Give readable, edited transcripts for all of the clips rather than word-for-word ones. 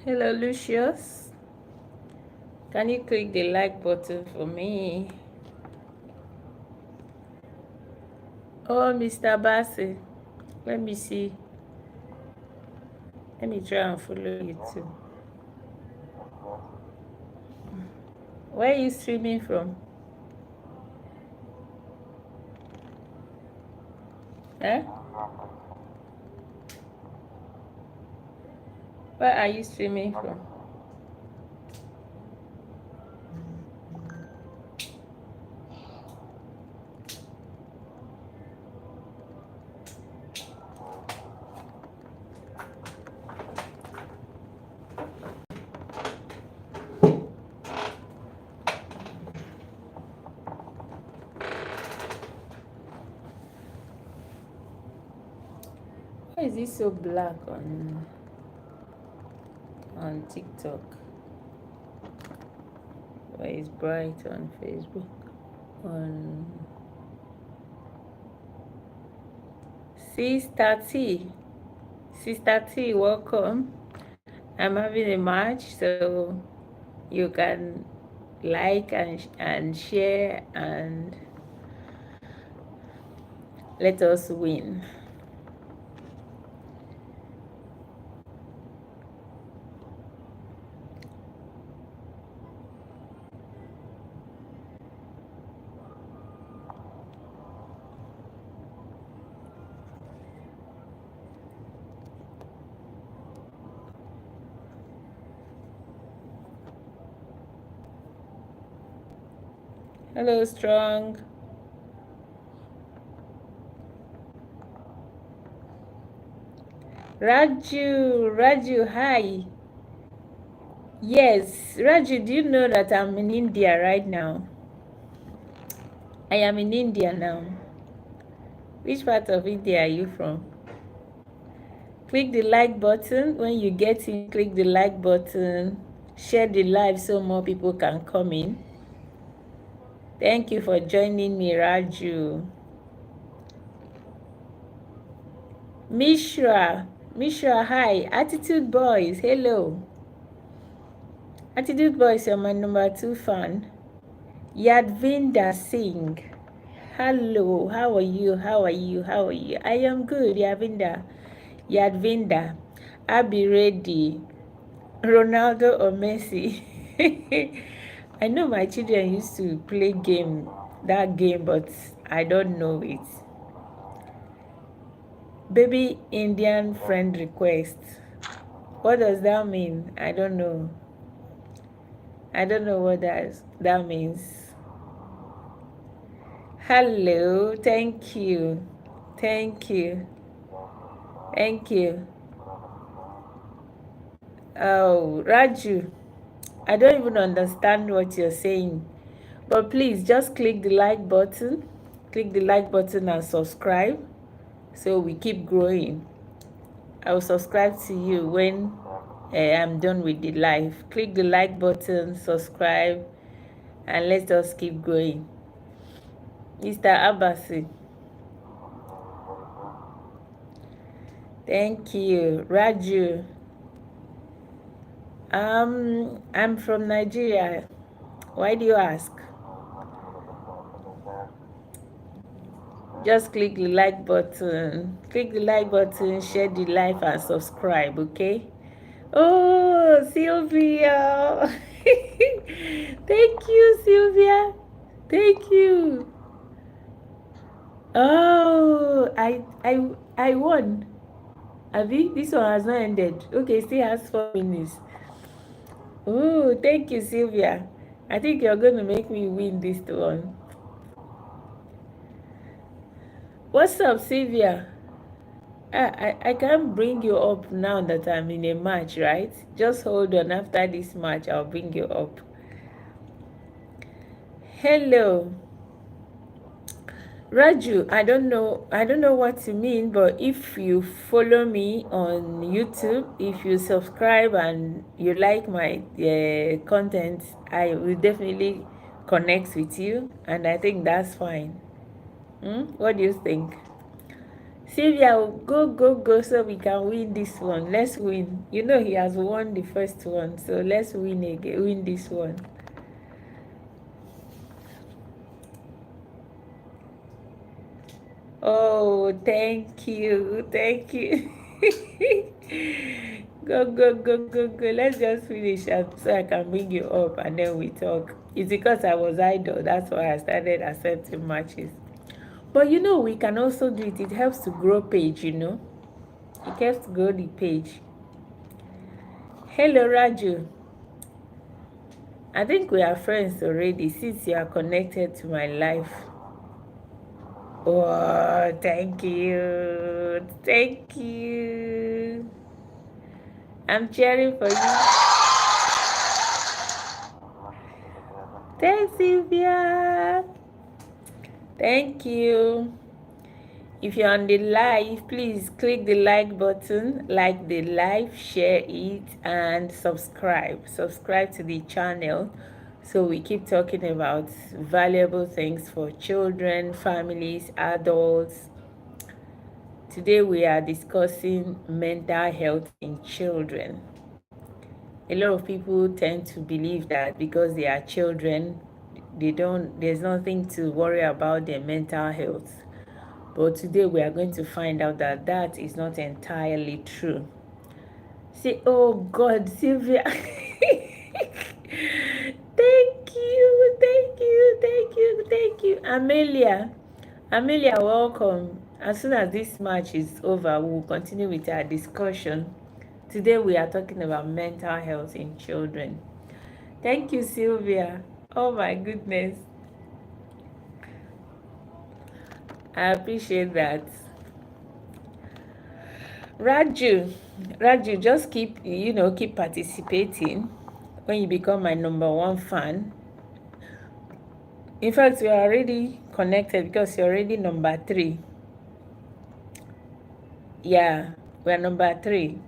Hello, Lucius. Can you click the like button for me? Oh, Mr. Bassi. Let me see. Let me try and follow you too. Where are you streaming from? Huh? Where are you streaming from? Why is it so black on TikTok? Why is bright on Facebook? On Sister T. Sister T, welcome. I'm having a match, so you can like and share and let us win. Hello, Strong. Raju, hi. Yes, Raju, do you know that I'm in India right now? I am in India now. Which part of India are you from? Click the like button. When you get in, click the like button. Share the live so more people can come in. Thank you for joining me, Raju. Mishra, hi. Attitude Boys, hello. Attitude Boys, you're my number 2 fan. Yadvinda Singh, hello. How are you? I am good, Yadvinda. I'll be ready. Ronaldo or Messi? I know my children used to play that game, but I don't know it. Baby Indian friend request. What does that mean? I don't know. I don't know what that means. Hello, thank you. Oh, Raju, I don't even understand what you're saying. But please just click the like button. Click the like button and subscribe so we keep growing. I will subscribe to you when I'm done with the live. Click the like button, subscribe, and let us keep going. Mr. Abbasi, thank you. Raju, I'm from Nigeria. Why do you ask? Just click the like button. Click the like button, share the live, and subscribe, okay? Oh, Sylvia. Thank you, Sylvia. Thank you. Oh, I won. Abi, this one has not ended. Okay, still has 4 minutes. Oh, thank you, Sylvia. I think you're going to make me win this one. What's up, Sylvia? I can't bring you up now that I'm in a match, right? Just hold on. After this match, I'll bring you up. Hello. Raju, I don't know what you mean, but if you follow me on YouTube, if you subscribe and you like my content, I will definitely connect with you, and I think that's fine. What do you think? Sylvia, go so we can win this one. Let's win. You know he has won the first one, so let's win again. Win this one. Oh, thank you. Thank you. Go. Let's just finish up so I can bring you up and then we talk. It's because I was idle. That's why I started accepting matches. But you know, we can also do it. It helps to grow page, you know. It helps to grow the page. Hello, Raju. I think we are friends already since you are connected to my life. Oh, thank you. Thank you. I'm cheering for you. Thanks, Sylvia. Thank you. If you're on the live, please click the like button, like the live, share it, and subscribe. Subscribe to the channel so we keep talking about valuable things for children, families, adults. Today we are discussing mental health in children. A lot of people tend to believe that because they are children, there's nothing to worry about their mental health. But today we are going to find out that that is not entirely true. Say, oh God, Sylvia. Thank you. Amelia, welcome. As soon as this match is over, we will continue with our discussion. Today we are talking about mental health in children. Thank you, Sylvia. Oh my goodness. I appreciate that. Raju, just keep participating. When you become my #1 fan. In fact, we are already connected because you're already #3. Yeah, we're #3.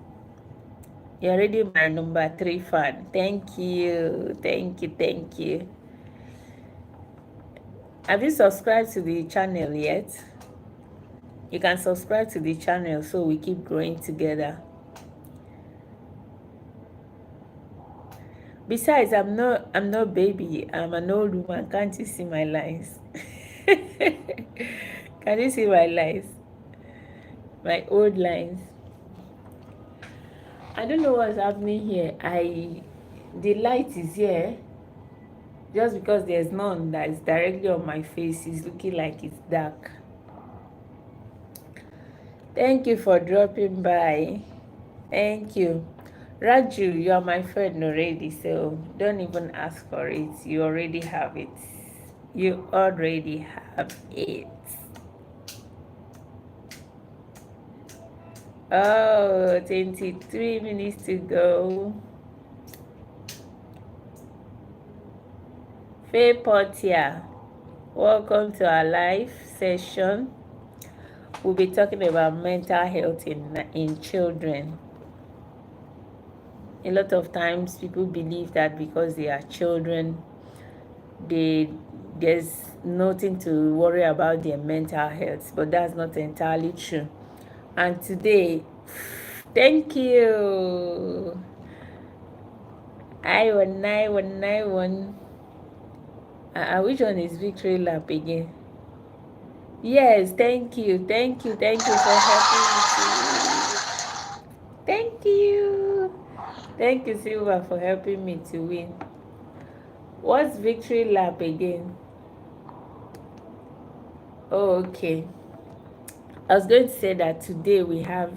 You're already my #3 fan. Thank you. Have you subscribed to the channel yet? You can subscribe to the channel so we keep growing together. Besides, I'm not baby. I'm an old woman. Can't you see my lines? Can you see my lines? My old lines. I don't know what's happening here. The light is here. Just because there's none that is directly on my face, it's looking like it's dark. Thank you for dropping by. Thank you. Raju, you are my friend already, so don't even ask for it. You already have it. You already have it. Oh, 23 minutes to go. Faye Portia, welcome to our live session. We'll be talking about mental health in children. A lot of times people believe that because they are children, there's nothing to worry about their mental health, but that's not entirely true. And today, thank you. I19191. Which one is victory lap again? Yes, thank you for helping me. Thank you, Silva, for helping me to win. What's victory lap again? Oh, okay. I was going to say that today we have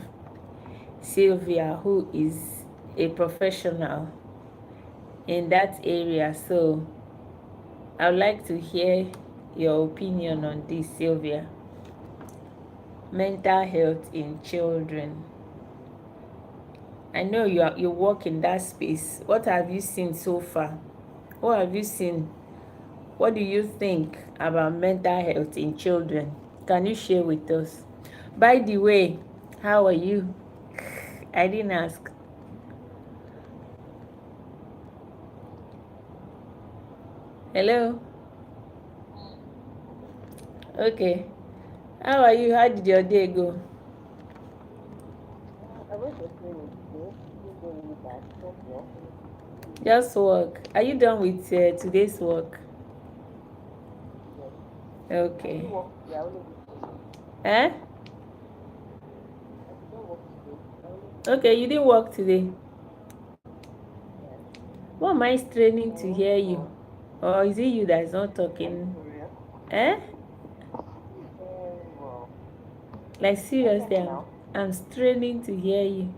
Sylvia, who is a professional in that area. So I would like to hear your opinion on this, Sylvia. Mental health in children. I know you work in that space. What have you seen so far? What have you seen? What do you think about mental health in children? Can you share with us? By the way, how are you? I didn't ask. Hello? Okay. How are you? How did your day go? Just work. Are you done with today's work? Okay. Eh? Okay, you didn't work today. Why am I straining to hear you? Or is it you that is not talking? Eh? Like seriously, I'm straining to hear you.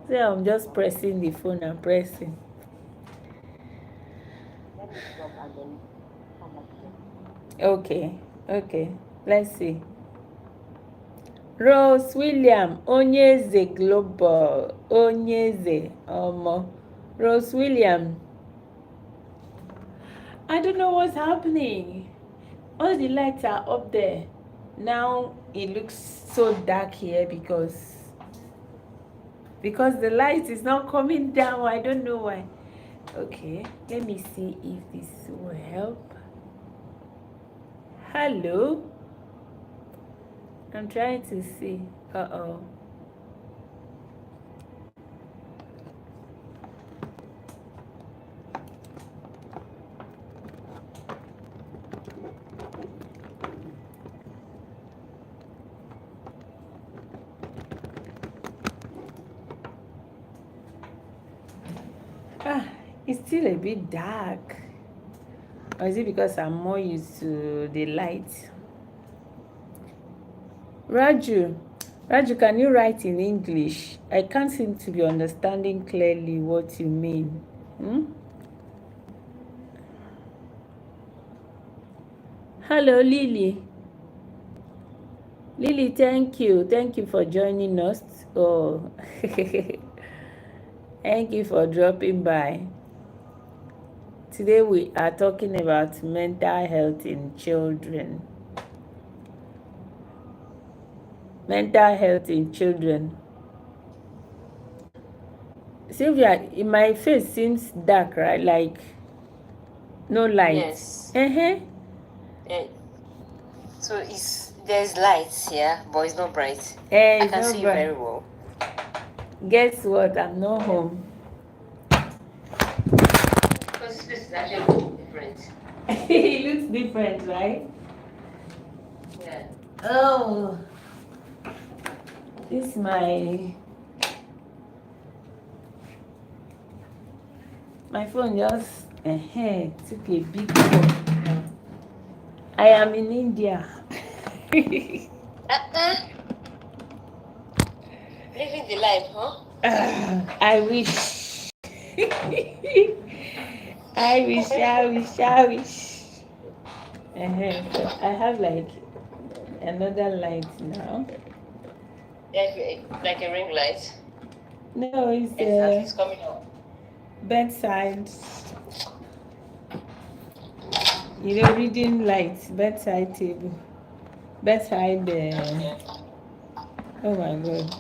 So I'm just pressing the phone and pressing. Okay, okay. Let's see. Rose William, Onyeze Global, Onyeze, Rose William. I don't know what's happening. All the lights are up there. Now it looks so dark here because the light is not coming down. I don't know why. Okay, let me see if this will help. Hello. I'm trying to see. Uh-oh. It's still a bit dark. Or is it because I'm more used to the light? Raju, can you write in English? I can't seem to be understanding clearly what you mean. Hello, Lily. Lily, thank you. Thank you for joining us. Oh, thank you for dropping by. Today we are talking about mental health in children. Mental health in children. Sylvia, my face seems dark, right? Like no light. Yes. So there's lights here, but it's not bright. I can see you very well. Guess what? I'm not home. Because this is actually different. It looks different, right? Yeah. Oh, this is my phone just took a big call. I am in India. Living the life, huh? I wish. I wish. So I have like another light now. Like a ring light. No, It's coming up. Bedside. Reading light, bedside table, bedside. Oh my God.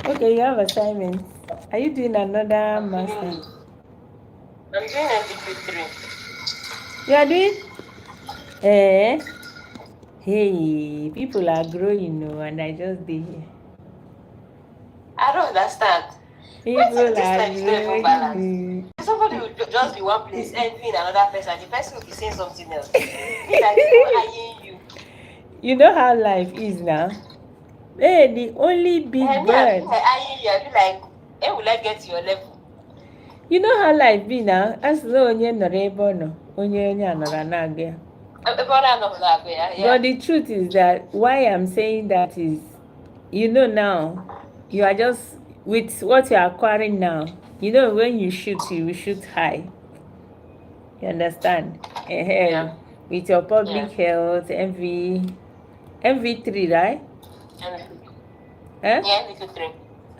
Okay, you have assignments. Are you doing another master? I'm doing MP3. You are doing? Hey, people are growing, and I just did here. I don't understand. People are growing. Somebody will just be one place and be in another person. The person will be saying something else. It's like eyeing you. You know how life is now. Hey, the only big bird. Eyeing you, I be like, hey, will I get to your level? You know how life be now. As though onye nọrọ ebe ọ nọ, onye anọrọ na-aga ya. But the truth is that why I'm saying that is, now, you are just with what you are acquiring now. When you shoot, you will shoot high. You understand? Yeah. With your public health, MV3, right? Yeah,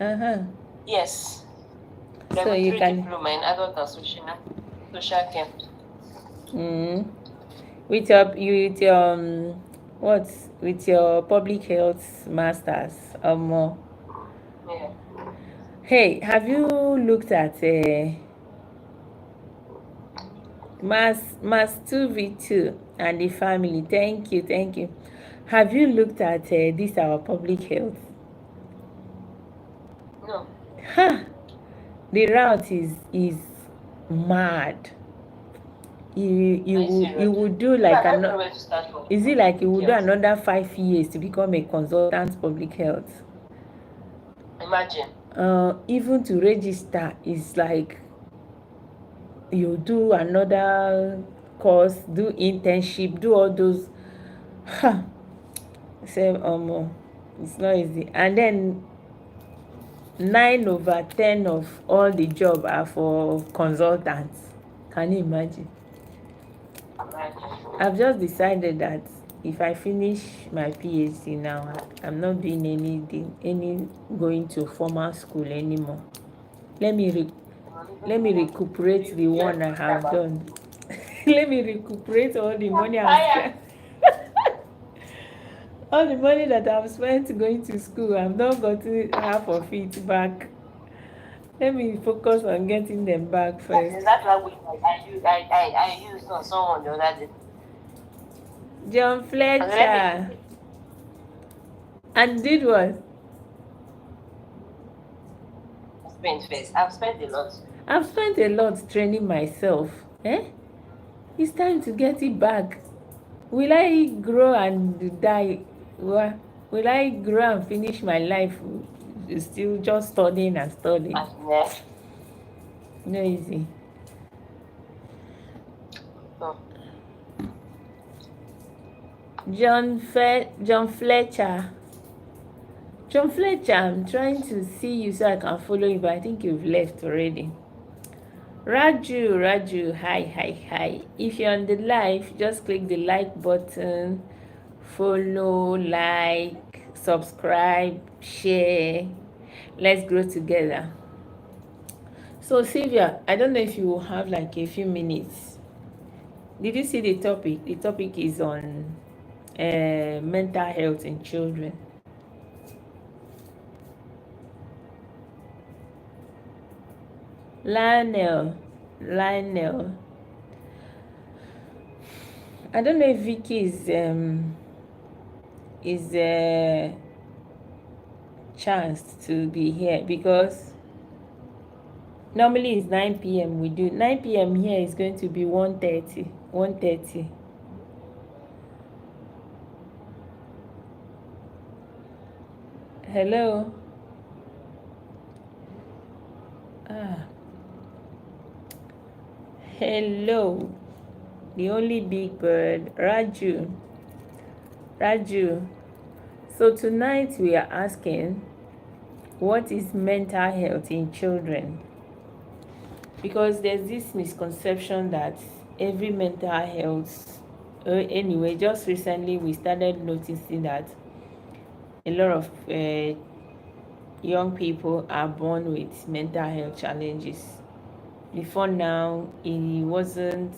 MV3. Yes. So you can diploma in adult and social care. With your public health masters or more. Yeah. Hey, have you looked at Mas 2v2 and the family. Thank you, thank you. Have you looked at this our public health? No. Ha! The route is mad. You would do like I don't know where to start from. is it like you would do another 5 years to become a consultant public health? Imagine. Even to register is like you do another course, do internship, do all those. Ha! Say it's not easy. And then 9/10 of all the job are for consultants. Can you imagine? I've just decided that if I finish my PhD now, I'm not doing any going to formal school anymore. Let me recuperate the one I have done. Let me recuperate all the money I've spent. All the money that I've spent going to school, I've not gotten half of it back. Let me focus on getting them back first. That's what I used on someone the other day. John Fletcher. And did what? I've spent a lot. I've spent a lot training myself. It's time to get it back. Will I grow and die? Will I grow and finish my life still just studying and studying? No easy. No. John Fletcher. John Fletcher, I'm trying to see you so I can follow you, but I think you've left already. Raju, hi. If you're on the live, just click the like button, follow, like, subscribe, share. Let's grow together. So Sylvia, I don't know if you will have like a few minutes. Did you see the topic? The topic is on mental health in children. Lionel. I don't know if Vicky is chanced to be here because normally it's 9 p.m. we do 9 p.m. here is going to be 1:30. Hello. Hello, the only big bird, Raju. So tonight we are asking, what is mental health in children? Because there's this misconception that every mental health, anyway, just recently we started noticing that a lot of young people are born with mental health challenges. Before now, it wasn't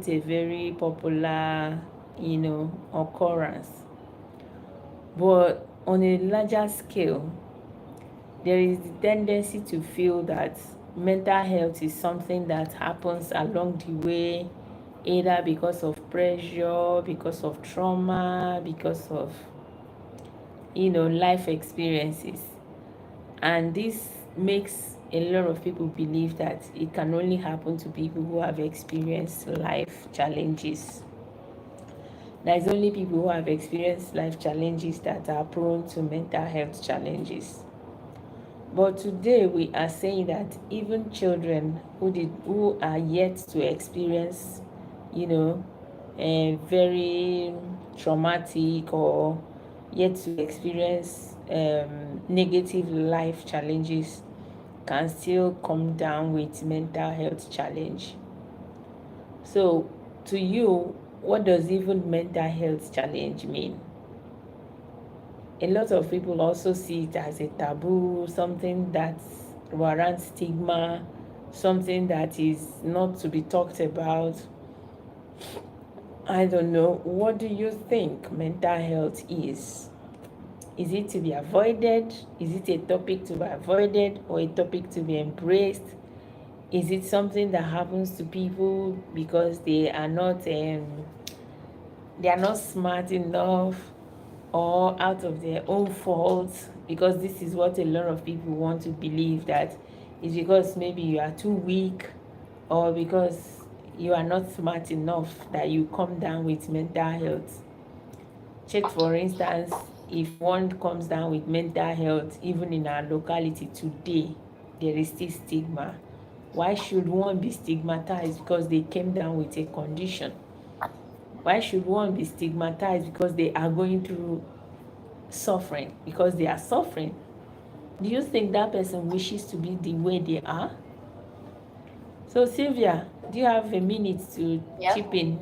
a very popular, occurrence. But on a larger scale, there is the tendency to feel that mental health is something that happens along the way, either because of pressure, because of trauma, because of life experiences. And this makes a lot of people believe that it can only happen to people who have experienced life challenges. There's only people who have experienced life challenges that are prone to mental health challenges. But today we are saying that even children who are yet to experience, a very traumatic or yet to experience negative life challenges can still come down with mental health challenge. So to you, what does even mental health challenge mean? A lot of people also see it as a taboo, something that warrants stigma, something that is not to be talked about. I don't know. What do you think mental health is? Is it to be avoided? Is it a topic to be avoided or a topic to be embraced? Is it something that happens to people because they are not smart enough, or out of their own fault? Because this is what a lot of people want to believe, that it's because maybe you are too weak, or because you are not smart enough that you come down with mental health. Check, for instance, if one comes down with mental health, even in our locality today, there is still stigma. Why should one be stigmatized because they came down with a condition? Why should one be stigmatized because they are going through suffering? Because they are suffering. Do you think that person wishes to be the way they are? So, Sylvia, do you have a minute to Yeah. chip in?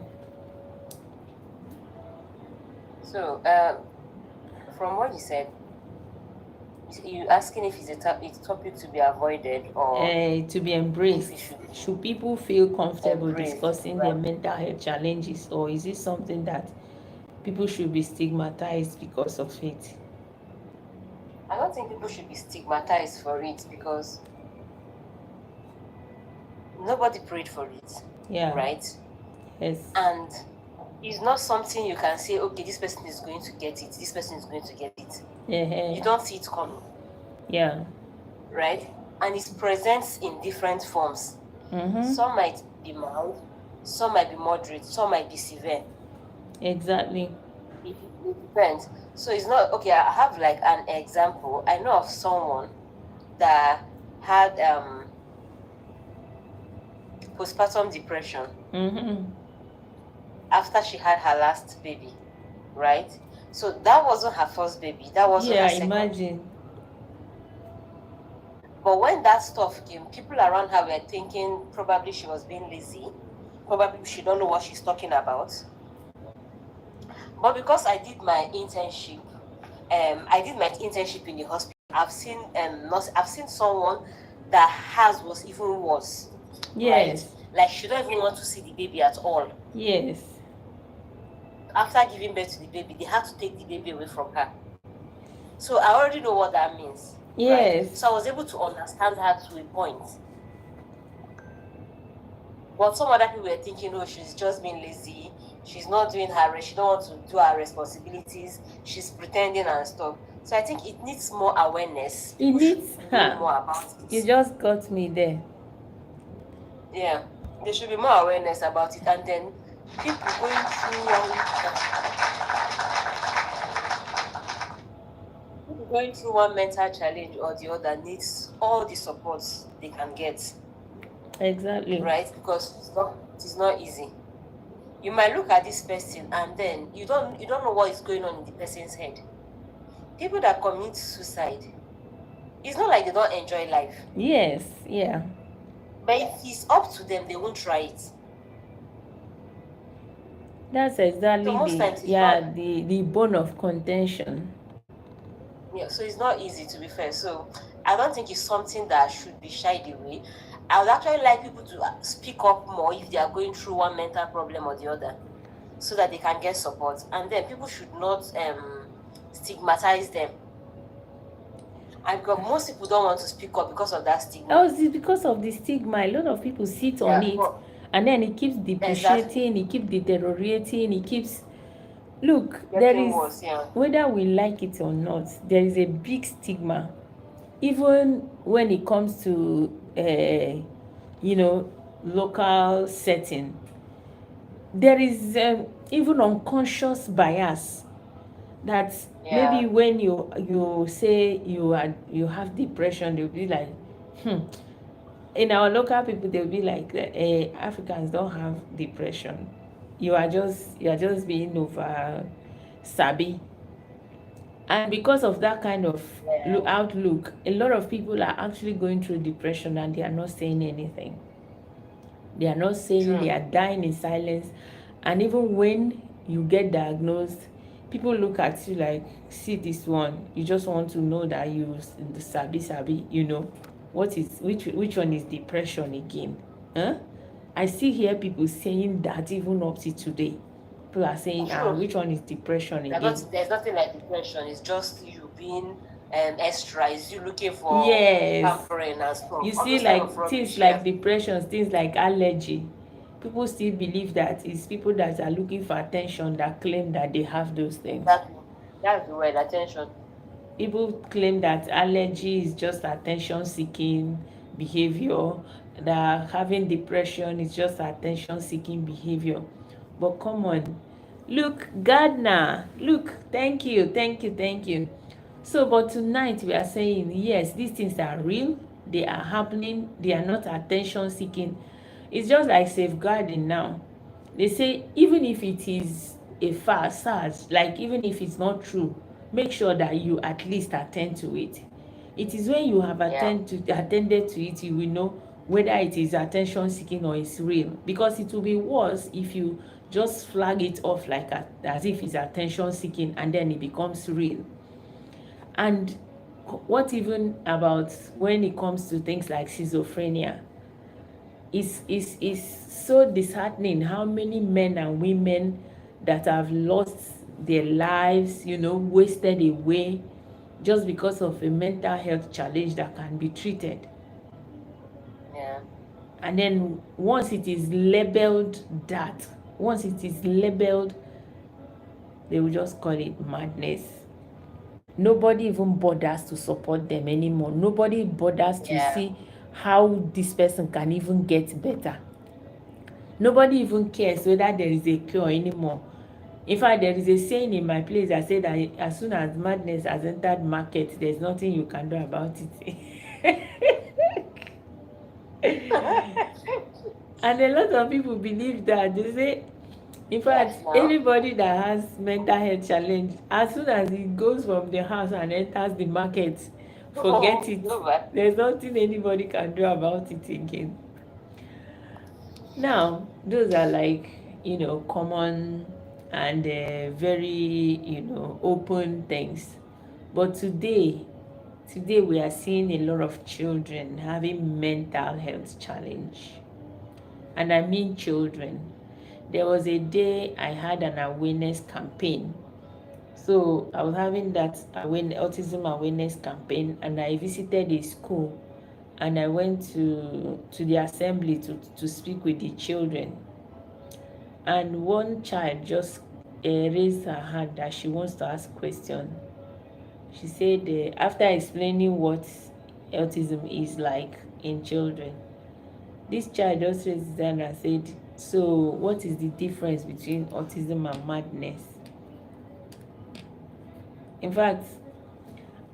So, from what you said, you asking if it's a topic to be avoided or To be if embraced. it should be Should people feel comfortable embraced, discussing their right? mental health challenges, or is it something that people should be stigmatized because of it? I don't think people should be stigmatized for it because nobody prayed for it, Yeah. right? Yes. And it's not something you can say, okay, this person is going to get it, this person is going to get it. You don't see it coming. Yeah. Right? And it presents in different forms. Some might be mild, some might be moderate, some might be severe. Exactly. It depends. So it's not okay. I have like an example. I know of someone that had postpartum depression after she had her last baby, right? So that wasn't her first baby. That wasn't her second. Imagine. But when that stuff came, people around her were thinking probably she was being lazy. Probably she don't know what she's talking about. But because I did my internship, in the hospital. I've seen I've seen someone that has was even worse. Yes. Right? Like she don't even want to see the baby at all. Yes. After giving birth to the baby, they had to take the baby away from her. So I already know what that means. Yes. Right? So I was able to understand her to a point. But some other people were thinking, oh, she's just being lazy. She's not doing she don't want to do her responsibilities. She's pretending and stuff. So I think it needs more awareness. People should know more about it. You just got me there. Yeah, there should be more awareness about it, and then people going through one mental challenge or the other needs all the support they can get. Exactly. Right? Because it is not easy. You might look at this person and then you don't know what is going on in the person's head. People that commit suicide, it's not like they don't enjoy life. Yes, yeah. But if it's up to them, they won't try it. That's exactly So most times the bone of contention. Yeah, so it's not easy, to be fair. So I don't think it's something that should be shied away. I would actually like people to speak up more if they are going through one mental problem or the other, so that they can get support. And then people should not stigmatize them. And because most people don't want to speak up because of that stigma. Oh, it's because of the stigma. A lot of people sit on it, and then it keeps depreciating, it keeps deteriorating, it keeps. Look, there is worse, whether we like it or not, there is a big stigma, even when it comes to local setting. There is even unconscious bias that maybe when you say you have depression, they'll be like, in our local people, they'll be like, Africans don't have depression. You are just being over sabi. And because of that kind of outlook, a lot of people are actually going through depression and they are not saying anything. They are not saying, they are dying in silence. And even when you get diagnosed, people look at you like, see this one, you just want to know that you sabi, which one is depression again? I still hear people saying that even up to today. People are saying, which one is depression again? There's nothing like depression. It's just you being extra? Is you looking for Yes. pampering and stuff? You All see, those kind of like things rubbish. Yeah, like depression, things like allergy. People still believe that it's people that are looking for attention that claim that they have those things. exactly. That's the word, attention. People claim that allergy is just attention seeking behavior, that having depression is just attention seeking behavior. But come on, look, Gardner, look, thank you, thank you, thank you. So but tonight we are saying yes, these things are real, they are happening, they are not attention seeking. It's just like safeguarding now. They say even if it is a facade, like even if it's not true, make sure that you at least attend to it. It is when you have Yeah, attended to it, you will know whether it is attention seeking or it's real, because it will be worse if you just flag it off like as if it's attention seeking and then it becomes real. And what even about when it comes to things like schizophrenia? Is so disheartening how many men and women that have lost their lives, wasted away just because of a mental health challenge that can be treated. yeah. And then once it is labeled that, once it is labeled, they will just call it madness. Nobody even bothers to support them anymore. Nobody bothers to Yeah. see how this person can even get better. Nobody even cares whether there is a cure anymore. In fact, there is a saying in my place that say that as soon as madness has entered market, there's nothing you can do about it. And a lot of people believe that. They say, in fact, Yes, now. anybody that has mental health challenge, as soon as he goes from the house and enters the market, forget Oh, it. over. There's nothing anybody can do about it again. Now, those are like, common and very, open things. But today we are seeing a lot of children having mental health challenge. And I mean children. There was a day I had an awareness campaign. So I was having that autism awareness campaign, and I visited a school, and I went to the assembly to speak with the children. And one child just raised her hand that she wants to ask question. She said after explaining what autism is like in children, this child just raised his hand and said, so what is the difference between autism and madness? In fact,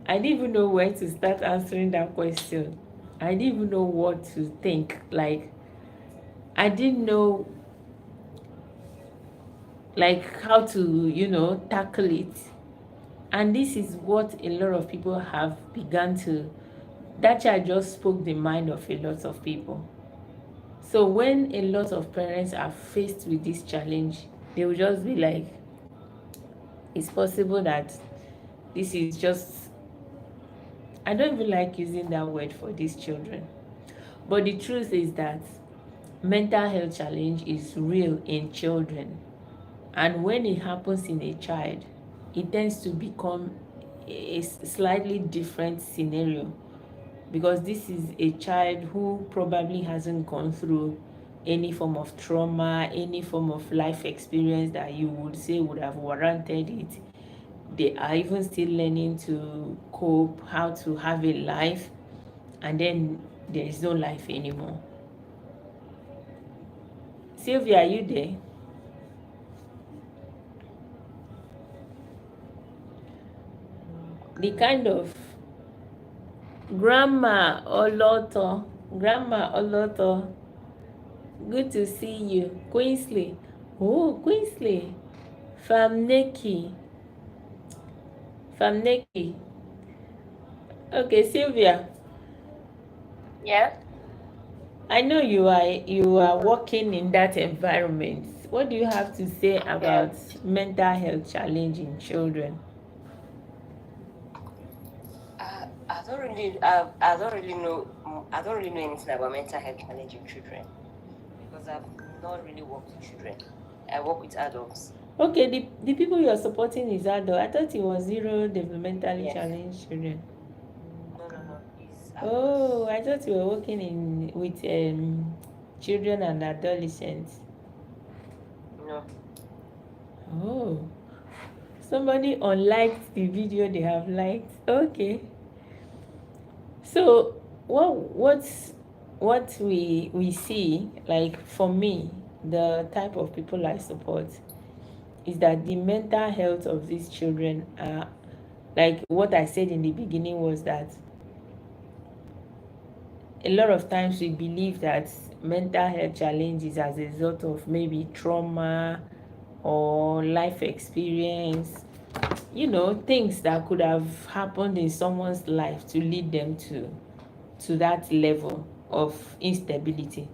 I didn't even know where to start answering that question. I didn't even know what to think. Like, I didn't know like how to, tackle it. And this is what a lot of people have begun to, that child just spoke the mind of a lot of people. So when a lot of parents are faced with this challenge, they will just be like, it's possible that this is just, I don't even like using that word for these children. But the truth is that mental health challenge is real in children. And when it happens in a child, it tends to become a slightly different scenario, because this is a child who probably hasn't gone through any form of trauma, any form of life experience that you would say would have warranted it. They are even still learning to cope, how to have a life, and then there is no life anymore. Sylvia, are you there? The kind of grandma Oloto, good to see you. Queensley, oh Queensley, Famneki, Famneki. Okay, Sylvia, Yeah. I know you are working in that environment. What do you have to say Yeah. about mental health challenge in children? I don't really know. I don't really know anything about mental health challenge in children because I've not really worked with children. I work with adults. Okay, the people you're supporting is adult. I thought it was zero developmentally Yes. challenged children. No, no, no. It's Oh, adults. I thought you were working in with children and adolescents. No. Oh, somebody unliked the video they have liked. Okay. So what we see, like for me, the type of people I support is that the mental health of these children are, like what I said in the beginning was that a lot of times we believe that mental health challenges as a result of maybe trauma or life experience, things that could have happened in someone's life to lead them to that level of instability.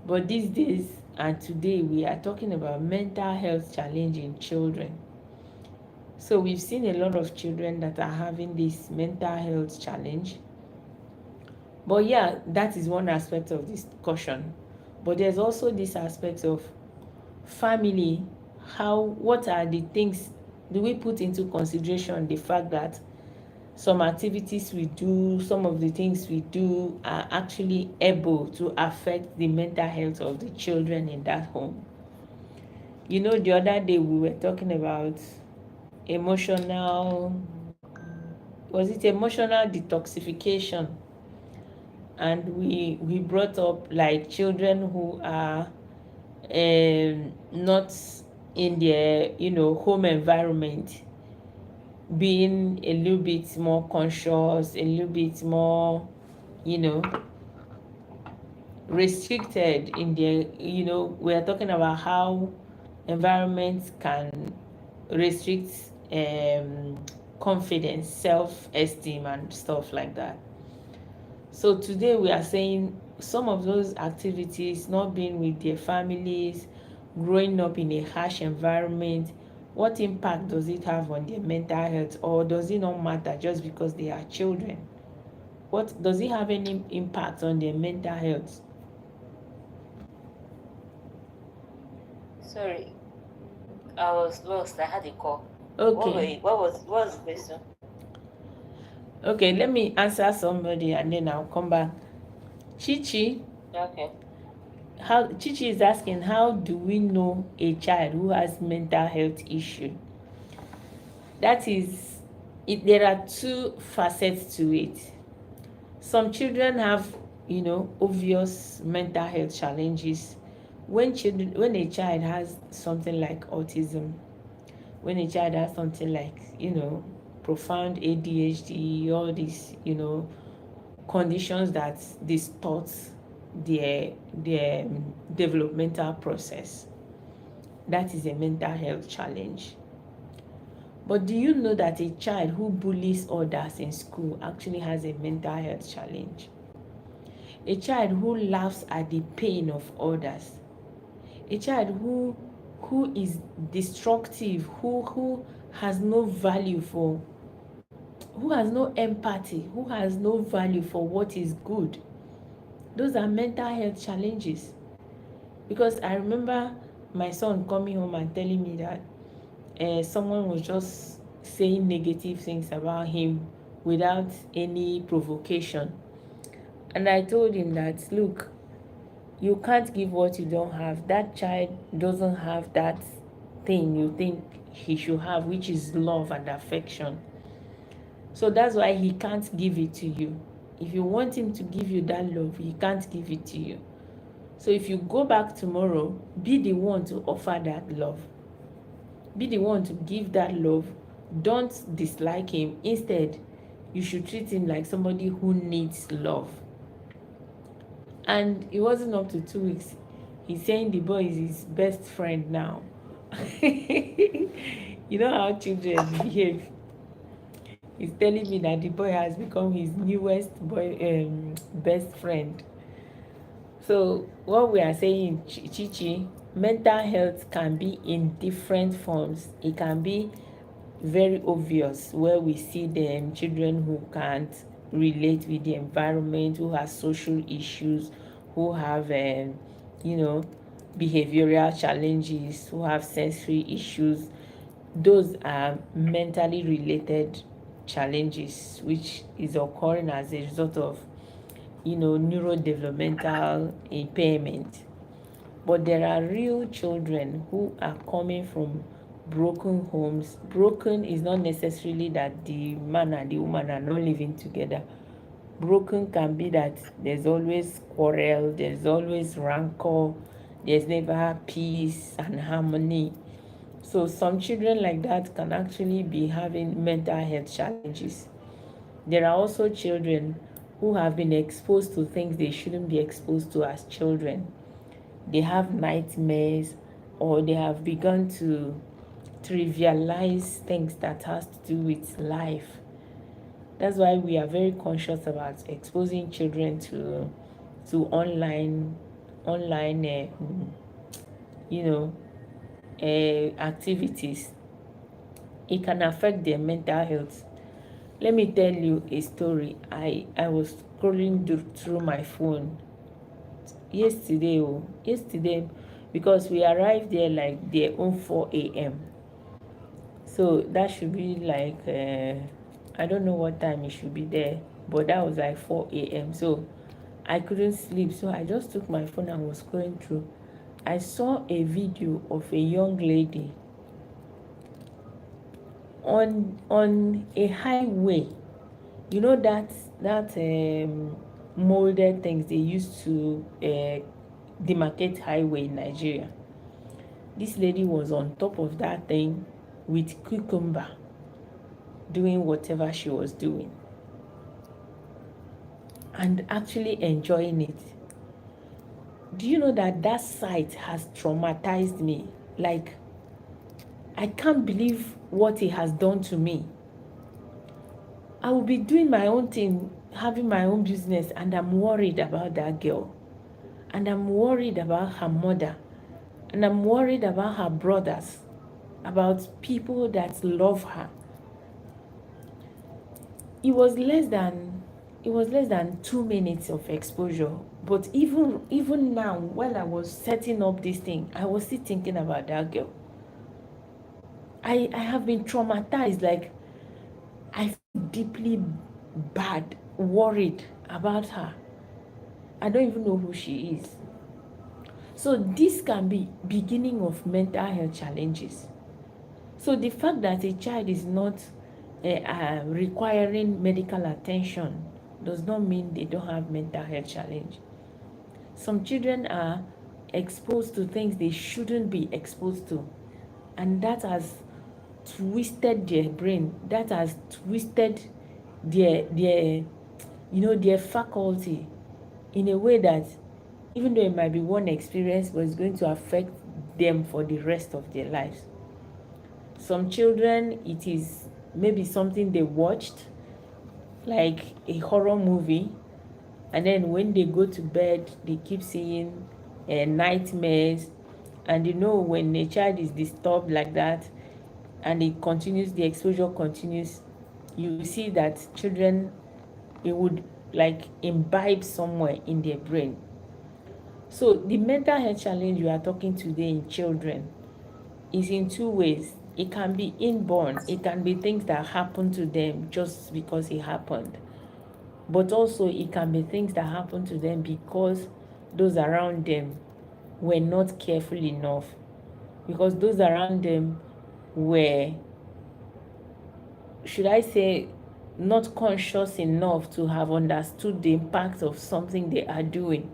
But these days and today we are talking about mental health challenge in children. So we've seen a lot of children that are having this mental health challenge. But yeah, that is one aspect of this discussion. But there's also this aspect of family. What are the things do we put into consideration, the fact that some activities we do, some of the things we do are actually able to affect the mental health of the children in that home. The other day we were talking about emotional, was it emotional detoxification? And we brought up like children who are not in their home environment, being a little bit more conscious, a little bit more you know restricted in their, we're talking about how environments can restrict confidence, self-esteem and stuff like that. So today we are saying some of those activities, not being with their families, growing up in a harsh environment, what impact does it have on their mental health, or does it not matter just because they are children? What does it have any impact on their mental health? Sorry, I was lost. I had a call. Okay. What was the question? Okay, let me answer somebody and then I'll come back. Chichi, Okay. how Chichi is asking, how do we know a child who has mental health issue? That is it. There are two facets to it. Some children have, obvious mental health challenges. When a child has something like autism, when a child has something like, profound ADHD, all these, conditions that distort their developmental process, that is a mental health challenge. But do you know that a child who bullies others in school actually has a mental health challenge? A child who laughs at the pain of others, a child who is destructive, who has no value for, who has no empathy, who has no value for what is good. Those are mental health challenges. Because I remember my son coming home and telling me that someone was just saying negative things about him without any provocation. And I told him that, look, you can't give what you don't have. That child doesn't have that thing you think he should have, which is love and affection. So that's why he can't give it to you. If you want him to give you that love, he can't give it to you. So if you go back tomorrow, be the one to offer that love. Be the one to give that love. Don't dislike him. Instead, you should treat him like somebody who needs love. And it wasn't up to 2 weeks. He's saying the boy is his best friend now. You know how children behave. He's telling me that the boy has become his newest best friend. So what we are saying, Chichi, mental health can be in different forms. It can be very obvious, where we see them children who can't relate with the environment, who have social issues, who have you know behavioral challenges, who have sensory issues. Those are mentally related challenges which is occurring as a result of neurodevelopmental impairment. But there are real children who are coming from broken homes. Broken is not necessarily that the man and the woman are not living together. Broken can be that there's always quarrel, there's always rancor, there's never peace and harmony. So some children like that can actually be having mental health challenges. There are also children who have been exposed to things they shouldn't be exposed to as children. They have nightmares, or they have begun to trivialize things that has to do with life. That's why we are very conscious about exposing children to online you know activities. It can affect their mental health. Let me tell you a story. I was scrolling through my phone yesterday, because we arrived there like their own 4 a.m. So that should be like I don't know what time it should be there, but that was like 4 a.m. So I couldn't sleep, so I just took my phone and was going through. I saw a video of a young lady on a highway. You know that molded things they used to demarcate highway in Nigeria. This lady was on top of that thing with cucumber, doing whatever she was doing and actually enjoying it. Do you know that sight has traumatized me? Like, I can't believe what it has done to me. I will be doing my own thing, having my own business, and I'm worried about that girl. And I'm worried about her mother. And I'm worried about her brothers, about people that love her. It was less than 2 minutes of exposure. But even now, while I was setting up this thing, I was still thinking about that girl. I have been traumatized. Like, I feel deeply bad, worried about her. I don't even know who she is. So this can be beginning of mental health challenges. So the fact that a child is not requiring medical attention does not mean they don't have mental health challenge. Some children are exposed to things they shouldn't be exposed to, and that has twisted their brain. That has twisted their faculty in a way that, even though it might be one experience, but it's going to affect them for the rest of their lives. Some children, it is maybe something they watched, like a horror movie, and then when they go to bed, they keep seeing nightmares. And when a child is disturbed like that, and it continues, the exposure continues, you see that children, it would like imbibe somewhere in their brain. So the mental health challenge we are talking today in children is in two ways. It can be inborn. It can be things that happen to them just because it happened. But also it can be things that happen to them because those around them were not careful enough. Because those around them were, should I say, not conscious enough to have understood the impact of something they are doing.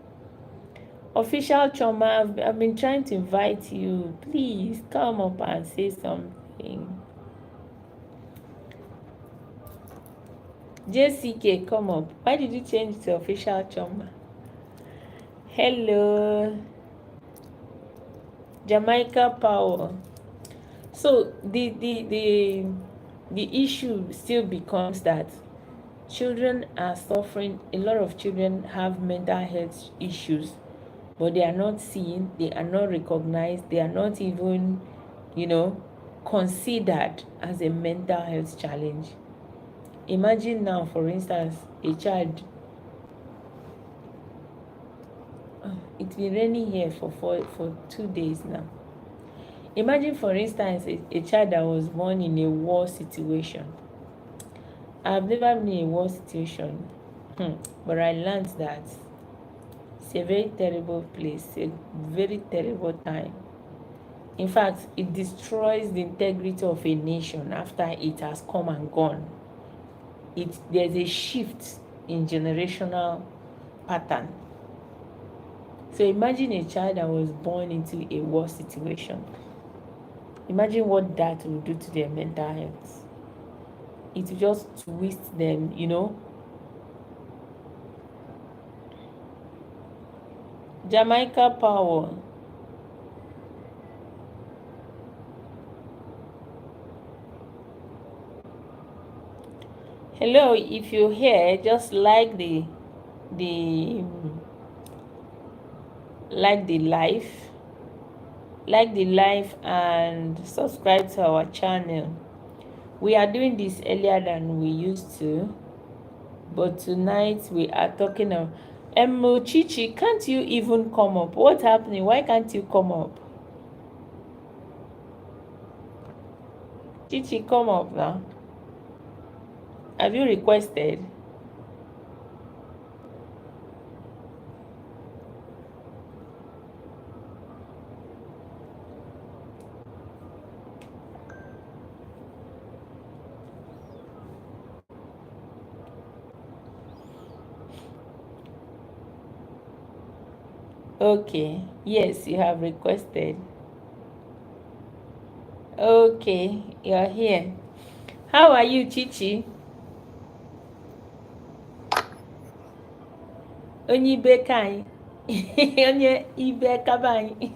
Official Choma, I've been trying to invite you. Please come up and say something. JCK, come up. Why did you change to Official Choma? Hello. Jamaica Power. So the issue still becomes that children are suffering. A lot of children have mental health issues, but they are not seen, they are not recognized, they are not even, considered as a mental health challenge. Imagine now, for instance, a child, it been raining here for 2 days now. Imagine, for instance, a child that was born in a war situation. I've never been in a war situation, but I learned that it's a very terrible place, a very terrible time. In fact, it destroys the integrity of a nation after it has come and gone. There's a shift in generational pattern. So imagine a child that was born into a war situation. Imagine what that will do to their mental health. It will just twist them, Jamaica Power. Hello, if you're here, just like the live and subscribe to our channel. We are doing this earlier than we used to, but tonight we are talking of Chichi. Can't you even come up? What's happening? Why can't you come up? Chichi, come up now. Have you requested? Okay, yes, you have requested. Okay, you're here. How are you, Chichi? Onye ibe ka anyị. Onye ibe kaba anyị.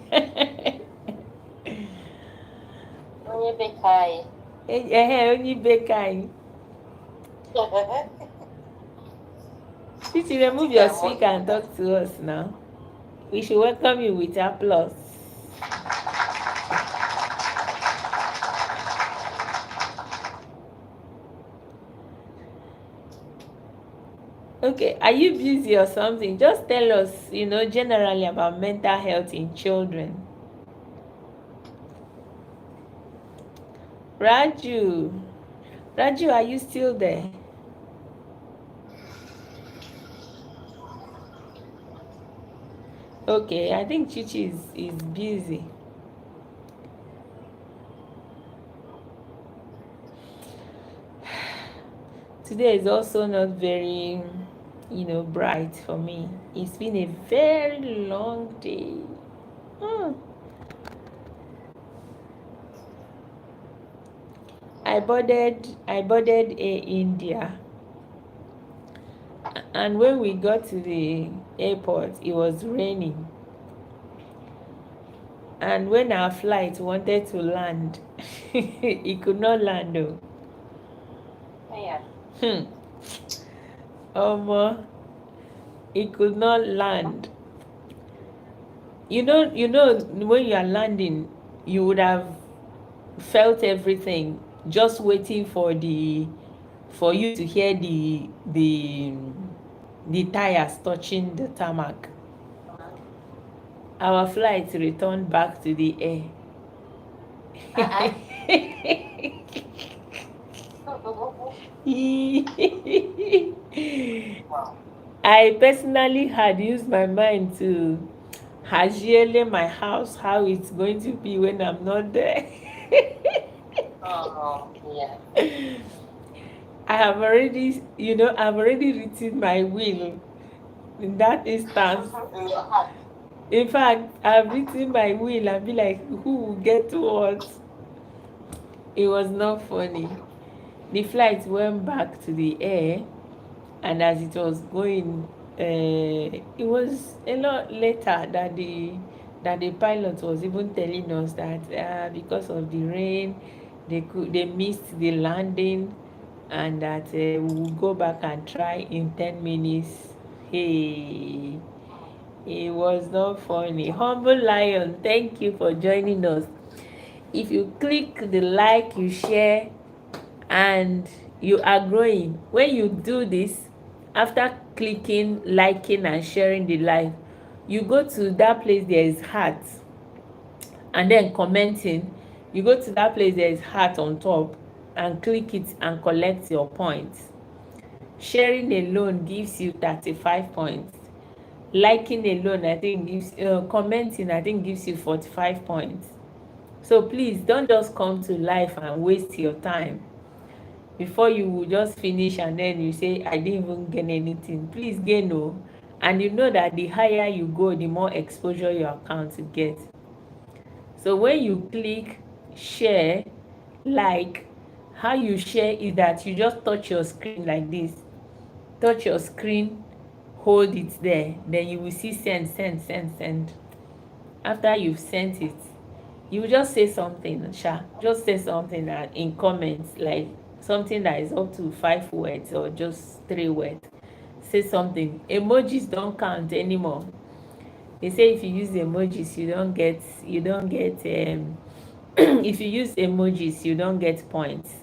Onye be ka anyị. Onye ibe ka anyị. Chichi, remove your speaker and talk to us now. We should welcome you with applause. Okay, are you busy or something? Just tell us, generally about mental health in children. Raju, are you still there? Okay, I think Chichi is busy. Today is also not very, bright for me. It's been a very long day. I boarded India, and when we got to the airport, it was raining. And when our flight wanted to land, it could not land though. Yeah. It could not land. When you are landing, you would have felt everything, just waiting for you to hear the tires touching the tarmac. Our flight returned back to the air. I personally had used my mind to hagiele my house, how it's going to be when I'm not there. Yeah. I've already written my will in that instance. In fact, I've written my will and be like, who will get what? It was not funny. The flight went back to the air, and as it was going, it was a lot later that the pilot was even telling us that because of the rain, they missed the landing, and that we will go back and try in 10 minutes. Hey, it was not funny. Humble Lion, thank you for joining us. If you click the like, you share, and you are growing. When you do this, after clicking, liking, and sharing the live, you go to that place, there is heart, and then commenting, you go to that place, there is heart on top, and click it and collect your points. Sharing alone gives you 35 points. Liking alone, I think gives commenting, I think gives you 45 points. So please don't just come to life and waste your time before you will just finish and then you say I didn't even gain anything. Please gain. Oh, and you know that the higher you go, the more exposure your account will get. So when you click share, like, how you share is that you just touch your screen like this, touch your screen, hold it there, then you will see send, send, send, send. After you've sent it, you just say something, just say something in comments, like something that is up to 5 words or just 3 words. Say something. Emojis don't count anymore. They say if you use emojis, you don't get if you use emojis, you don't get points.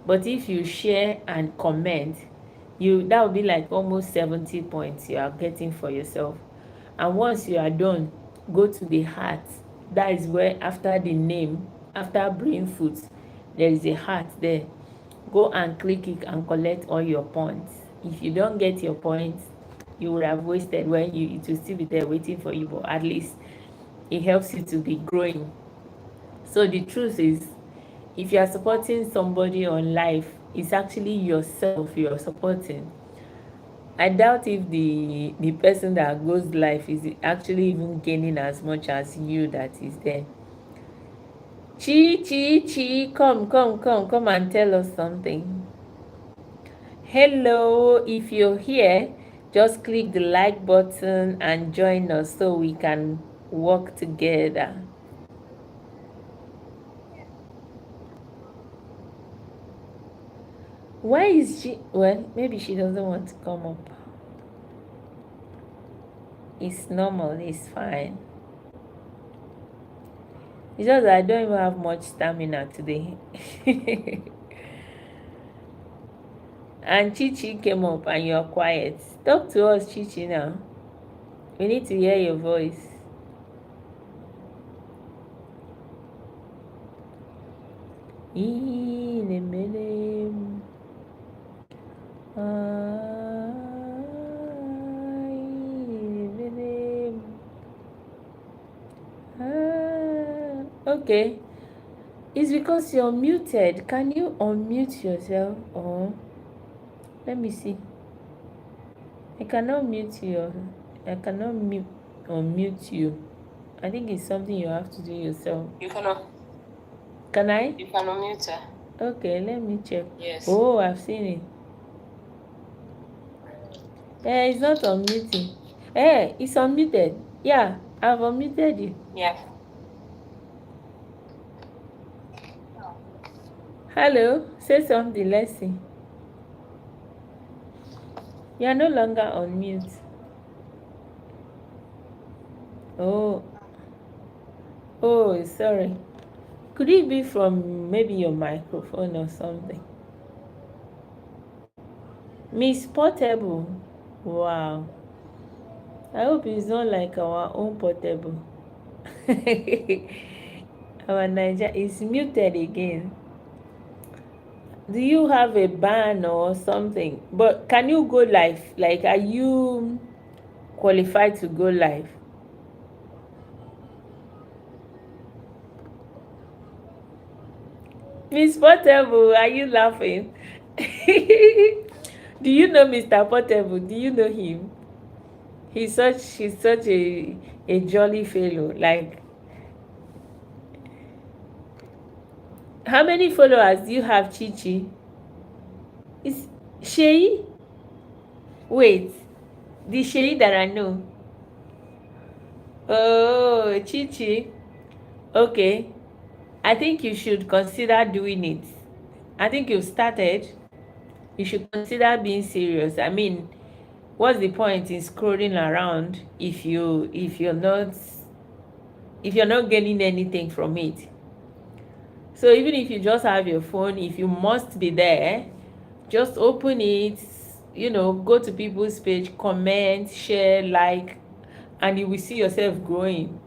But if you share and comment, that will be like almost 70 points you are getting for yourself. And once you are done, go to the heart. That is where, after the name, after brain food, there is a heart there. Go and click it and collect all your points. If you don't get your points, you would have wasted, when it will still be there waiting for you, but at least it helps you to be growing. So the truth is, if you are supporting somebody on life, it's actually yourself you are supporting. I doubt if the person that goes live is actually even gaining as much as you that is there. Chi, come and tell us something. Hello, if you're here, just click the like button and join us so we can work together. Why is she, well, maybe she doesn't want to come up. It's normal, it's fine. It's just that I don't even have much stamina today. And Chichi came up and you're quiet. Talk to us, Chichi, now. We need to hear your voice. Okay. It's because you're muted. Can you unmute yourself? Or let me see. I cannot mute you. I cannot unmute you. I think it's something you have to do yourself. You cannot. Can I? You can unmute her. Okay, let me check. Yes. Oh, I've seen it. It's not unmuting. It's unmuted. Yeah, I've unmuted you. Yeah. Hello, say something, let's see. You are no longer on mute. Oh, sorry. Could it be from maybe your microphone or something? Miss Portable. Wow. I hope it's not like our own Portable. Our Niger is muted again. Do you have a ban or something? But can you go live? Like, are you qualified to go live? Miss Portable, are you laughing? Do you know Mr. Portable? Do you know him? He's such a jolly fellow. Like, how many followers do you have, Chichi? Is Shay? Wait, the Shay that I know. Oh, Chichi. Okay. I think you should consider doing it. I think you've started. You should consider being serious. I mean, what's the point in scrolling around if you're not gaining anything from it? So even if you just have your phone, if you must be there, just open it, go to people's page, comment, share, like, and you will see yourself growing.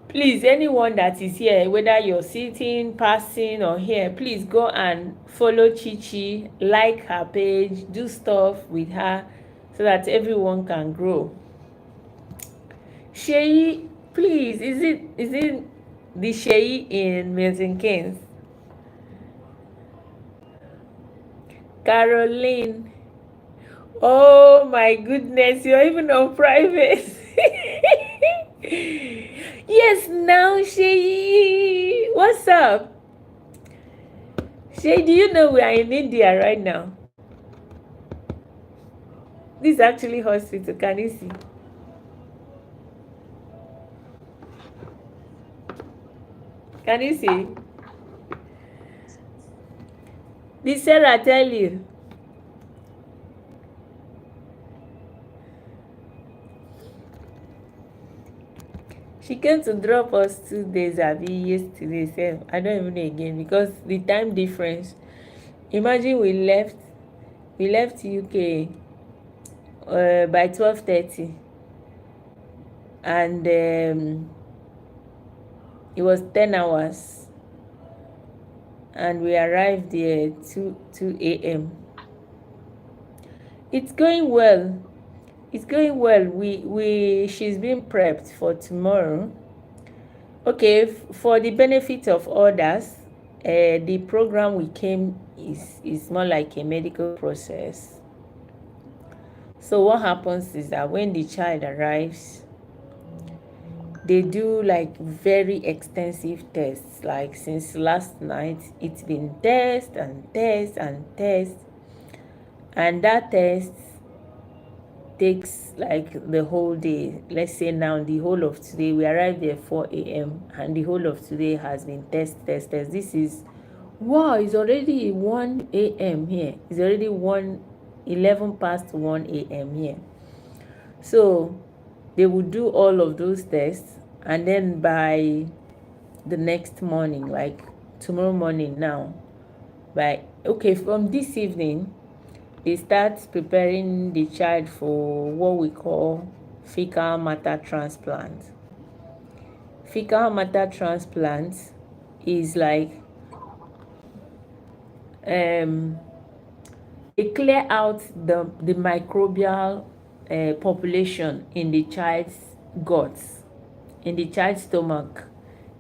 Please, anyone that is here, whether you're sitting, passing, or here, please go and follow Chichi, like her page, do stuff with her so that everyone can grow. Sheyi, please, is it the Sheyi in Milton Keynes? Caroline, oh my goodness, you're even on private. Yes, now Sheyi, what's up? Sheyi, do you know we are in India right now? This is actually hospital. Can you see? Can you see? Did Sarah tell you? She came to drop us 2 days abi yesterday sef. I don't even know again because the time difference. Imagine we left UK by 12:30, and it was 10 hours, and we arrived there 2 a.m. It's going well. It's going well. She's been prepped for tomorrow. Okay, for the benefit of others, the program we came is more like a medical process. So what happens is that when the child arrives, they do like very extensive tests. Like since last night, it's been test and test and test, and that test takes like the whole day. Let's say now the whole of today, we arrived there 4 a.m. and the whole of today has been test. This is, wow, it's already 1 a.m. here. It's already 11 past 1 a.m. here. So they would do all of those tests, and then by the next morning, like tomorrow morning now, from this evening, they start preparing the child for what we call fecal matter transplant. Fecal matter transplant is like they clear out the microbial population in the child's guts, in the child's stomach.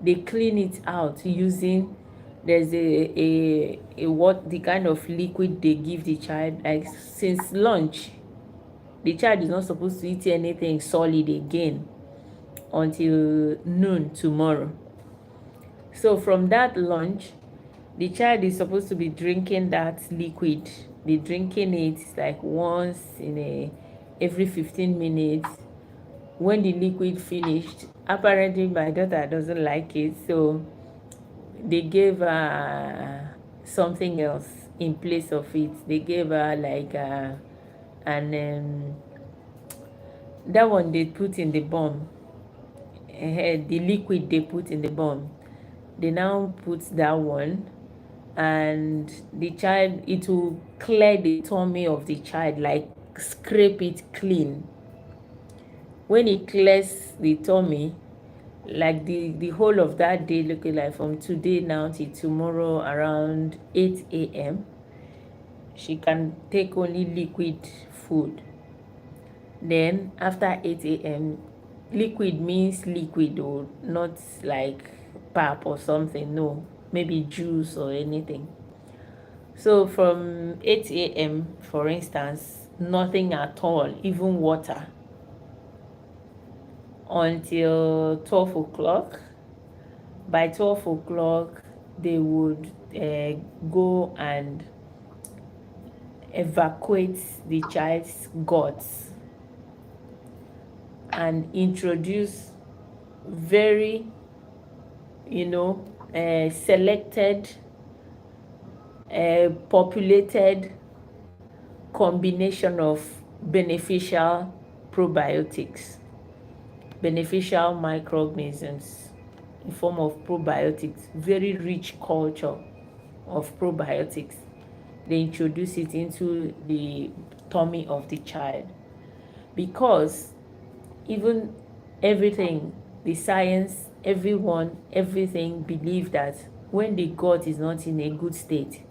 They clean it out using, there's a what the kind of liquid they give the child. Like since lunch, the child is not supposed to eat anything solid again until noon tomorrow. So from that lunch, the child is supposed to be drinking that liquid. They drinking it like once in every 15 minutes. When the liquid finished, apparently my daughter doesn't like it, so they gave her something else in place of it. They gave her like that one they put in the bomb, the liquid they put in the bomb. They now put that one, and the child, it will clear the tummy of the child, like scrape it clean. When it clears the tummy, like the whole of that day, looking like from today now till tomorrow around 8 a.m., she can take only liquid food. Then after 8 a.m., liquid means liquid, or not like pap or something, no, maybe juice or anything. So from 8 a.m., for instance, nothing at all, even water, until 12 o'clock. By 12 o'clock, they would go and evacuate the child's guts and introduce very, selected, populated combination of beneficial probiotics, beneficial microorganisms in form of probiotics, very rich culture of probiotics. They introduce it into the tummy of the child, because Even everything, the science, everyone, everything believe that when the gut is not in a good state,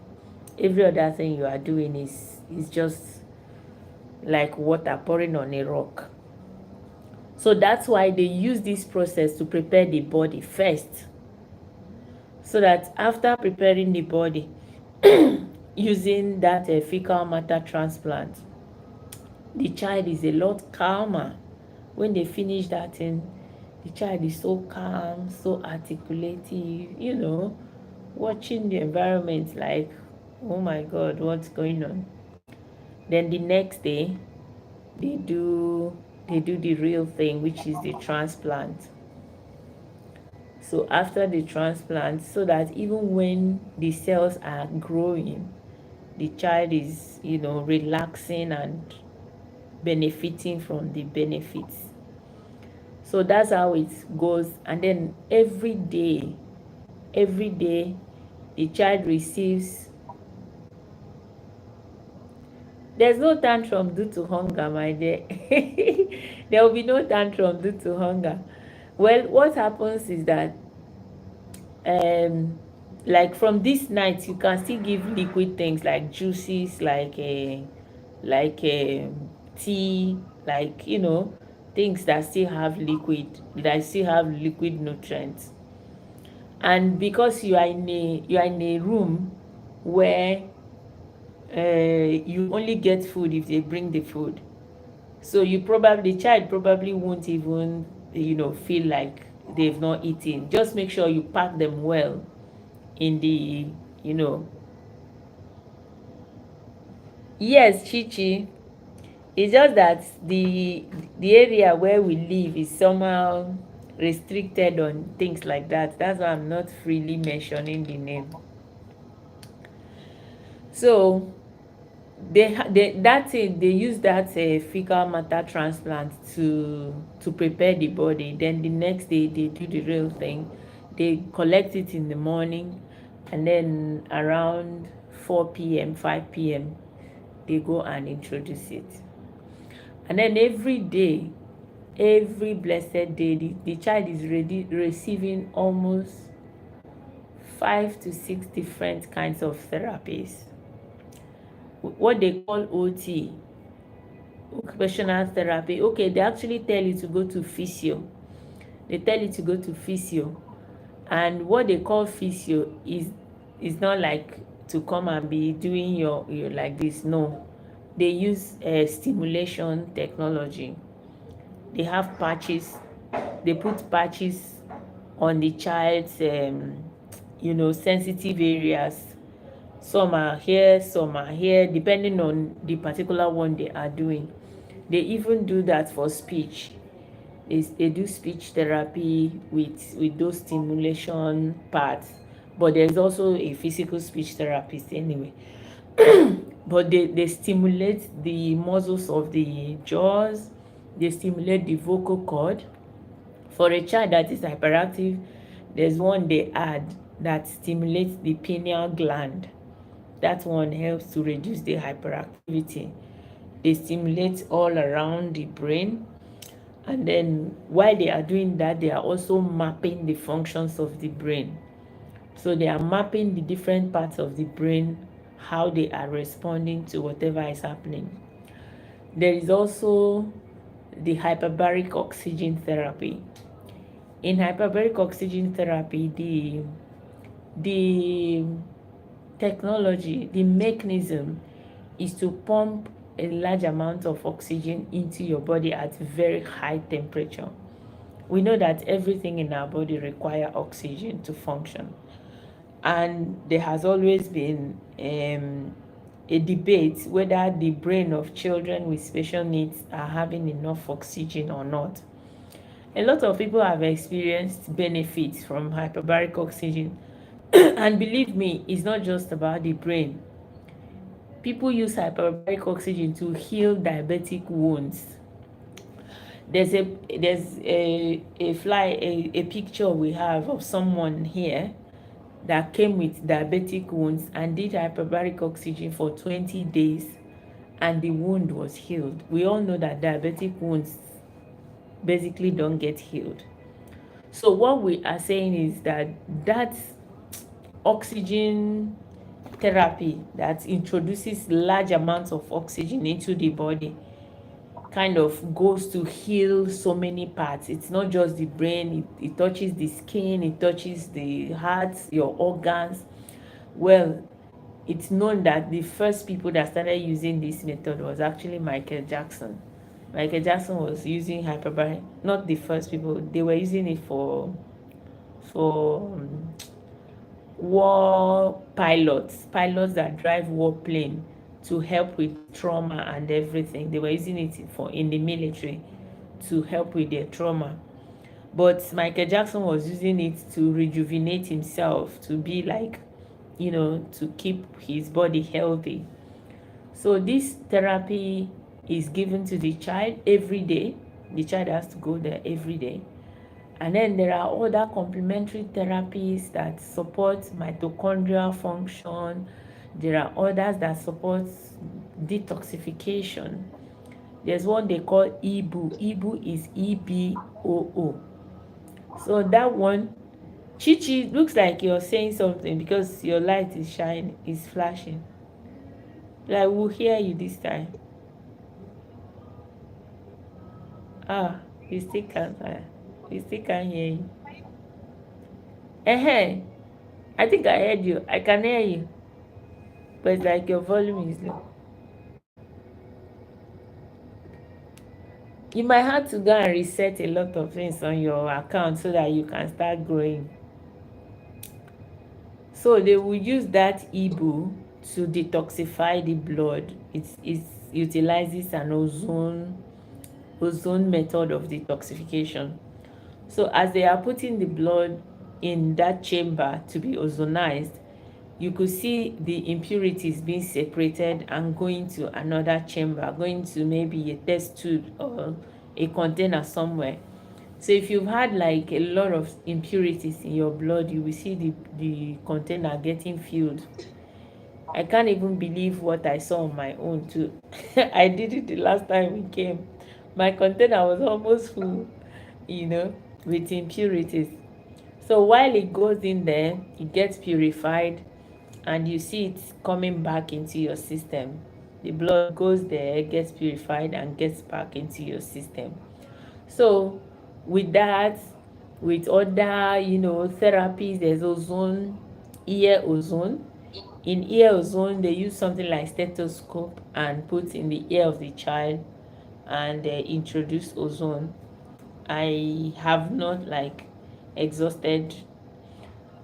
every other thing you are doing is just like water pouring on a rock. So that's why they use this process to prepare the body first, so that after preparing the body using that fecal matter transplant, the child is a lot calmer. When they finish that thing, the child is so calm, so articulative, watching the environment like, oh my God, what's going on? Then the next day, they do the real thing, which is the transplant. So after the transplant, so that even when the cells are growing, the child is, relaxing and benefiting from the benefits. So that's how it goes. And then every day, the child receives. There's no tantrum due to hunger, my dear. There will be no tantrum due to hunger. Well, what happens is that um like from this night you can still give liquid things like juices, like tea, like things that still have liquid nutrients. And because you are in a room where you only get food if they bring the food, so the child probably won't even feel like they've not eaten. Just make sure you pack them well in the you know yes, Chichi. It's just that the area where we live is somehow restricted on things like that. That's why I'm not freely mentioning the name. So they use that fecal matter transplant to prepare the body. Then the next day they do the real thing. They collect it in the morning, and then around 4 p.m., 5 p.m., they go and introduce it. And then every day, every blessed day, the child is receiving almost 5 to 6 different kinds of therapies. What they call OT, occupational therapy. Okay, they actually tell you to go to physio. They tell you to go to physio. And what they call physio is not like to come and be doing your like this. No, they use stimulation technology. They have patches. They put patches on the child's sensitive areas. Some are here, some are here, depending on the particular one they are doing. They even do that for speech. They do speech therapy with those stimulation parts, but there's also a physical speech therapist anyway. But they stimulate the muscles of the jaws, they stimulate the vocal cord. For a child that is hyperactive, there's one they add that stimulates the pineal gland. That one helps to reduce the hyperactivity. They stimulate all around the brain. And then while they are doing that, they are also mapping the functions of the brain. So they are mapping the different parts of the brain, how they are responding to whatever is happening. There is also the hyperbaric oxygen therapy. In hyperbaric oxygen therapy, the technology, the mechanism is to pump a large amount of oxygen into your body at very high temperature. We know that everything in our body requires oxygen to function. And there has always been a debate whether the brain of children with special needs are having enough oxygen or not. A lot of people have experienced benefits from hyperbaric oxygen. And believe me, it's not just about the brain. People use hyperbaric oxygen to heal diabetic wounds. There's a picture we have of someone here that came with diabetic wounds and did hyperbaric oxygen for 20 days, and the wound was healed. We all know that diabetic wounds basically don't get healed. So what we are saying is that that oxygen therapy that introduces large amounts of oxygen into the body kind of goes to heal so many parts. It's not just the brain, it touches the skin, it touches the heart, your organs. Well, it's known that the first people that started using this method was actually Michael Jackson. Michael Jackson was using hyperbaric, not the first people, they were using it for war pilots that drive warplane to help with trauma and everything. They were using it for in the military to help with their trauma. But Michael Jackson was using it to rejuvenate himself, to be like, to keep his body healthy. So this therapy is given to the child every day. The child has to go there every day. And then there are other complementary therapies that support mitochondrial function. There are others that support detoxification. There's one they call EBOO. EBOO is EBOO. So that one, Chichi, looks like you're saying something because your light is shining, is flashing. Like we'll hear you this time. Ah, you still can't. You still can't hear you. Eh, I think I heard you. I can hear you, but it's like your volume is low. You might have to go and reset a lot of things on your account so that you can start growing. So they will use that EBOO to detoxify the blood. It utilizes an ozone method of detoxification. So as they are putting the blood in that chamber to be ozonized, you could see the impurities being separated and going to another chamber, going to maybe a test tube or a container somewhere. So if you've had like a lot of impurities in your blood, you will see the container getting filled. I can't even believe what I saw on my own too. I did it the last time we came. My container was almost full, with impurities. So while it goes in there, it gets purified and you see it coming back into your system. The blood goes there, gets purified and gets back into your system. So with that, with other, therapies, there's ozone, ear ozone. In ear ozone, they use something like stethoscope and put in the ear of the child and introduce ozone. I have not like exhausted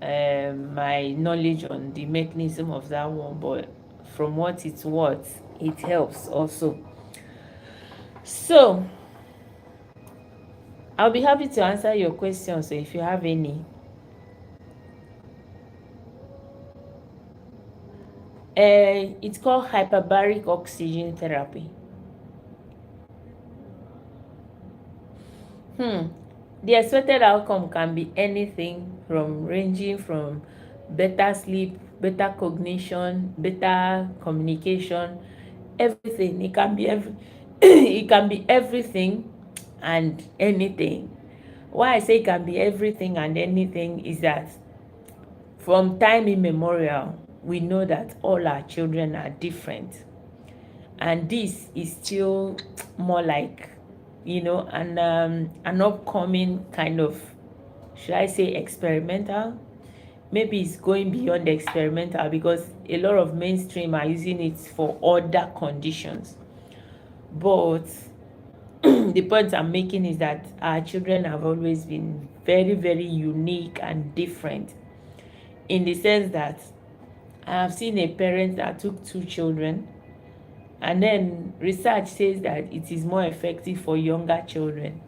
my knowledge on the mechanism of that one, but from what it's worth, it helps also. So I'll be happy to answer your questions, so if you have any. It's called hyperbaric oxygen therapy. The expected outcome can be anything from ranging from better sleep, better cognition, better communication, everything. It can be it can be everything and anything. Why I say it can be everything and anything is that from time immemorial, we know that all our children are different. And this is still more like, an upcoming kind of, should I say, experimental. Maybe it's going beyond the experimental because a lot of mainstream are using it for other conditions. But the point I'm making is that our children have always been very, very unique and different, in the sense that I have seen a parent that took two children, and then research says that it is more effective for younger children.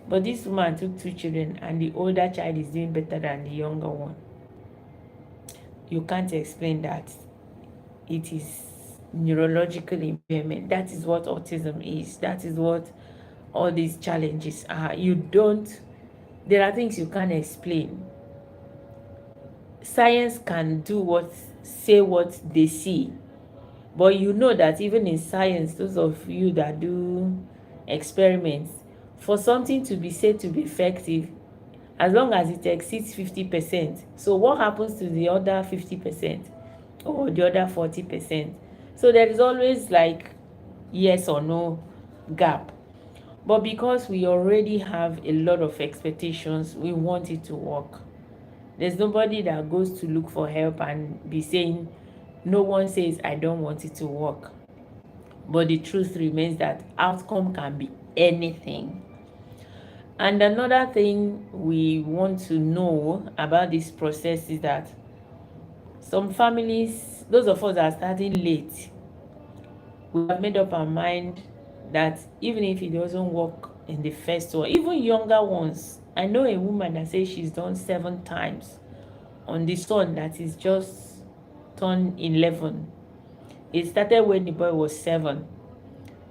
But this woman took two children and the older child is doing better than the younger one. You can't explain that. It is neurological impairment. That is what autism is. That is what all these challenges are. There are things you can't explain. Science can say what they see. But you know that even in science, those of you that do experiments, for something to be said to be effective, as long as it exceeds 50%. So what happens to the other 50% or the other 40%? So there is always like yes or no gap. But because we already have a lot of expectations, we want it to work. There's nobody that goes to look for help and be saying, no one says I don't want it to work. But the truth remains that outcome can be anything. And another thing we want to know about this process is that some families, those of us that are starting late, we have made up our mind that even if it doesn't work in the first one, even younger ones, I know a woman that says she's done 7 times on the son that is just turned 11. It started when the boy was 7.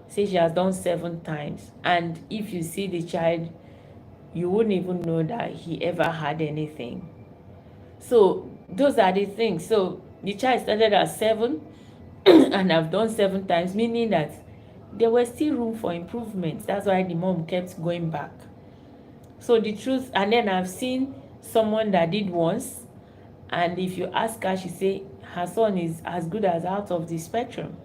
Say she has done 7 times, and if you see the child, you wouldn't even know that he ever had anything. So those are the things. So the child started at 7 and I've done 7 times, meaning that there was still room for improvement. That's why the mom kept going back. So the truth, and then I've seen someone that did once, and if you ask her, she say her son is as good as out of the spectrum.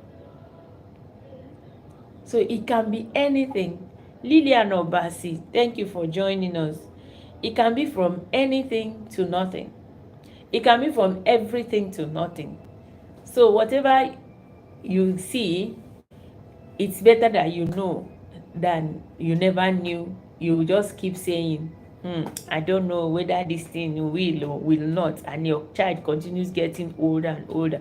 So it can be anything. Lillian Obasi, thank you for joining us. It can be from anything to nothing. It can be from everything to nothing. So whatever you see, it's better that you know than you never knew. You just keep saying, I don't know whether this thing will or will not, and your child continues getting older and older.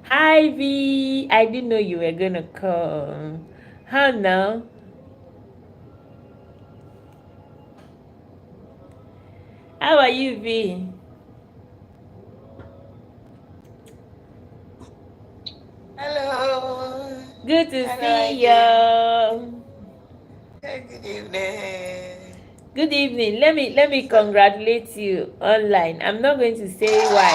Hi V, I didn't know you were gonna come. How now? How are you, V? Hello. Good to Hello see again. you. Good evening. Good evening. Let me congratulate you online. I'm not going to say why.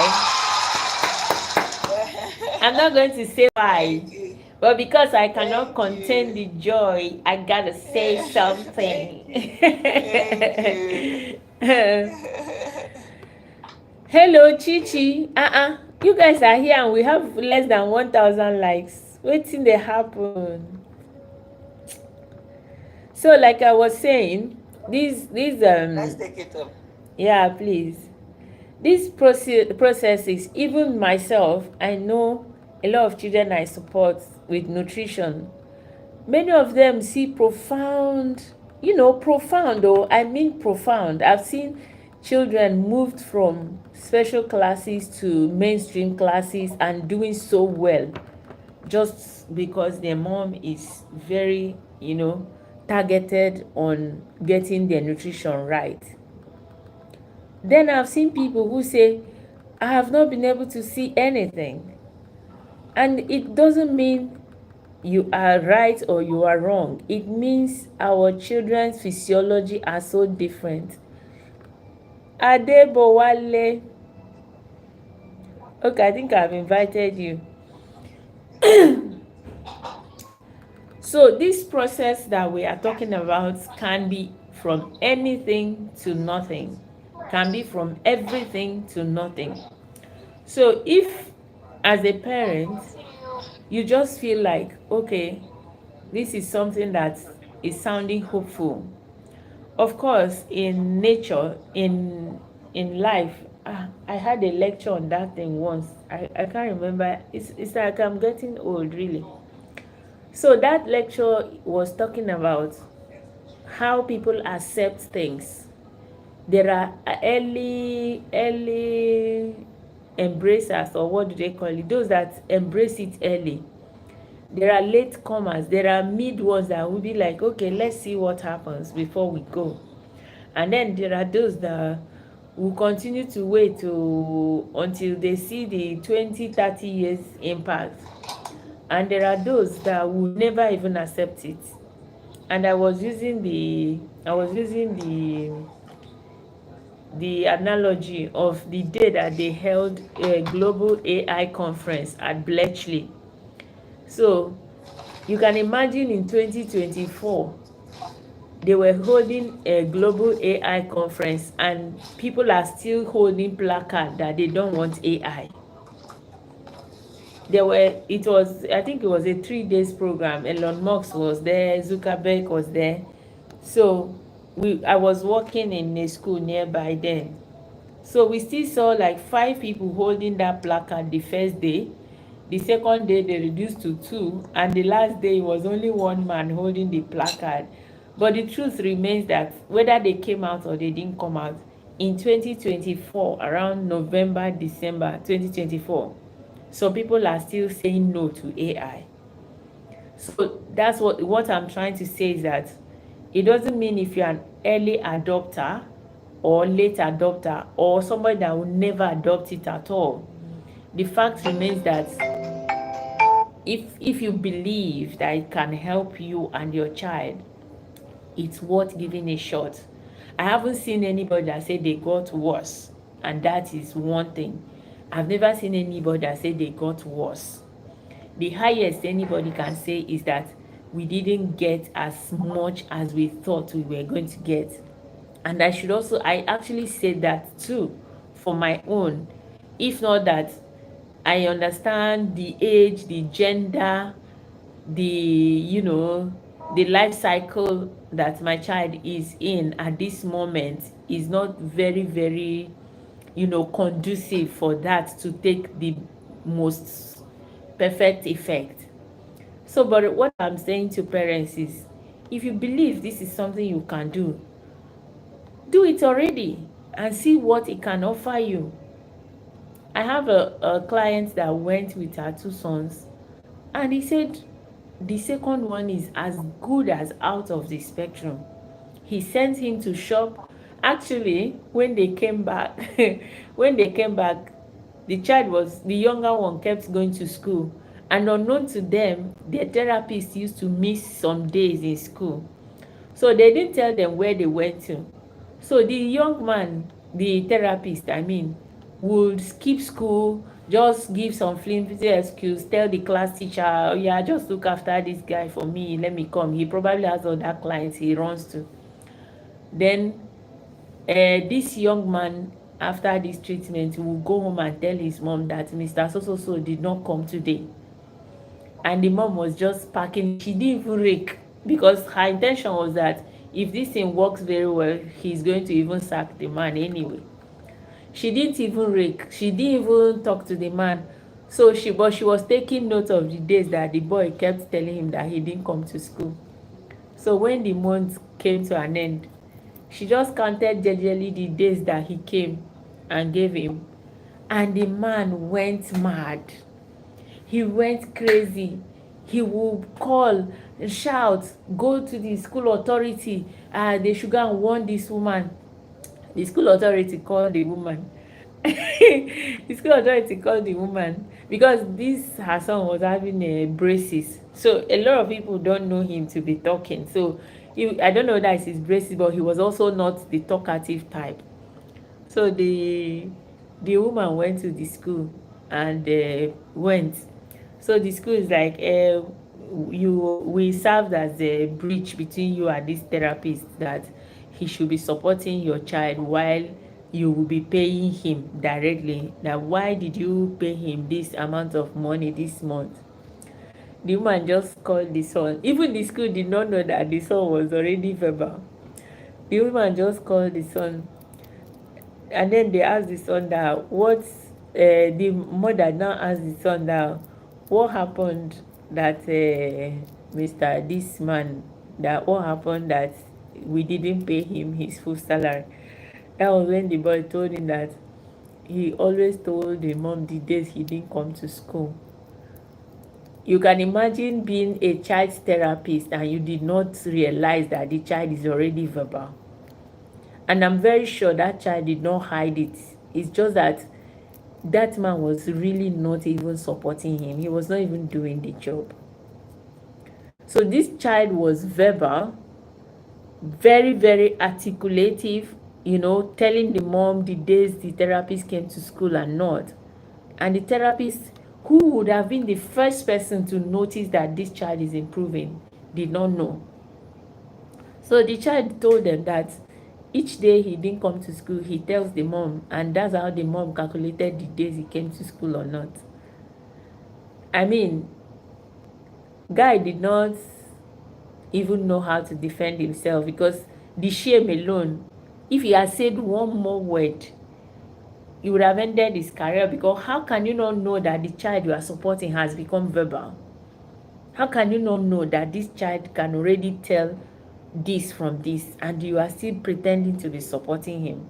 I'm not going to say why. Thank you. But because I cannot Thank contain the you. joy, I gotta say Thank something. you. Thank you. Hello, Chichi. You guys are here and we have less than 1,000 likes. Wetin dey happen? So, like I was saying, these Let's take it up. yeah, please. These processes, even myself, I know a lot of children I support with nutrition. Many of them see profound, profound, oh, I mean profound. I've seen children moved from special classes to mainstream classes and doing so well just because their mom is very, targeted on getting their nutrition right. Then I've seen people who say, I have not been able to see anything. And it doesn't mean you are right or you are wrong. It means our children's physiology are so different. Adebowale. Okay, I think I've invited you. So this process that we are talking about can be from anything to nothing. Can be from everything to nothing. So if as a parent you just feel like, okay, this is something that is sounding hopeful. Of course, in nature, in life, I had a lecture on that thing once. I can't remember. It's like I'm getting old, really. So that lecture was talking about how people accept things. There are early embracers, or what do they call it? Those that embrace it early. There are late comers. There are mid ones that will be like, okay, let's see what happens before we go. And then there are those that will continue to wait until they see the 20-30 years impact. And there are those that will never even accept it. And I was using the analogy of the day that they held a global AI conference at Bletchley. So you can imagine in 2024, they were holding a global AI conference, and people are still holding placard that they don't want AI. I think it was a 3 days program. Elon Musk was there, Zuckerberg was there. So I was working in a school nearby then. So we still saw like 5 people holding that placard the first day. The second day they reduced to 2, and the last day it was only one man holding the placard. But the truth remains that whether they came out or they didn't come out, in 2024, around November, December 2024, some people are still saying no to AI. So that's what I'm trying to say, is that it doesn't mean if you're an early adopter or late adopter or somebody that will never adopt it at all. The fact remains that if you believe that it can help you and your child, it's worth giving a shot. I haven't seen anybody that said they got worse, and that is one thing. I've never seen anybody that said they got worse. The highest anybody can say is that we didn't get as much as we thought we were going to get. And I actually said that too for my own. If not that, I understand the age, the gender, the life cycle that my child is in at this moment is not very, very, conducive for that to take the most perfect effect. So, but what I'm saying to parents is, if you believe this is something you can do it already and see what it can offer you. I have a client that went with her 2 sons, and he said the second one is as good as out of the spectrum. He sent him to shop. Actually, when they came back, the younger one kept going to school, and unknown to them, their therapist used to miss some days in school. So they didn't tell them where they went to. So the young man, the therapist, would skip school, just give some flimsy excuse, tell the class teacher, oh yeah, just look after this guy for me, let me come. He probably has other clients he runs to. Then this young man, after this treatment, will go home and tell his mom that Mr. So did not come today. And the mom was just packing. She didn't even rake, because her intention was that if this thing works very well, he's going to even sack the man anyway. She didn't even rake. She didn't even talk to the man. But she was taking note of the days that the boy kept telling him that he didn't come to school. So when the month came to an end, she just counted gingerly the days that he came and gave him. And the man went mad. He went crazy. He would call and shout, go to the school authority. They should go and warn this woman. The school authority called the woman. The school authority called the woman because her son was having braces. So a lot of people don't know him to be talking. So I don't know that it's his braces, but he was also not the talkative type. So the woman went to the school and went. So the school is like, we served as a bridge between you and this therapist, that he should be supporting your child while you will be paying him directly. Now, why did you pay him this amount of money this month? The woman just called the son. Even the school did not know that the son was already verbal. The woman just called the son, and then they asked the son that the mother now asked the son that what happened, that Mr. this man, that what happened that we didn't pay him his full salary. That was when the boy told him that he always told the mom the days he didn't come to school. You can imagine being a child therapist and you did not realize that the child is already verbal. And I'm very sure that child did not hide it. It's just that that man was really not even supporting him. He was not even doing the job. So this child was verbal, very, very articulative, telling the mom the days the therapist came to school and not. And the therapist, who would have been the first person to notice that this child is improving, did not know. So the child told them that each day he didn't come to school, he tells the mom, and that's how the mom calculated the days he came to school or not. I mean, guy did not even know how to defend himself, because the shame alone, if he had said one more word, he would have ended his career. Because how can you not know that the child you are supporting has become verbal? How can you not know that this child can already tell this from this, and you are still pretending to be supporting him?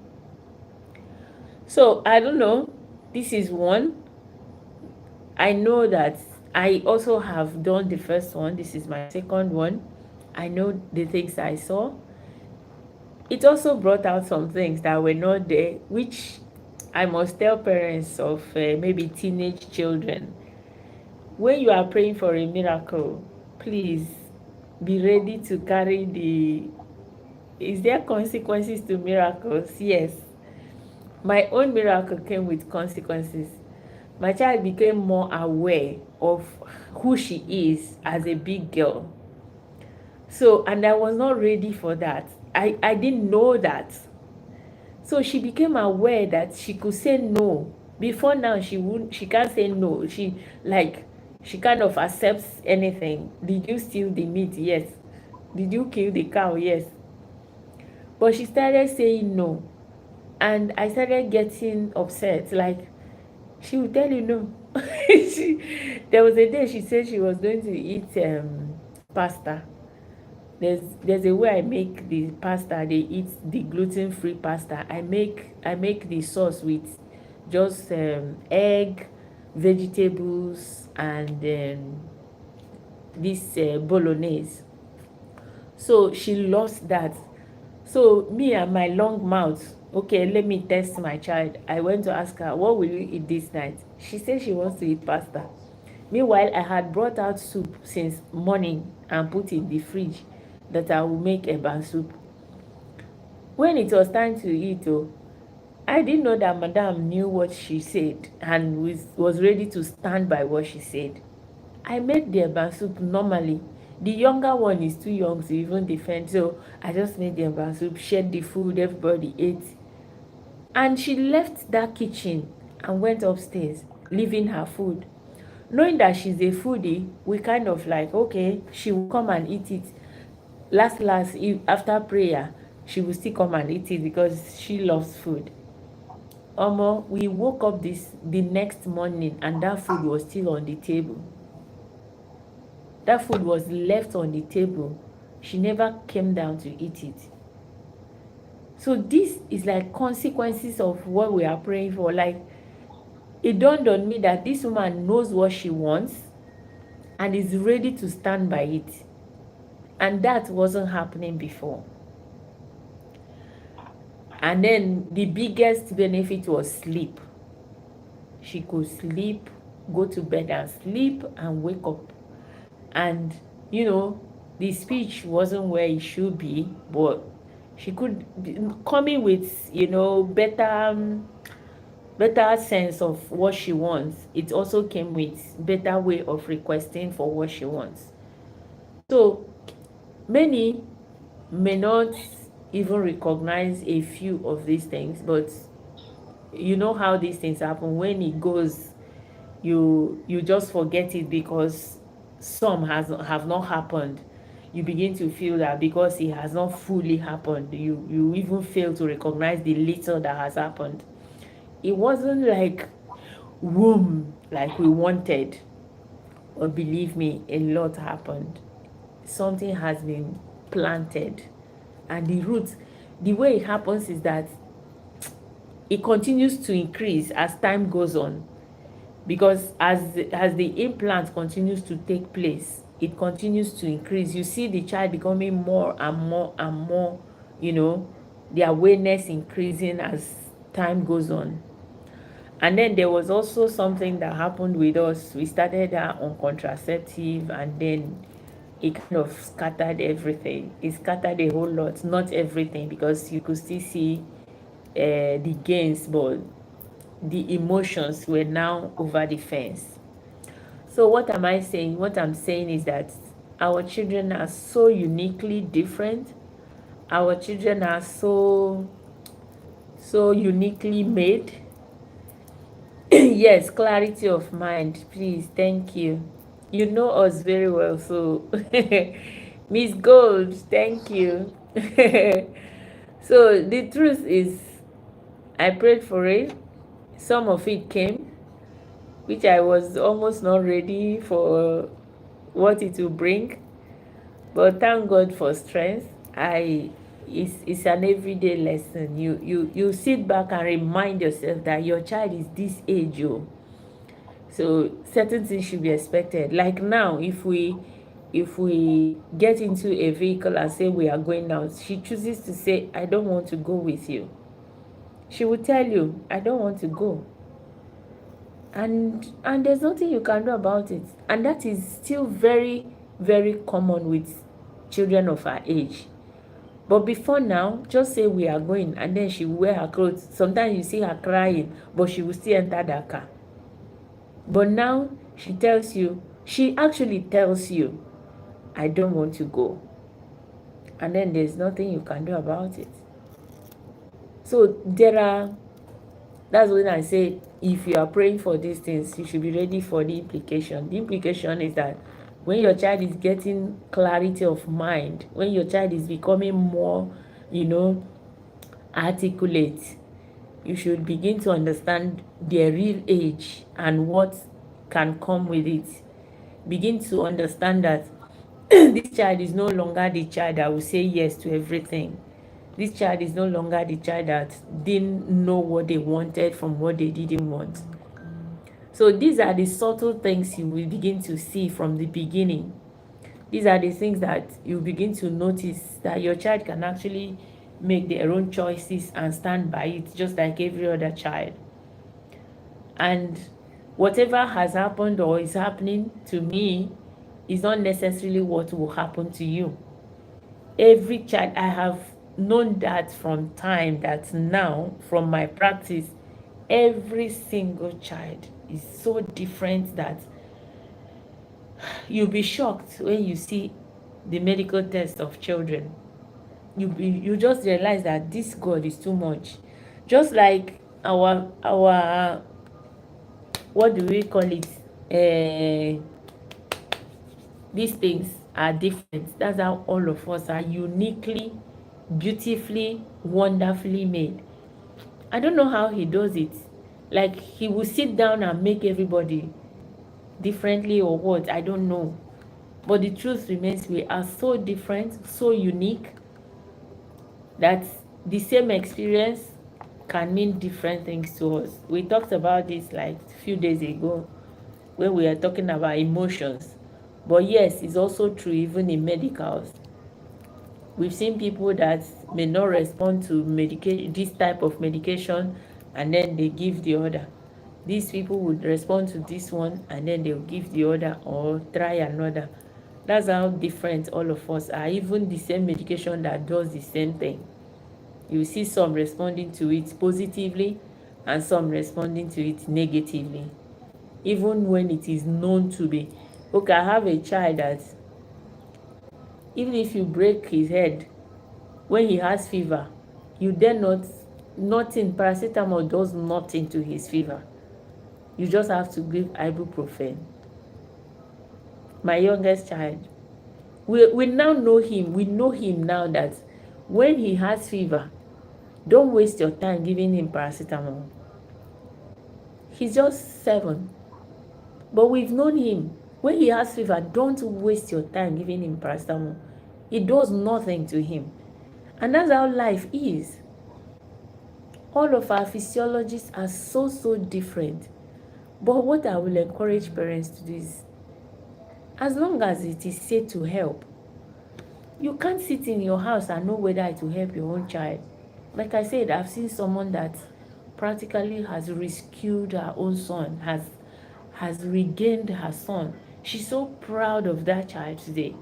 So I don't know. This is one. I know that I also have done the first one. This is my second one. I know the things I saw. It also brought out some things that were not there, which I must tell parents of maybe teenage children. When you are praying for a miracle, please be ready to carry the. Is there consequences to miracles? Yes. My own miracle came with consequences. My child became more aware of who she is as a big girl. So, and I was not ready for that. I didn't know that. So she became aware that she could say no. Before now, she can't say no. She kind of accepts anything. Did you steal the meat? Yes. Did you kill the cow? Yes. But she started saying no. And I started getting upset. Like, she would tell you no. There was a day she said she was going to eat pasta. There's a way I make the pasta. They eat the gluten-free pasta. I make the sauce with just egg, vegetables, and this bolognese. So she lost that. So me and my long mouth, okay, let me test my child. I went to ask her, what will you eat this night? She said she wants to eat pasta. Meanwhile, I had brought out soup since morning and put in the fridge that I will make eba soup. When it was time to eat, oh, I didn't know that Madam knew what she said and was ready to stand by what she said. I made the eba soup normally. The younger one is too young to even defend, so I just made the eba soup, shared the food, everybody ate. And she left that kitchen and went upstairs, leaving her food. Knowing that she's a foodie, we kind of like, okay, she will come and eat it. Last, after prayer, she will still come and eat it because she loves food. We woke up the next morning and that food was still on the table. That food was left on the table. She never came down to eat it. So this is like consequences of what we are praying for. Like, it dawned on me that this woman knows what she wants and is ready to stand by it. And that wasn't happening before. And then the biggest benefit was sleep. She could sleep, go to bed and sleep and wake up. And, the speech wasn't where it should be, but she could come in with, better sense of what she wants. It also came with better way of requesting for what she wants. So many may not even recognize a few of these things, but you know how these things happen. When it goes, you just forget it because some have not happened. You begin to feel that because it has not fully happened, you even fail to recognize the little that has happened. It wasn't like womb like we wanted, but believe me, a lot happened. Something has been planted, and the roots, the way it happens is that it continues to increase as time goes on, because as the implant continues to take place, it continues to increase. You see the child becoming more and more and more, the awareness increasing as time goes on. And then there was also something that happened with us. We started on contraceptive, and then it kind of scattered everything. It scattered a whole lot, not everything, because you could still see the gains, but the emotions were now over the fence. So what am I saying? What I'm saying is that our children are so uniquely different. our children are so uniquely made. Yes, clarity of mind, please. Thank you. You know us very well, so Miss Gold, thank you. So the truth is, I prayed for it. Some of it came, which I was almost not ready for what it will bring. But thank God for strength. It's an everyday lesson. You sit back and remind yourself that your child is this age, oh. So certain things should be expected. Like now, if we get into a vehicle and say we are going out, she chooses to say, I don't want to go with you. She will tell you, I don't want to go. And there's nothing you can do about it. And that is still very, very common with children of her age. But before now, just say we are going, and then she will wear her clothes. Sometimes you see her crying, but she will still enter that car. But now she actually tells you, I don't want to go. And then there's nothing you can do about it. So that's when I say, if you are praying for these things, you should be ready for the implication. The implication is that when your child is getting clarity of mind, when your child is becoming more, articulate, you should begin to understand their real age and what can come with it. Begin to understand that this child is no longer the child that will say yes to everything. This child is no longer the child that didn't know what they wanted from what they didn't want. So these are the subtle things you will begin to see from the beginning. These are the things that you begin to notice, that your child can actually make their own choices and stand by it just like every other child. And whatever has happened or is happening to me is not necessarily what will happen to you. Every child, I have known that from time, that now from my practice, every single child is so different that you'll be shocked when you see the medical test of children. You just realize that this God is too much. Just like our what do we call it? These things are different. That's how all of us are uniquely, beautifully, wonderfully made. I don't know how he does it. Like, he will sit down and make everybody differently or what, I don't know. But the truth remains, we are so different, so unique, that the same experience can mean different things to us. We talked about this like a few days ago when we were talking about emotions. But yes, it's also true even in medicals. We've seen people that may not respond to this type of medication, and then they give the other. These people would respond to this one and then they'll give the other or try another. That's how different all of us are. Even the same medication that does the same thing, you see some responding to it positively and some responding to it negatively, even when it is known to be. Okay, I have a child that even if you break his head, when he has fever, you dare not, nothing, paracetamol does nothing to his fever. You just have to give ibuprofen. My youngest child, we now know him. We know him now that when he has fever, don't waste your time giving him paracetamol. He's just 7. But we've known him. When he has fever, don't waste your time giving him paracetamol. It does nothing to him. And that's how life is. All of our physiologies are so different. But what I will encourage parents to do is, as long as it is said to help, you can't sit in your house and know whether it will help your own child. Like I said, I've seen someone that practically has rescued her own son, has regained her son. She's so proud of that child today.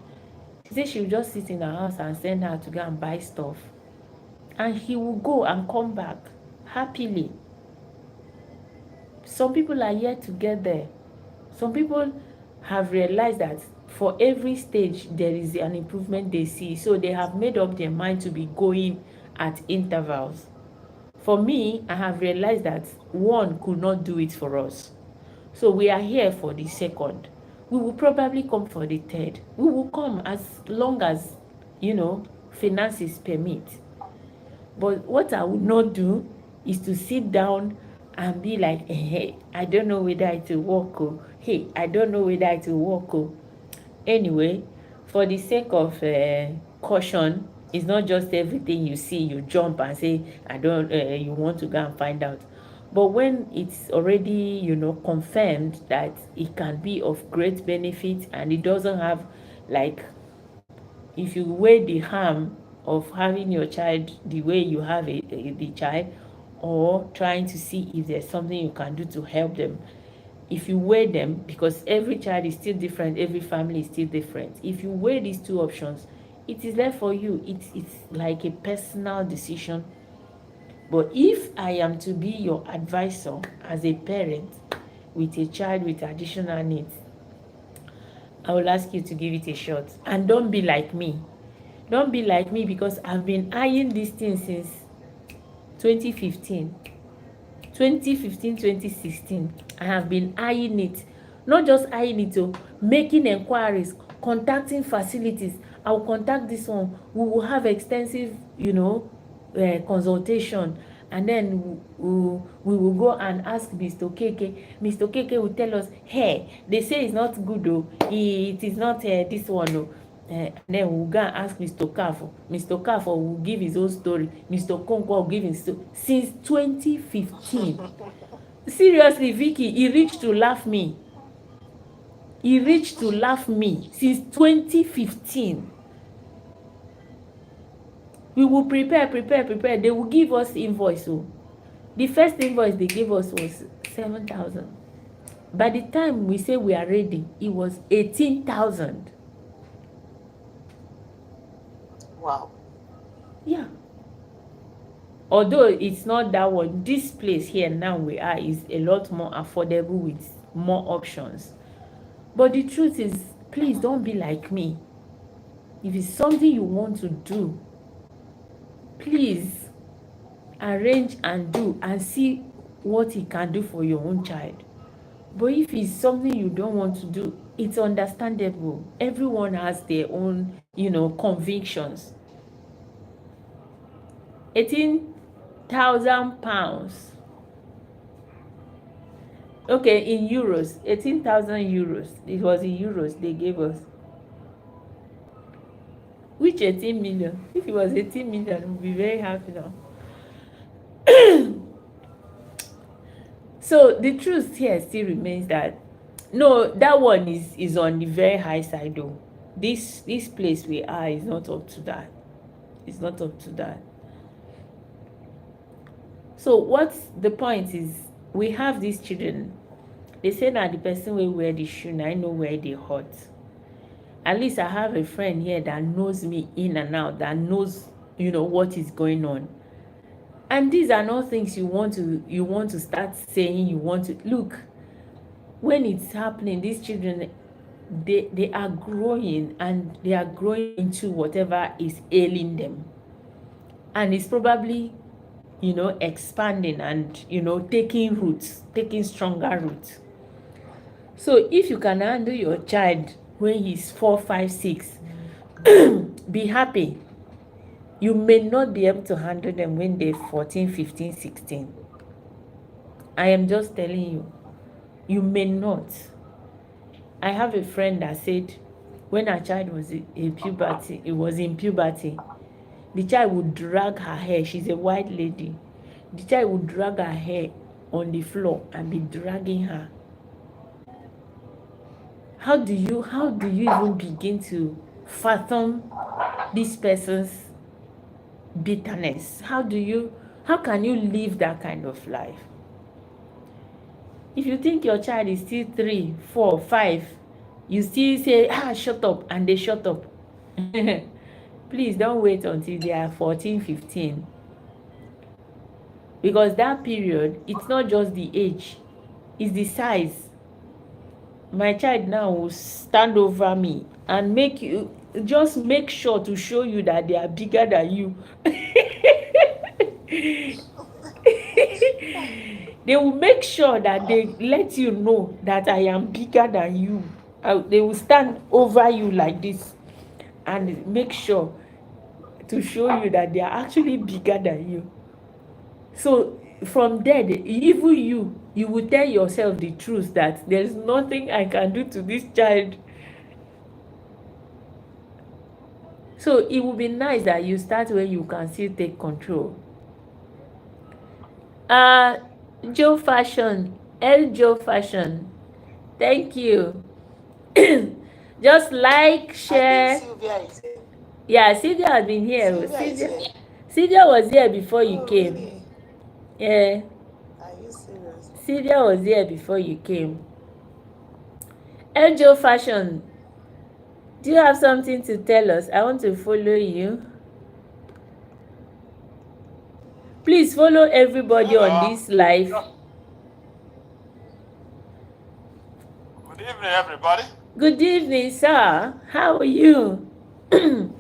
She said she will just sit in her house and send her to go and buy stuff. And he will go and come back happily. Some people are yet to get there. Some people have realized that for every stage there is an improvement they see, so they have made up their mind to be going at intervals. For me, I have realized that one could not do it for us, so we are here for the second. We will probably come for the third. We will come as long as, finances permit. But what I would not do is to sit down and be like, hey, I don't know whether it will work. Oh. Hey, I don't know whether it will work. Oh. Anyway, for the sake of caution, it's not just everything you see you jump and say I don't you want to go and find out. But when it's already confirmed that it can be of great benefit, and it doesn't have, like, if you weigh the harm of having your child the way you have the child, or trying to see if there's something you can do to help them, if you weigh them, because every child is still different, every family is still different, if you weigh these two options, it is there for you. It's like a personal decision. But if I am to be your advisor as a parent with a child with additional needs, I will ask you to give it a shot. And don't be like me. Don't be like me, because I've been eyeing this thing since 2015. 2015, 2016, I have been eyeing it. Not just eyeing it, making enquiries, contacting facilities. I will contact this one. We will have extensive, consultation, and then we will go and ask Mr. Keke. Mr. Keke will tell us, hey, they say it's not good, it is not this one, and then we'll go and ask Mr. Kafo. Mr. Kafo will give his own story. Mr. Konkwa will give his story. Since 2015. Seriously, Vicky, he reached to laugh me. He reached to laugh me since 2015. We will prepare. They will give us invoice. So the first invoice they gave us was 7,000. By the time we say we are ready, it was 18,000. Wow. Yeah. Although it's not that one, this place here now we are is a lot more affordable with more options. But the truth is, please don't be like me. If it's something you want to do, please arrange and do and see what it can do for your own child. But if it's something you don't want to do, it's understandable. Everyone has their own, convictions. 18,000 pounds. Okay, in euros, 18,000 euros. It was in euros they gave us. Which 18 million? If it was 18 million, we'll be very happy now. So the truth here still remains that, no, that one is on the very high side though. This place we are is not up to that. It's not up to that. So what's the point is, we have these children. They say that the person will wear the shoe, and I know where they hurt. At least I have a friend here that knows me in and out, that knows, what is going on. And these are not things you want to start saying. You want to look, when it's happening, these children, they are growing, and they are growing into whatever is ailing them, and it's probably expanding and taking roots, taking stronger roots. So if you can handle your child when he's 4, 5, 6, be happy. You may not be able to handle them when they're 14, 15, 16. I am just telling you, you may not. I have a friend that said when her child was in puberty, the child would drag her hair. She's a white lady. The child would drag her hair on the floor and be dragging her. How do you even begin to fathom this person's bitterness? How can you live that kind of life? If you think your child is still 3, 4, 5, you still say, shut up, and they shut up. Please don't wait until they are 14, 15. Because that period, it's not just the age, it's the size. my child now will stand over me and make you just make sure to show you that they are bigger than you. They will make sure that they let you know that I am bigger than you. They will stand over you like this and make sure to show you that they are actually bigger than you. So from there, even you will tell yourself the truth that there's nothing I can do to this child. So it would be nice that you start when you can still take control. Uh Joe Fashion, L Joe Fashion, thank you. Just like, I think share. Sylvia is here. Yeah, Sylvia has been here. Sylvia is here. Sylvia was here before you Oh, came. really? Yeah, Are you serious? Sylvia was here before you came. L Joe Fashion, do you have something to tell us? I want to follow you. Please follow everybody on Hello. this live. Good evening, everybody. Good evening, sir. How are you? Good evening.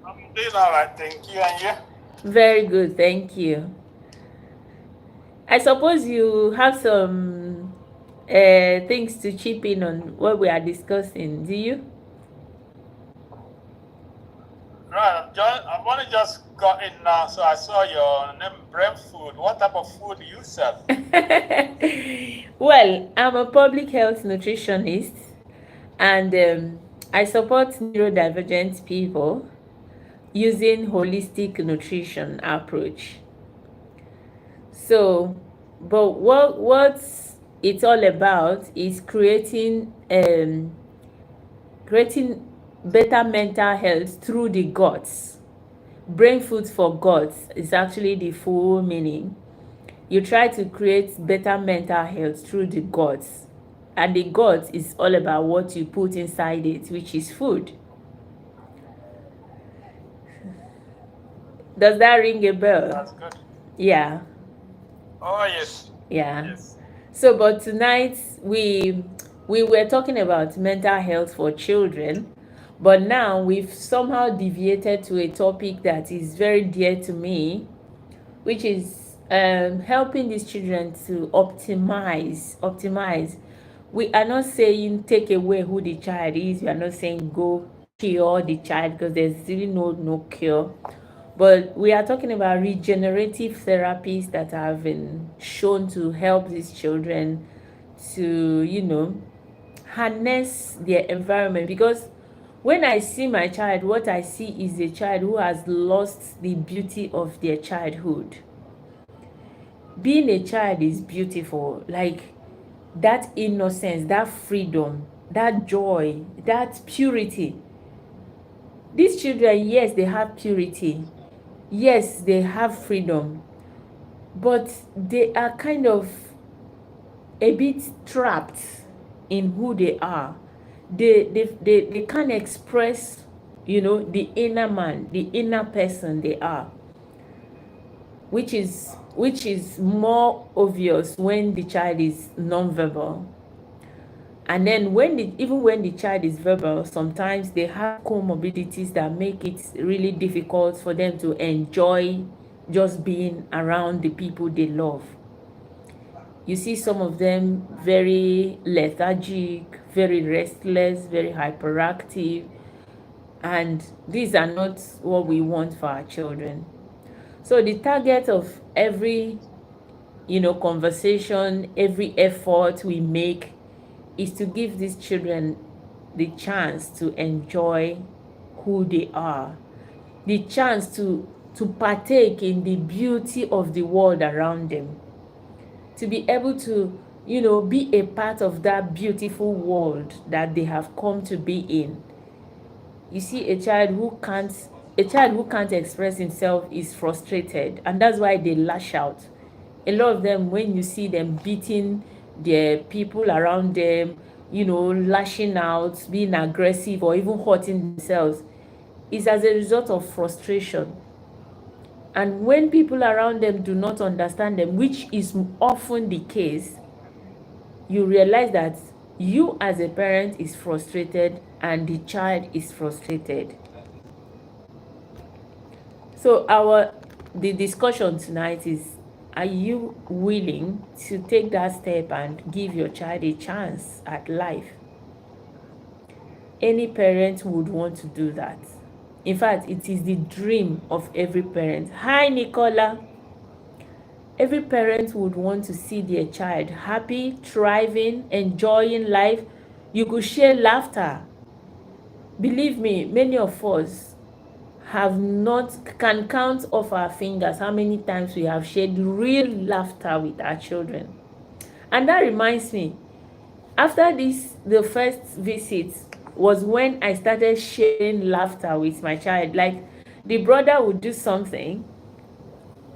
I'm doing all right, thank you. And you? Very good, thank you. I suppose you have some things to chip in on what we are discussing, do you? Right, I've only just got in now, so I saw your name, Brain Food. What type of food do you sell? Well, I'm a public health nutritionist, and I support neurodivergent people using holistic nutrition approach. So, but what it's all about is creating better mental health through the guts. Brain food for guts is actually the full meaning. You try to create better mental health through the guts, and the gut is all about what you put inside it, which is food. Does that ring a bell? That's good. Yeah. Oh, yes. Yeah. Yes. So, but tonight we were talking about mental health for children, but now we've somehow deviated to a topic that is very dear to me, which is helping these children to optimize. We are not saying take away who the child is. We are not saying go cure the child, because there's really no cure. But we are talking about regenerative therapies that have been shown to help these children to, harness their environment. Because when I see my child, what I see is a child who has lost the beauty of their childhood. Being a child is beautiful, like that innocence, that freedom, that joy, that purity. These children, yes, they have purity, yes, they have freedom, but they are kind of a bit trapped in who they are. They can't express, the inner man, the inner person they are, which is more obvious when the child is non-verbal. And then even when the child is verbal, sometimes they have comorbidities that make it really difficult for them to enjoy just being around the people they love. You see some of them very lethargic, very restless, very hyperactive, and these are not what we want for our children. So the target of every conversation, every effort we make is to give these children the chance to enjoy who they are, the chance to partake in the beauty of the world around them, to be able to be a part of that beautiful world that they have come to be in. You see, a child who can't express himself is frustrated, and that's why they lash out. A lot of them, when you see them beating their people around them, lashing out, being aggressive, or even hurting themselves, is as a result of frustration. And when people around them do not understand them, which is often the case, you realize that you as a parent is frustrated and the child is frustrated. So the discussion tonight is, are you willing to take that step and give your child a chance at life? Any parent would want to do that. In fact, it is the dream of every parent. Hi, Nicola. Every parent would want to see their child happy, thriving, enjoying life. You could share laughter. Believe me, many of us have not can count off our fingers how many times we have shared real laughter with our children. And that reminds me, after this, the first visit was when I started sharing laughter with my child. Like, the brother would do something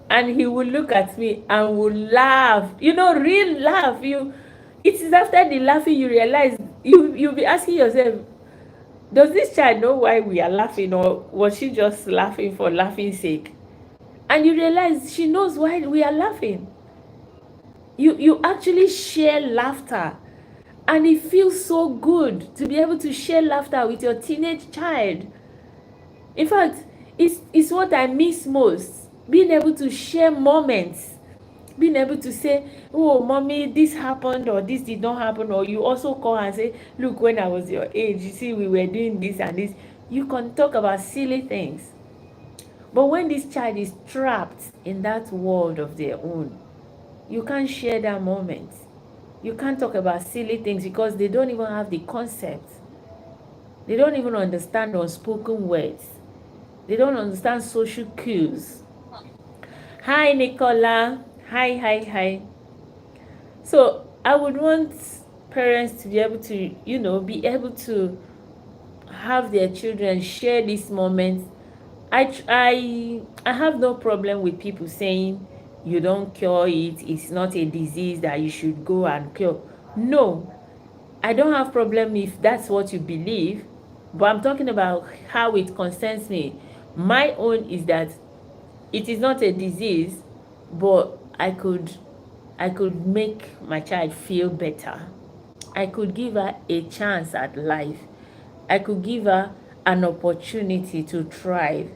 and he would look at me and would laugh, real laugh. It is after the laughing you realize, you'll be asking yourself, does this child know why we are laughing, or was she just laughing for laughing's sake? And you realize she knows why we are laughing. You actually share laughter, and it feels so good to be able to share laughter with your teenage child. In fact, it's what I miss most, being able to share moments, being able to say, oh mommy, this happened or this did not happen. Or you also call and say, look, when I was your age, you see, we were doing this and this. You can talk about silly things. But when this child is trapped in that world of their own, you can't share that moment. You can't talk about silly things because they don't even have the concept. They don't even understand unspoken words. They don't understand social cues. Hi, Nicola. Hi. So I would want parents to be able to, be able to have their children share these moments. I have no problem with people saying you don't cure it, it's not a disease that you should go and cure. No, I don't have problem if that's what you believe, but I'm talking about how it concerns me. My own is that it is not a disease, but I could make my child feel better. I could give her a chance at life. I could give her an opportunity to thrive.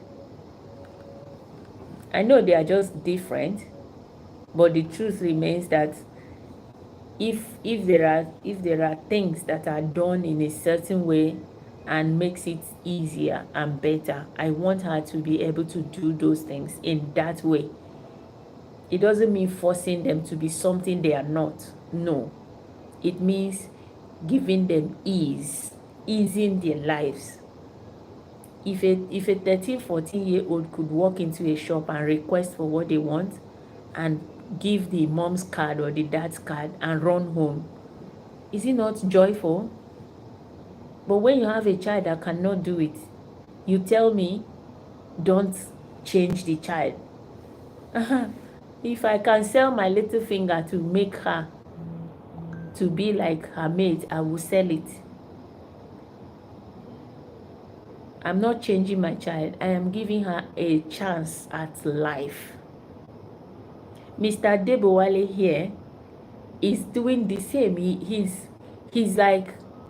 I know they are just different, but the truth remains that if there are things that are done in a certain way and makes it easier and better, I want her to be able to do those things in that way. It doesn't mean forcing them to be something they are not. No, it means giving them easing their lives. If a 13-14-year-old could walk into a shop and request for what they want and give the mom's card or the dad's card and run home, is it not joyful? But when you have a child that cannot do it, you tell me, don't change the child. If I can sell my little finger to make her to be like her mate, I will sell it. I'm not changing my child. I am giving her a chance at life. Mr. Debowale here is doing the same.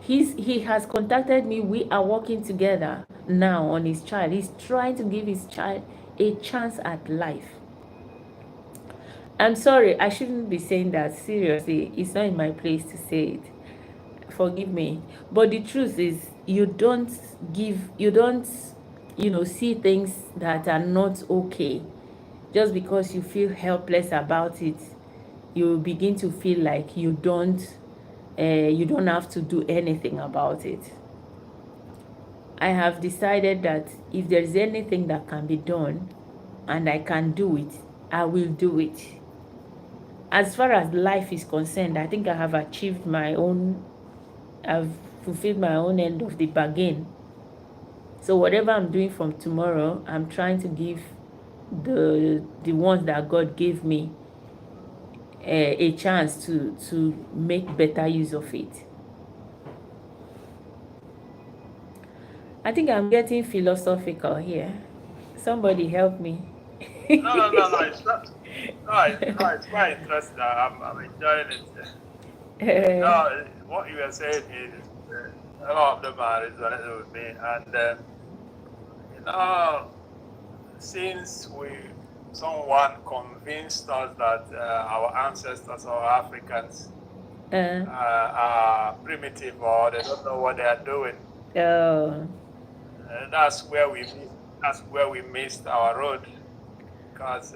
He has contacted me. We are working together now on his child. He's trying to give his child a chance at life. I'm sorry, I shouldn't be saying that. Seriously, it's not in my place to say it. Forgive me. But the truth is, you don't see things that are not okay. Just because you feel helpless about it, you begin to feel like you don't have to do anything about it. I have decided that if there is anything that can be done and I can do it, I will do it. As far as life is concerned, I think I have achieved I've fulfilled my own end of the bargain. So whatever I'm doing from tomorrow, I'm trying to give the ones that God gave me a chance to make better use of it. I think I'm getting philosophical here. Somebody help me. No. It's not. No, it's quite interesting. I'm enjoying it. No, what you were saying is a lot of them are resonating with me, and you know, since someone convinced us that our ancestors or Africans uh, are primitive or they don't know what they are doing, oh, that's where we missed our road, because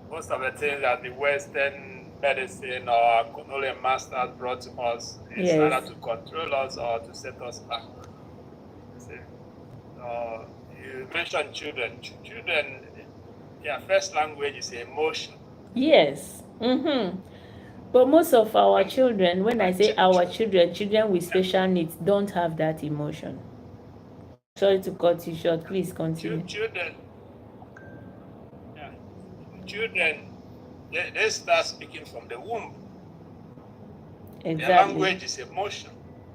most of the things that the Western medicine or colonial masters brought to us is yes. either to control us or to set us back. See? You mentioned children. Children, their first language is emotion. Yes. But most of our And, children, when I and say our children, children with special needs don't have that emotion. Sorry to cut you short. Please continue. children, yeah, children, they start speaking from the womb. Their Exactly. language is emotion.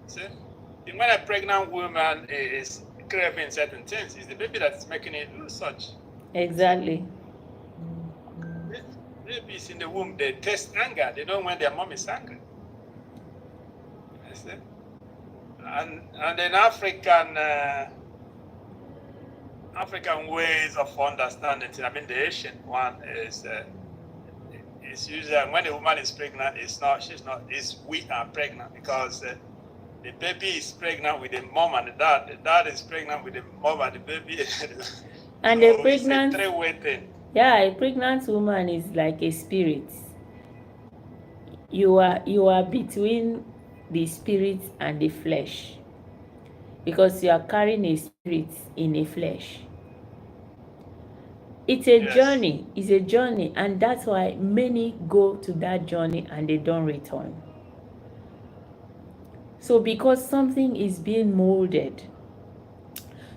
See? When a pregnant woman is craving certain things, it's the baby that is making it do such. Exactly. Babies in the womb, they taste anger. They know when their mom is angry. You see? And in African ways of understanding, I mean, the Asian one is usually when a woman is pregnant, we are pregnant, because the baby is pregnant with the mom and the dad. The dad is pregnant with the mom and the baby. And a So it's a pregnant, three-way thing. yeah, a pregnant woman is like a spirit. You are between the spirit and the flesh, because you are carrying a spirit in a flesh. Yes. It's a journey, and that's why many go to that journey and they don't return. So because something is being molded,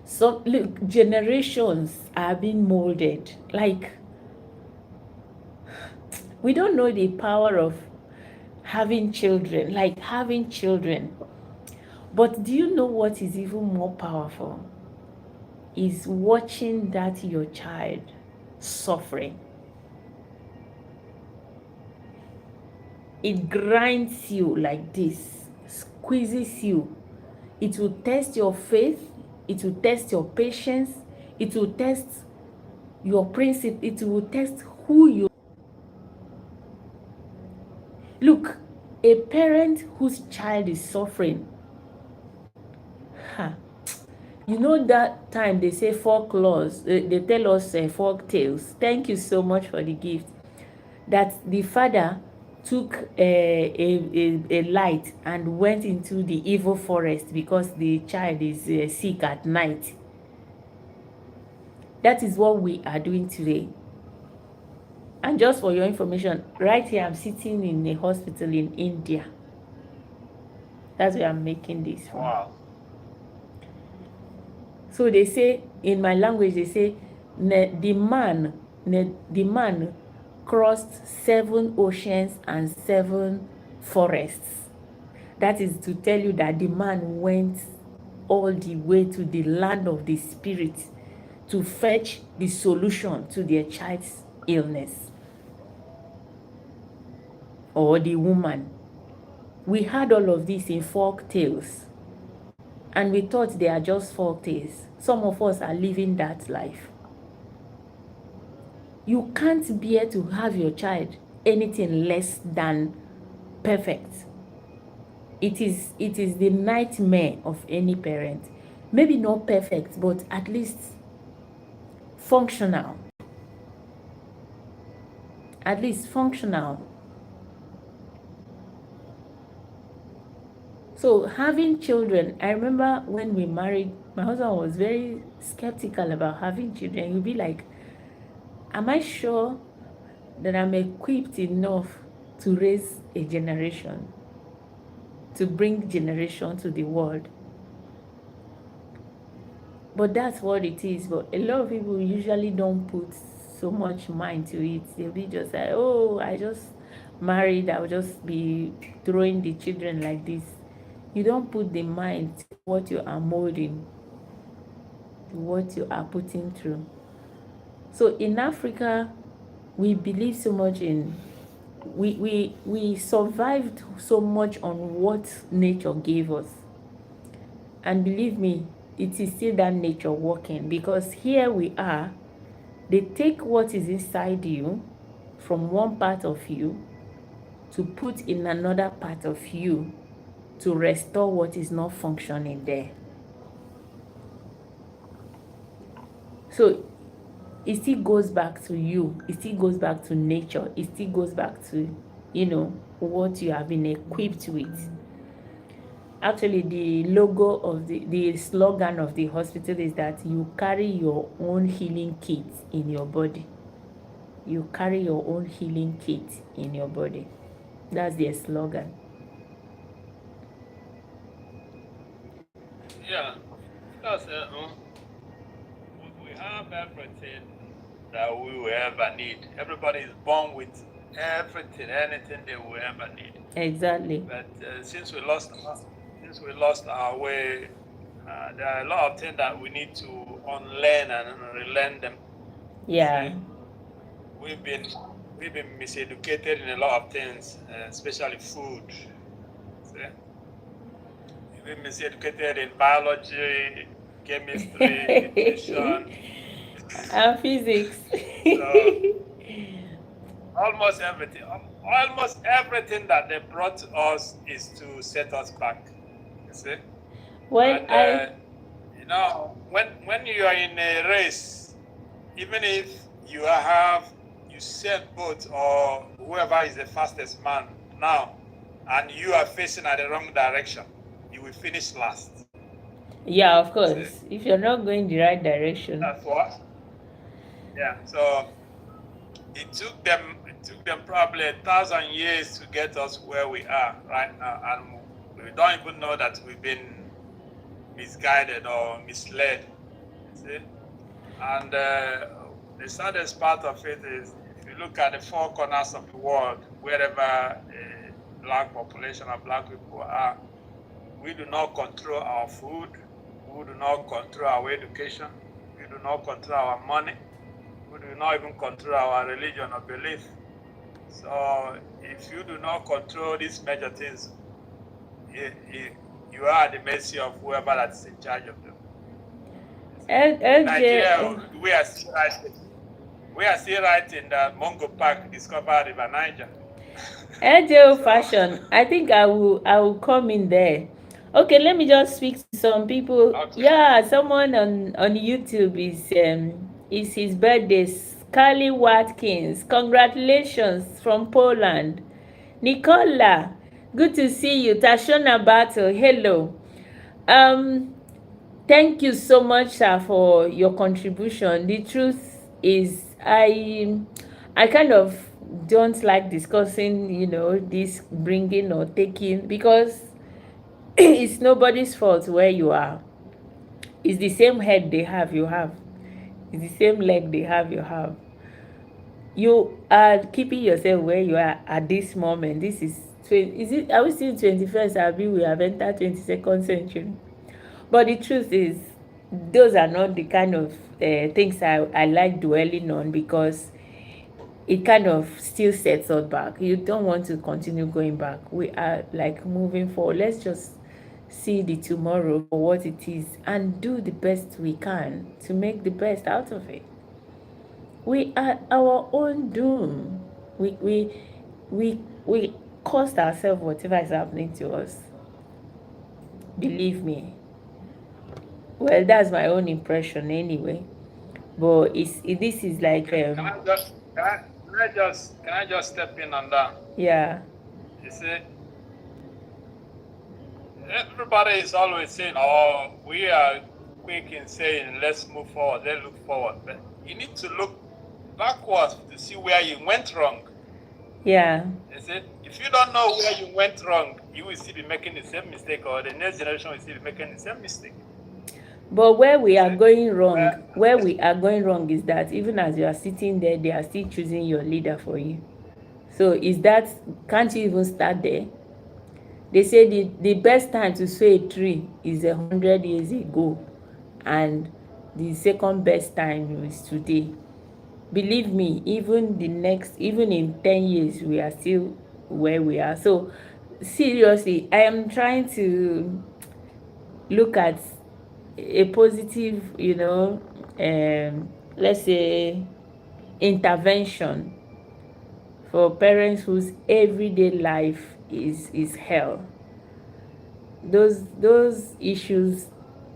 so look, generations are being molded. Like, we don't know the power of having children, like having children. But do you know what is even more powerful? Is watching that your child suffering. It grinds you like this, squeezes you. It will test your faith, it will test your patience, it will test your principle, it will test who you. Look, a parent whose child is suffering, ha, you know that time they say folklores, they tell us folk tales. Thank you so much for the gift. That the father took a light and went into the evil forest because the child is sick at night. That is what we are doing today. And just for your information, right here I'm sitting in a hospital in India. That's where I'm making this from. Wow. So they say, in my language, they say, the man crossed 7 oceans and 7 forests. That is to tell you that the man went all the way to the land of the spirit to fetch the solution to their child's illness, or the woman. We had all of this in folk tales, and we thought they are just folk tales. Some of us are living that life. You can't bear to have your child anything less than perfect. It is the nightmare of any parent. Maybe not perfect, but at least functional. At least functional. So having children, I remember when we married, my husband was very skeptical about having children. He'd be like, am I sure that I'm equipped enough to raise a generation, to bring generation to the world? But that's what it is. But a lot of people usually don't put so much mind to it. They'll be just like, oh, I just married, I'll just be throwing the children like this. You don't put the mind to what you are molding, to what you are putting through. So in Africa, we believe so much in we survived so much on what nature gave us. And believe me, it is still that nature working, because here we are, they take what is inside you from one part of you to put in another part of you to restore what is not functioning there. So it still goes back to you, it still goes back to nature, it still goes back to, what you have been equipped with. Actually, the logo of the slogan of the hospital is that you carry your own healing kit in your body. You carry your own healing kit in your body. That's their slogan. Yeah, because we have everything that we will ever need. Everybody is born with everything, anything they will ever need. Exactly. But since we lost our way, there are a lot of things that we need to unlearn and relearn them. Yeah. See, we've been miseducated in a lot of things, especially food. See, we've been miseducated in biology, chemistry, nutrition, And physics. so almost everything that they brought to us is to set us back. You see, When and I when you are in a race, even if you set both or whoever is the fastest man now, and you are facing at the wrong direction, you will finish last. Yeah, of See, course. If you're not going the right direction. that's what. Yeah. So it took them probably 1,000 years to get us where we are right now, and we don't even know that we've been misguided or misled. You see, and the saddest part of it is, if you look at the four corners of the world, wherever the black population or black people are, we do not control our food, we do not control our education, we do not control our money, we do not even control our religion or belief. So if you do not control these major things, you are at the mercy of whoever that's in charge of them. In Nigeria, LJ, we are still right in the Mungo Park, Discover River Niger. LJ So, fashion. I think I will come in there. Okay, let me just speak to some people. okay. Yeah, someone on YouTube is his birthday. Scarly Watkins. Congratulations from Poland. Nicola, good to see you. Tashona Battle, hello. Um, Thank you so much, sir, for your contribution. The truth is, I kind of don't like discussing, this bringing or taking, because it's nobody's fault where you are. It's the same head they have, you have. It's the same leg they have, you have. You are keeping yourself where you are at this moment. This is are we still in 21st? Abi, we have entered 22nd century. But the truth is, those are not the kind of things I like dwelling on, because it kind of still sets us back. You don't want to continue going back. We are like moving forward. Let's just see the tomorrow for what it is and do the best we can to make the best out of it. We are our own doom. We caused ourselves whatever is happening to us. Believe me. Well, that's my own impression anyway. But this is like Okay. Can I just step in on that? yeah. You see, everybody is always saying, "Oh, we are quick in saying, let's move forward, let's look forward." But you need to look backwards to see where you went wrong. Yeah. You see, if you don't know where you went wrong, you will still be making the same mistake, or the next generation will still be making the same mistake. But where we are going wrong is that even as you are sitting there, they are still choosing your leader for you. So is that, can't you even start there? They say the best time to sow a tree is 100 years ago, and the second best time is today. believe me, even in 10 years we are still where we are. So seriously, I am trying to look at a positive, let's say, intervention for parents whose everyday life is hell. Those issues,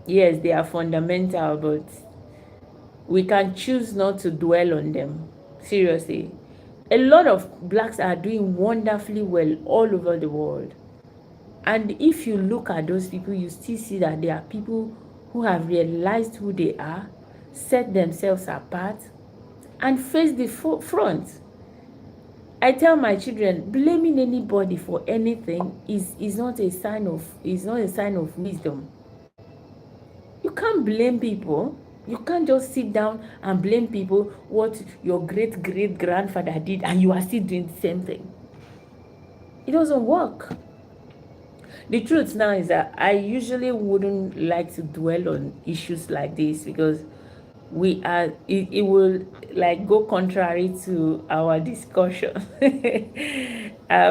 yes, they are fundamental, but we can choose not to dwell on them. Seriously, a lot of blacks are doing wonderfully well all over the world, and if you look at those people, you still see that there are people who have realized who they are, set themselves apart, and face the front. I tell my children, blaming anybody for anything is not a sign of wisdom. You can't blame people. You can't just sit down and blame people what your great great grandfather did and you are still doing the same thing. It doesn't work. The truth now is that I usually wouldn't like to dwell on issues like this because it will like go contrary to our discussion.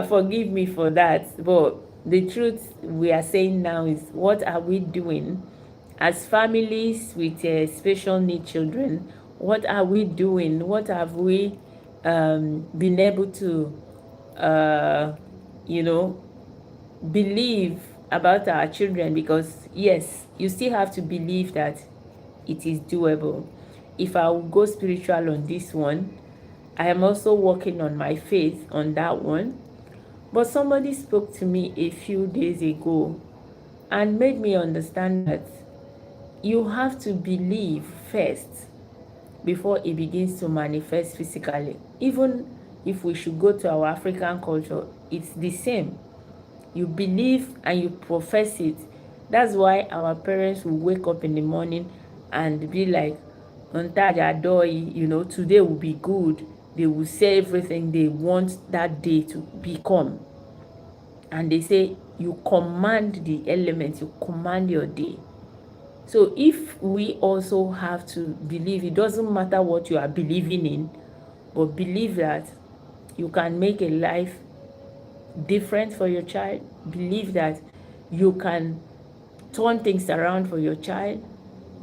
Forgive me for that, but the truth we are saying now is, what are we doing as families with special need children? What are we doing? What have we been able to uh, you know believe about our children? Because yes, you still have to believe that it is doable. If I will go spiritual on this one, I am also working on my faith on that one. But somebody spoke to me a few days ago and made me understand that you have to believe first before it begins to manifest physically. Even if we should go to our African culture, it's the same. You believe and you profess it. That's why our parents will wake up in the morning and be like, "Ntaja doi, today will be good." They will say everything they want that day to become. And they say, you command the elements, you command your day. So if we also have to believe, it doesn't matter what you are believing in, but believe that you can make a life different for your child. Believe that you can turn things around for your child.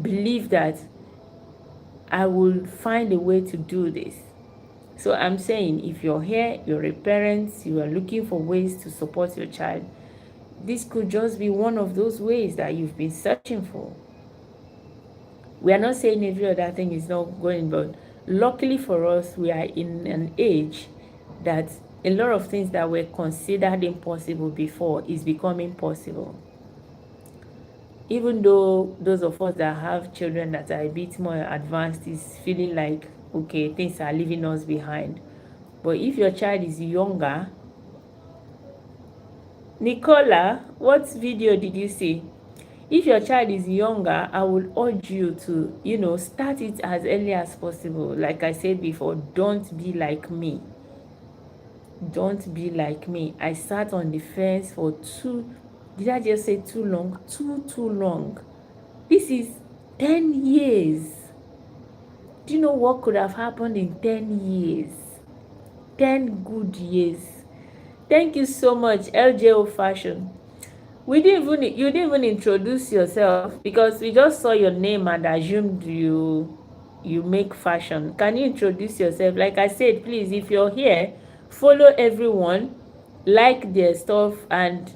Believe that I will find a way to do this. So I'm saying, if you're here, you're a parent, you are looking for ways to support your child, this could just be one of those ways that you've been searching for. We are not saying every other thing is not going, but luckily for us, we are in an age that a lot of things that were considered impossible before is becoming possible. Even though those of us that have children that are a bit more advanced is feeling like, okay, things are leaving us behind. But if your child is younger, Nicola, what video did you see? If your child is younger, I would urge you to, start it as early as possible. Like I said before, don't be like me. Don't be like me. I sat on the fence for did I just say too long? Too long. This is 10 years. Do you know what could have happened in 10 years? 10 good years. Thank you so much, LJO Fashion. You didn't even introduce yourself because we just saw your name and assumed you make fashion. Can you introduce yourself? Like I said, please, if you're here, follow everyone, like their stuff, and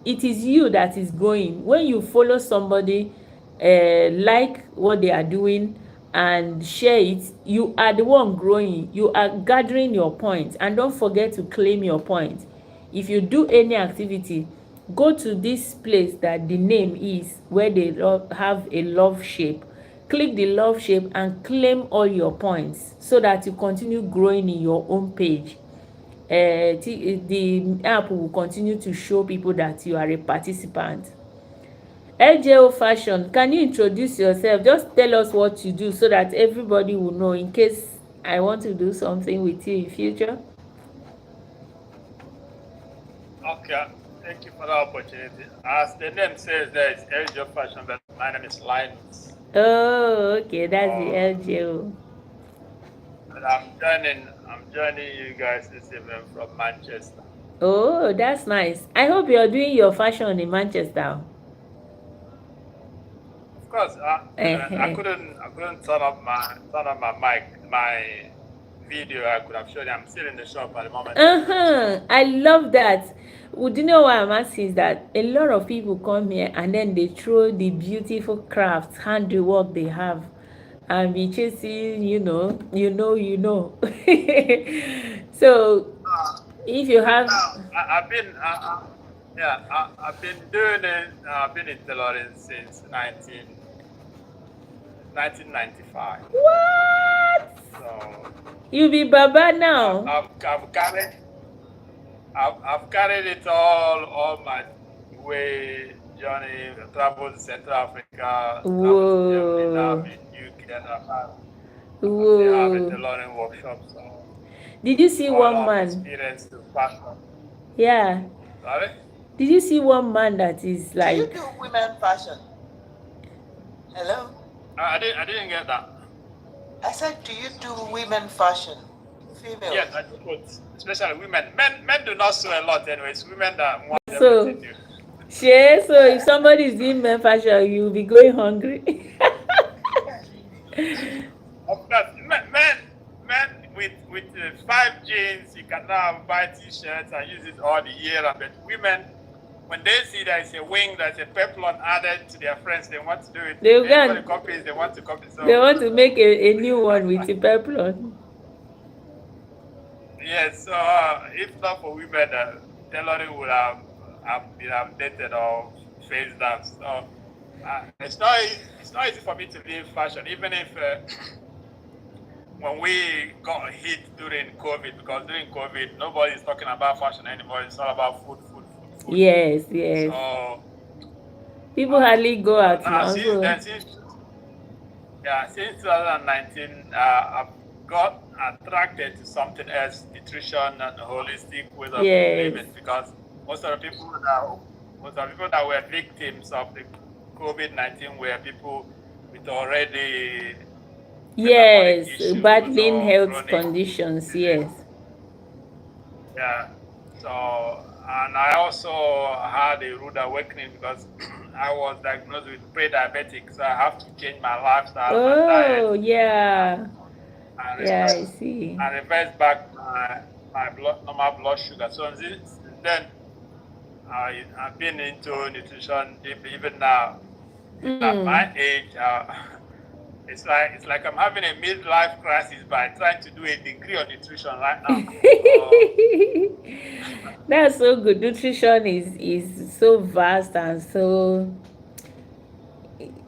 it is you that is growing. When you follow somebody, like what they are doing and share it, you are the one growing. You are gathering your points, and don't forget to claim your points. If you do any activity, go to this place that the name is, where they have a love shape. Click the love shape and claim all your points so that you continue growing in your own page. The app will continue to show people that you are a participant. LJO Fashion, can you introduce yourself? Just tell us what you do so that everybody will know, in case I want to do something with you in future. Okay, thank you for the opportunity. As the name says, there is LJ Fashion, but my name is Linus. Oh, okay, that's the LJO. I'm joining you guys this evening from Manchester. Oh, that's nice. I hope you're doing your fashion in Manchester. Of course, I Uh-huh. couldn't turn up my mic, my video. I could have shown you. I'm still in the shop at the moment anyway. Uh-huh. So I love that. Well, do you know why I'm asking is that a lot of people come here and then they throw the beautiful crafts, handiwork they have, and be chasing, So if you have, I've been yeah I've been doing it. I've been in tailoring since 1995. what? So You be Baba I've, now? I've, I've carried I've carried it all my way journey. Traveled to Central Africa, traveled to Germany. Now I'm Whoa. in UK. And I still have a Whoa. tailoring workshop. So Did you see all one of man? experience to pass on. Yeah. Sorry? Did you see one man that is Do you like, do women fashion? Hello? I didn't get that. I said, do you do women fashion? Female? Yes, I do both, especially women. Men do not sew a lot anyway. It's women that want so, everything new. so if somebody is doing men fashion, you'll be going hungry. Of course, men with 5 jeans, you can now buy t-shirts and use it all the year. But women, when they see there's a wing, there's a peplon added to their friends, they want to do it. They'll If go anybody and copies, they want to copy. they So want to make a new one with the peplon. yes, so if not for women, tailoring would have been updated or phased out. So it's not easy for me to leave fashion, even if when we got hit during COVID, because during COVID nobody's talking about fashion anymore. It's all about food. Yes, yes. So People hardly go but out now now, so since 2019, I've got attracted to something else, nutrition and holistic ways of yes. living, because most of the people that were victims of the COVID-19 were people with already metabolic Yes, issues battling or health chronic conditions, disease. yes. Yeah. So, and I also had a rude awakening because I was diagnosed with pre-diabetic, so I have to change my lifestyle, my Oh, diet, yeah. and Yeah, I reverse, see. back my normal blood sugar. So since then, I've been into nutrition deeply. Even now, even at my age, it's like I'm having a midlife crisis by trying to do a degree on nutrition right now. That's so good. Nutrition is so vast and so.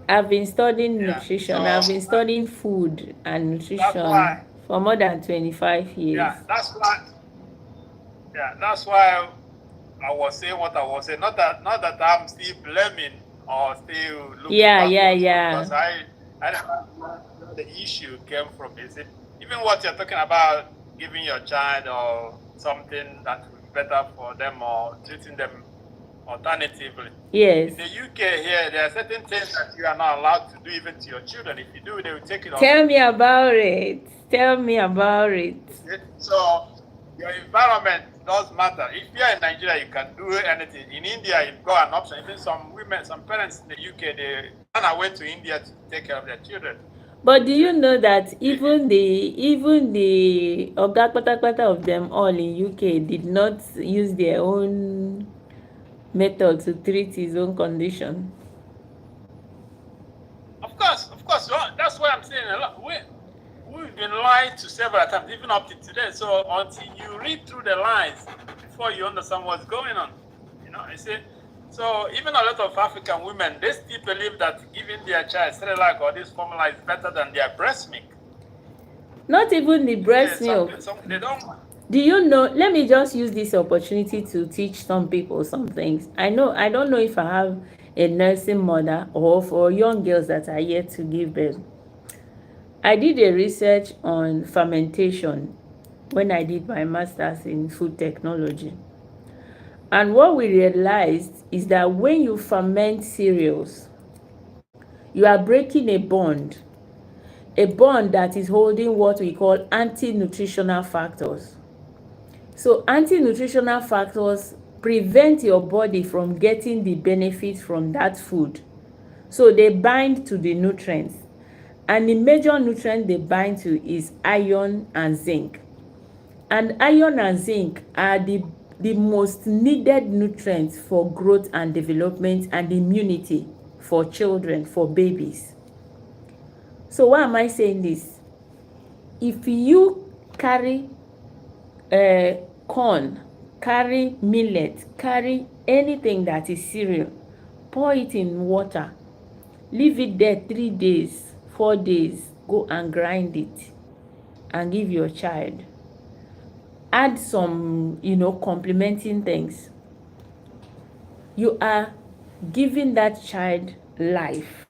I've been studying Yeah. nutrition. So I've been studying food and that's nutrition why. for more than 25 years. Yeah, that's why. Yeah, that's why I was saying what I was saying. Not that I'm still blaming or still looking Yeah, yeah, backwards, but yeah. because I don't know where the issue came from. Is it even what you're talking about, giving your child or something that will be better for them or treating them alternatively? Yes. In the UK here, there are certain things that you are not allowed to do even to your children. If you do, they will take it off Tell you. me about it. Tell me about it. So your environment does matter. If you're in Nigeria, you can do anything. In India, you've got an option. Even some parents in the UK, they run away to India to take care of their children. But do you know that even the oga kpatakpata of them all in UK did not use their own method to treat his own condition? Of course. Well, that's why I'm saying a lot. We've been lied to several times, even up to today. So until you read through the lines before you understand what's going on, I say. So even a lot of African women, they still believe that giving their child Cerelac or this formula is better than their breast milk. Not even the breast milk. They don't. Do you know, let me just use this opportunity to teach some people some things. I don't know if I have a nursing mother or for young girls that are yet to give birth. I did a research on fermentation when I did my master's in food technology. And what we realized is that when you ferment cereals, you are breaking a bond a bond that is holding what we call anti-nutritional factors. So anti-nutritional factors prevent your body from getting the benefit from that food. So they bind to the nutrients, and the major nutrient they bind to is iron and zinc. And iron and zinc are the most needed nutrients for growth and development and immunity for children, for babies. So why am I saying this? If you carry corn, carry millet, carry anything that is cereal, pour it in water, leave it there 3 days, 4 days, go and grind it and give your child. Add some, complementing things. You are giving that child life.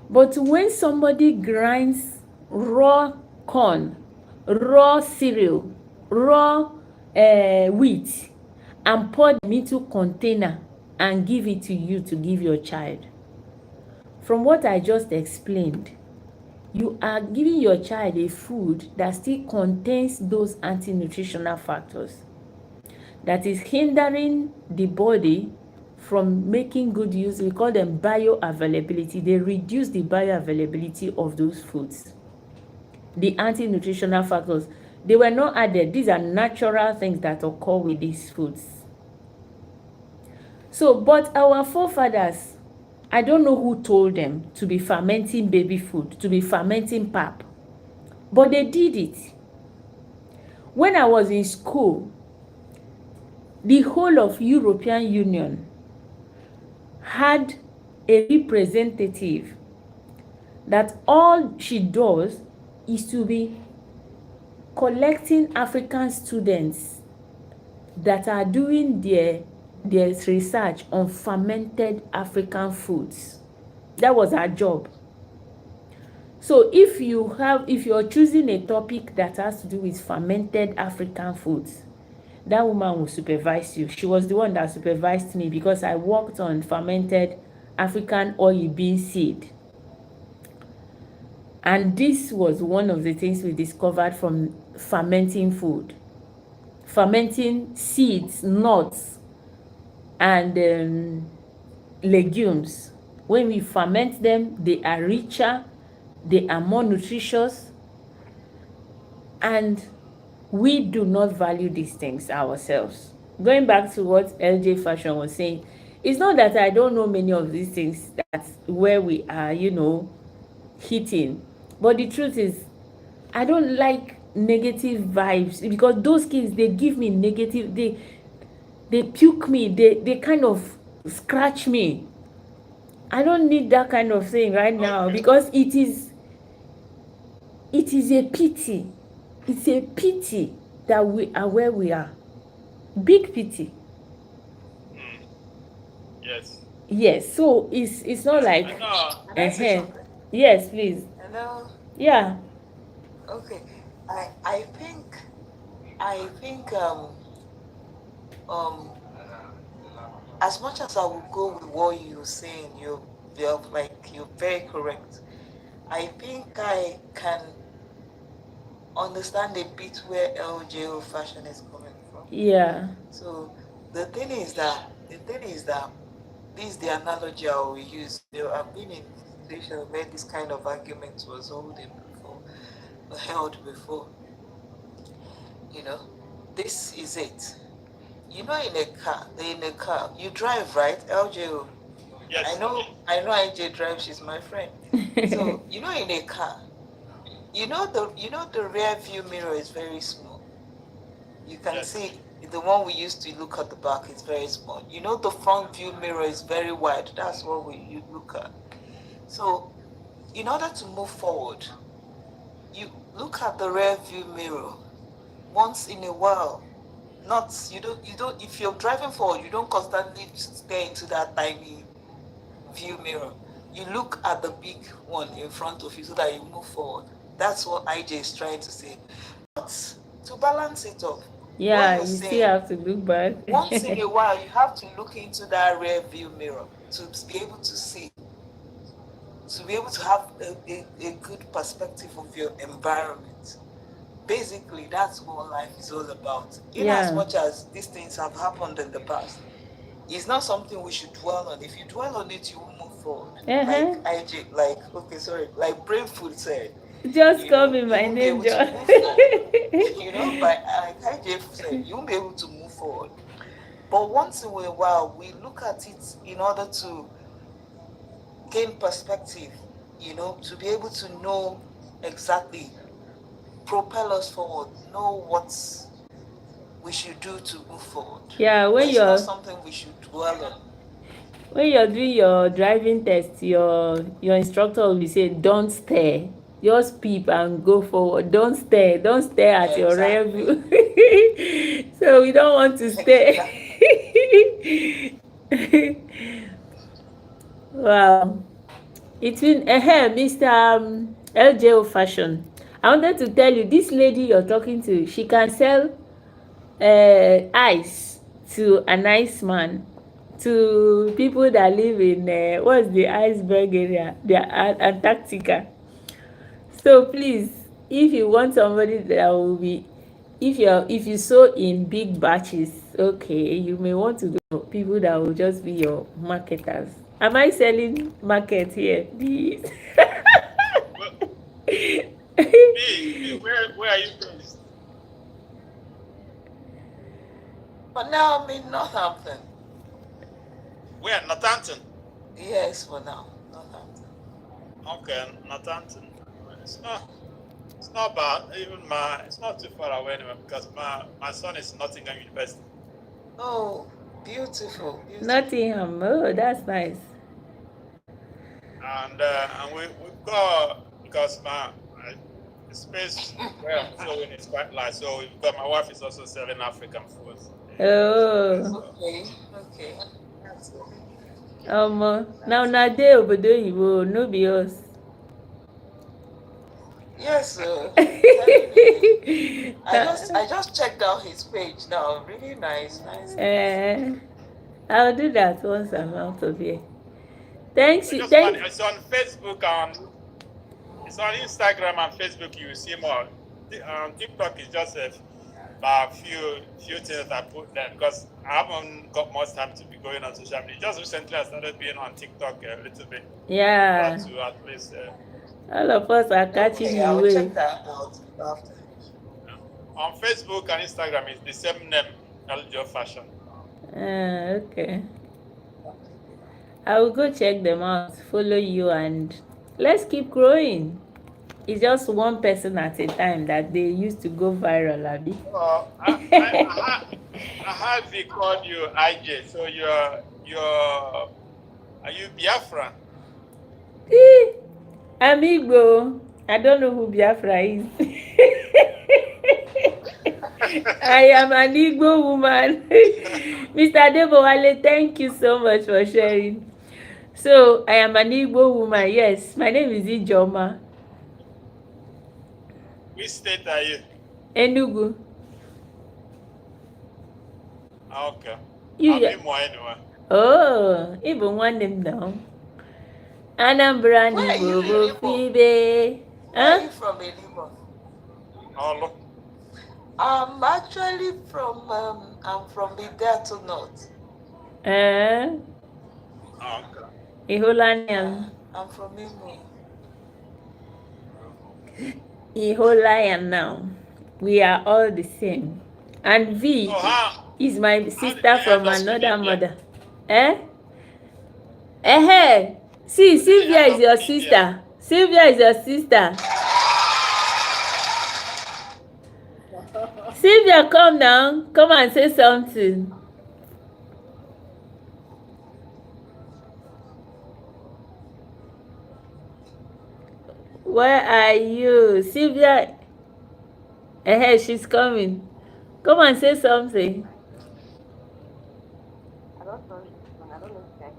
But when somebody grinds raw corn, raw cereal, raw wheat, and pour them into container and give it to you to give your child, from what I just explained, you are giving your child a food that still contains those anti-nutritional factors, that is hindering the body from making good use. We call them bioavailability. They reduce the bioavailability of those foods. The anti-nutritional factors, they were not added. These are natural things that occur with these foods. So, but our forefathers, I don't know who told them to be fermenting baby food, to be fermenting pap, but they did it. When I was in school, the whole of European Union had a representative that all she does is to be collecting African students that are doing their research on fermented African foods. That was her job. So if you're choosing a topic that has to do with fermented African foods, that woman will supervise you. She was the one that supervised me because I worked on fermented African oil bean seed. And this was one of the things we discovered from fermenting food. Fermenting seeds, nuts, and legumes. When we ferment them, they are richer, they are more nutritious, and we do not value these things ourselves. Going back to what LJ Fashion was saying, it's not that I don't know many of these things, that's where we are, hitting. But the truth is, I don't like negative vibes, because those kids, they give me negative, they puke me, they kind of scratch me. I don't need that kind of thing right now, because it is a pity. It's a pity that we are where we are. Big pity. Yes. Yes, so it's not like yes, please. Hello. Yeah. Okay. I think um as much as I would go with what you're saying, you're very correct. I think I can understand a bit where LJO Fashion is coming from. Yeah. So the thing is that this is the analogy I will use. I've been in a situation where this kind of argument was held before. This is it. In a car, you drive, right, LJO? Yes. I know IJ drives, she's my friend. So, in a car, the rear view mirror is very small. You can see the one we used to look at the back is very small. The front view mirror is very wide. That's what you look at. So, in order to move forward, you look at the rear view mirror once in a while. If you're driving forward, you don't constantly stare into that tiny view mirror. You look at the big one in front of you so that you move forward. That's what IJ is trying to say. But to balance it up, yeah, you still have to look back. Once in a while, you have to look into that rear view mirror to be able to see to be able to have a good perspective of your environment. Basically, that's what life is all about. In as Yeah. much as these things have happened in the past, it's not something we should dwell on. If you dwell on it, you will move forward. Uh-huh. Like Brain Food said, Just call me you my won't be name, able to John. move forward. But like IJ said, you won't be able to move forward. But once in a while, we look at it in order to gain perspective, to be able to know exactly, propel us forward, know what we should do to move forward. Yeah, But it's not something we should dwell on. when you're doing your driving test, your instructor will be saying, don't stare. Just peep and go forward. Don't stare Yeah, at your rear exactly. view. So we don't want to stare. Wow. It's been Mr. LJO Fashion. I wanted to tell you, this lady you're talking to, she can sell ice to an iceman, to people that live in what's the iceberg area, the Antarctica. So please, if you want somebody that will be, if you sow in big batches, okay, you may want to do people that will just be your marketers. Am I selling market here? Please. Well, B, where are you based? But now I'm in Northampton. Where? Northampton. Yes, for now, Northampton. Okay, Northampton. It's not bad. It's not too far away anyway because my son is Nottingham University. Oh, beautiful, beautiful. Nottingham. Oh, that's nice. And we've got, because my space where I'm sewing is quite large, so we've got, my wife is also selling African foods. Oh. Okay. Now na dey obodo oyibo, no be us. Yes, sir. I just checked out his page now. Really nice. I'll do that once I'm out of here. Thanks. So just Thanks. it's on Facebook and it's on Instagram and Facebook. You will see more. TikTok is just a few things I put there because I haven't got much time to be going on social media. Just recently I started being on TikTok a little bit. Yeah. To at least. All of us are catching Okay, the I'll wave. check that out after. On Facebook and Instagram, it's the same name, LJ Fashion. Okay. I will go check them out, follow you, and let's keep growing. It's just one person at a time that they used to go viral, Abi. I have they called you IJ, so are you Biafran? I'm Igbo. I don't know who Biafra is. I am an Igbo woman. Mr. Adebowale, thank you so much for sharing. So, I am an Igbo woman. Yes, my name is Ijoma. Which state are you? Enugu. Okay. You, I'm Imo anyway. oh, Igbo nwanne m now. Anambra Igbo bụ Fibe. Where are you from, Elimo? Olo. I'm actually from I'm from Bidato North. Okay. Ihulanian. I'm from Imo. Ihulanian now. We are all the same. And V is my sister from another mother. See, Sylvia is your sister. Sylvia is your sister. Sylvia, come now. Come and say something. Where are you? Sylvia. She's coming. Come and say something. I don't know if you can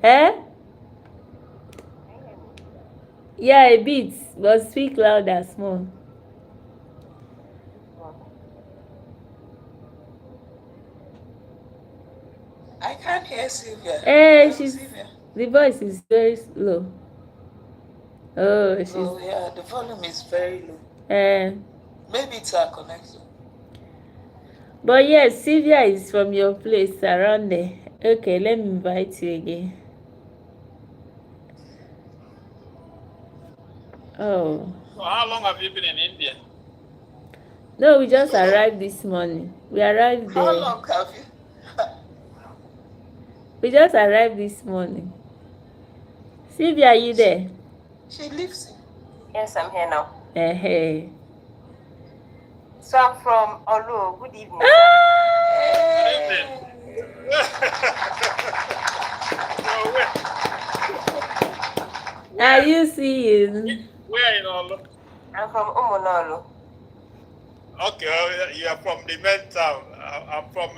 hear me. Yeah, a bit, but speak louder, small. I can't hear Sylvia. She's Sylvia. The voice is very low. Oh, she's Oh yeah, the volume is very low. uh, Maybe it's our connection. but yes, Sylvia is from your place around there. Okay, let me invite you again. Oh. So how long have you been in India? No, we just arrived this morning. We arrived How there. long have you? We just arrived this morning. Sylvia, are you there? She lives in. Yes, I'm here now. Hey. So I'm from Olu. Good evening, sir. So where Are you seeing? in Olu? I'm from Umunolu. Okay, you are from the main town. I'm from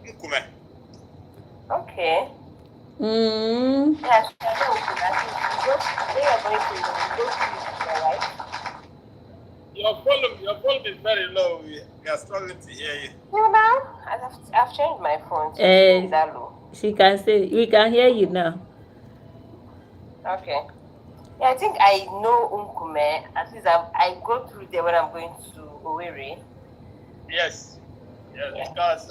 Nkume. Okay. Mm. Yes, I know. I think we are going to go to right? Your volume is very low. We are struggling to hear you. You know, I've changed my phone, so Eh, is that low? She can say, we can hear you now. Okay. Yeah, I think I know Unkume. At least I go through there when I'm going to Owerri. Yes, yes, Yeah. because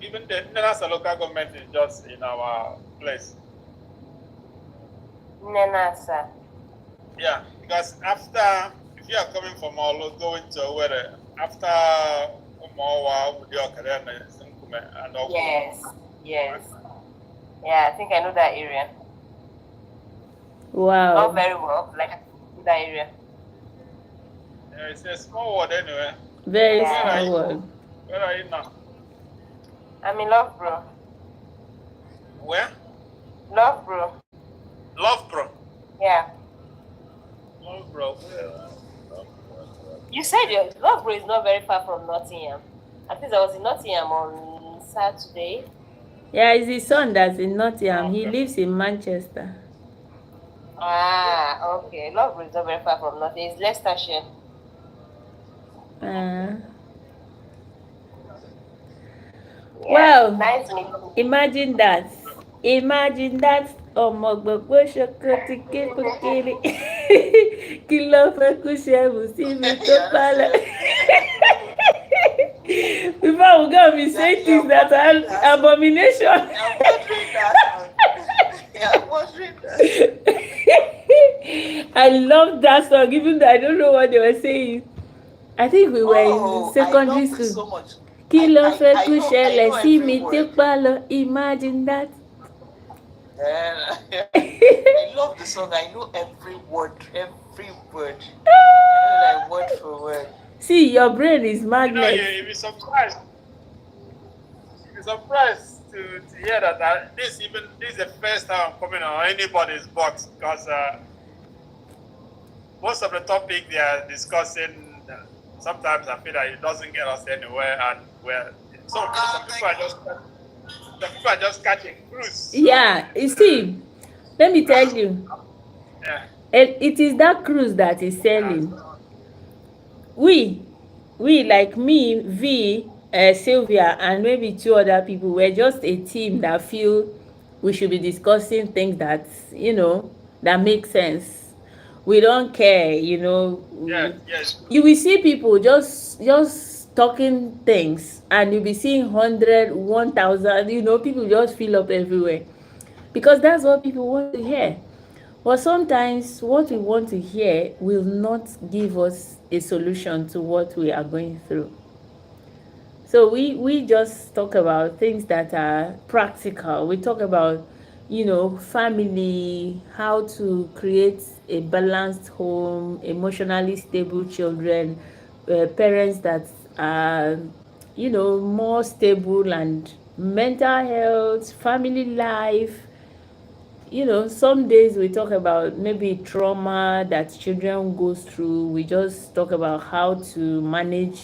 even the Nasa local government is just in our place. Nenasa. Yeah, because if you are coming from Olu, going to Owerri, after Umawa, Udioka, then Nkume, and Oku. Yes. Yeah, I think I know that area. Not Wow. very well, like that area. Yeah, it's a small word anyway. Very Yeah. small word. Where are you now? I'm in Loughborough. Where? Loughborough. Loughborough. Yeah. Loughborough. You said Loughborough is not very far from Nottingham. At least I was in Nottingham on Saturday. Yeah, it's his son that's in Nottingham. He lives in Manchester. Ah, okay. Loughborough is not very far from Nottingham. It's Leicestershire. Uh, Yeah. Wow. Nice meeting you. Imagine that. Imagine that. Ọmọ gbogbo ṣoko ti ké kókéré. Kí ló fẹ́ kú ṣẹ́bù sí mi tó pálọ̀? Before we go, we say things that are abomination. I'm wondering that. Yeah, I'm wondering that. I love that song, even though I don't know what they were saying. I think we were in secondary I love this so school. much. Kí ló fẹ́ kú I know ṣẹlẹ̀ sí every mi tó word. pálọ̀? Imagine that. I love the song. I know every word. I know like word for word. See, your brain is You know, magnet. you'll be surprised. You'll be surprised to hear that this is the first time I'm coming on anybody's box, because most of the topic they are discussing, sometimes I feel that it doesn't get us anywhere, and some people are just catching cruise. Yeah, you see, let me tell you, Yeah. it is that cruise that is selling. We like me, V, Sylvia, and maybe two other people, we're just a team that feel we should be discussing things that, that make sense. We don't care, Yes. You will see people just talking things, and you'll be seeing 100, 1,000, people just fill up everywhere, because that's what people want to hear. But sometimes what we want to hear will not give us a solution to what we are going through. So we just talk about things that are practical. We talk about, family, how to create a balanced home, emotionally stable children, parents that are, more stable, and mental health, family life. Some days we talk about maybe trauma that children goes through. We just talk about how to manage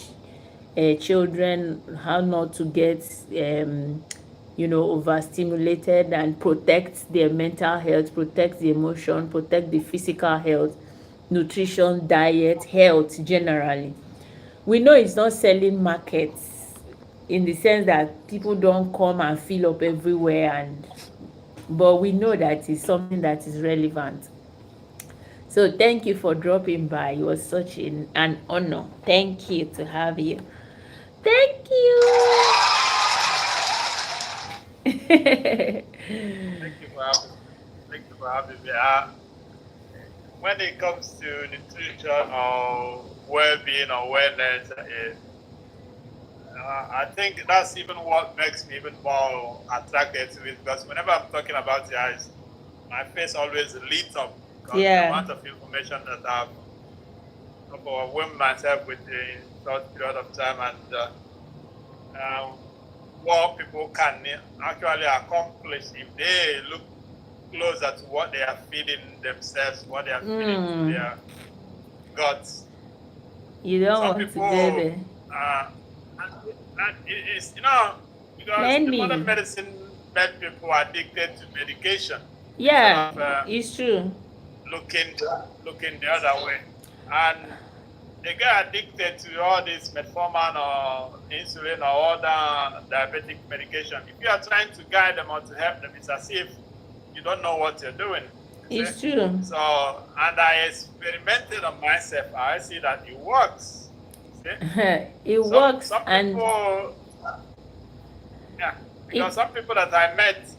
children, how not to get overstimulated, and protect their mental health, protect the emotion, protect the physical health, nutrition, diet, health generally. We know it's not selling markets, in the sense that people don't come and fill up everywhere, but we know that it's something that is relevant. So thank you for dropping by. It was such an honor. Thank you to have you. Thank you. Thank you for having me. Thank you for having me. When it comes to nutrition or well-being or wellness, I think that's even what makes me even more attracted to it, because whenever I'm talking about it, my face always lights up, because the Yeah. amount of information that I've overwhelmed myself with in short period of time, and what people can actually accomplish if they look closer to what they are feeding themselves, what they are feeding to their guts. You don't Some want people, to get there. and it's, because Let the modern me. medicine made people addicted to medication Yeah, instead of it's true. looking the other way, and they get addicted to all this metformin or insulin or other diabetic medication. If you are trying to guide them or to help them, it's as if you don't know what you're doing. It's true. So, and I experimented on myself. I see that it works. It works, Some and people, yeah, because some people that I met,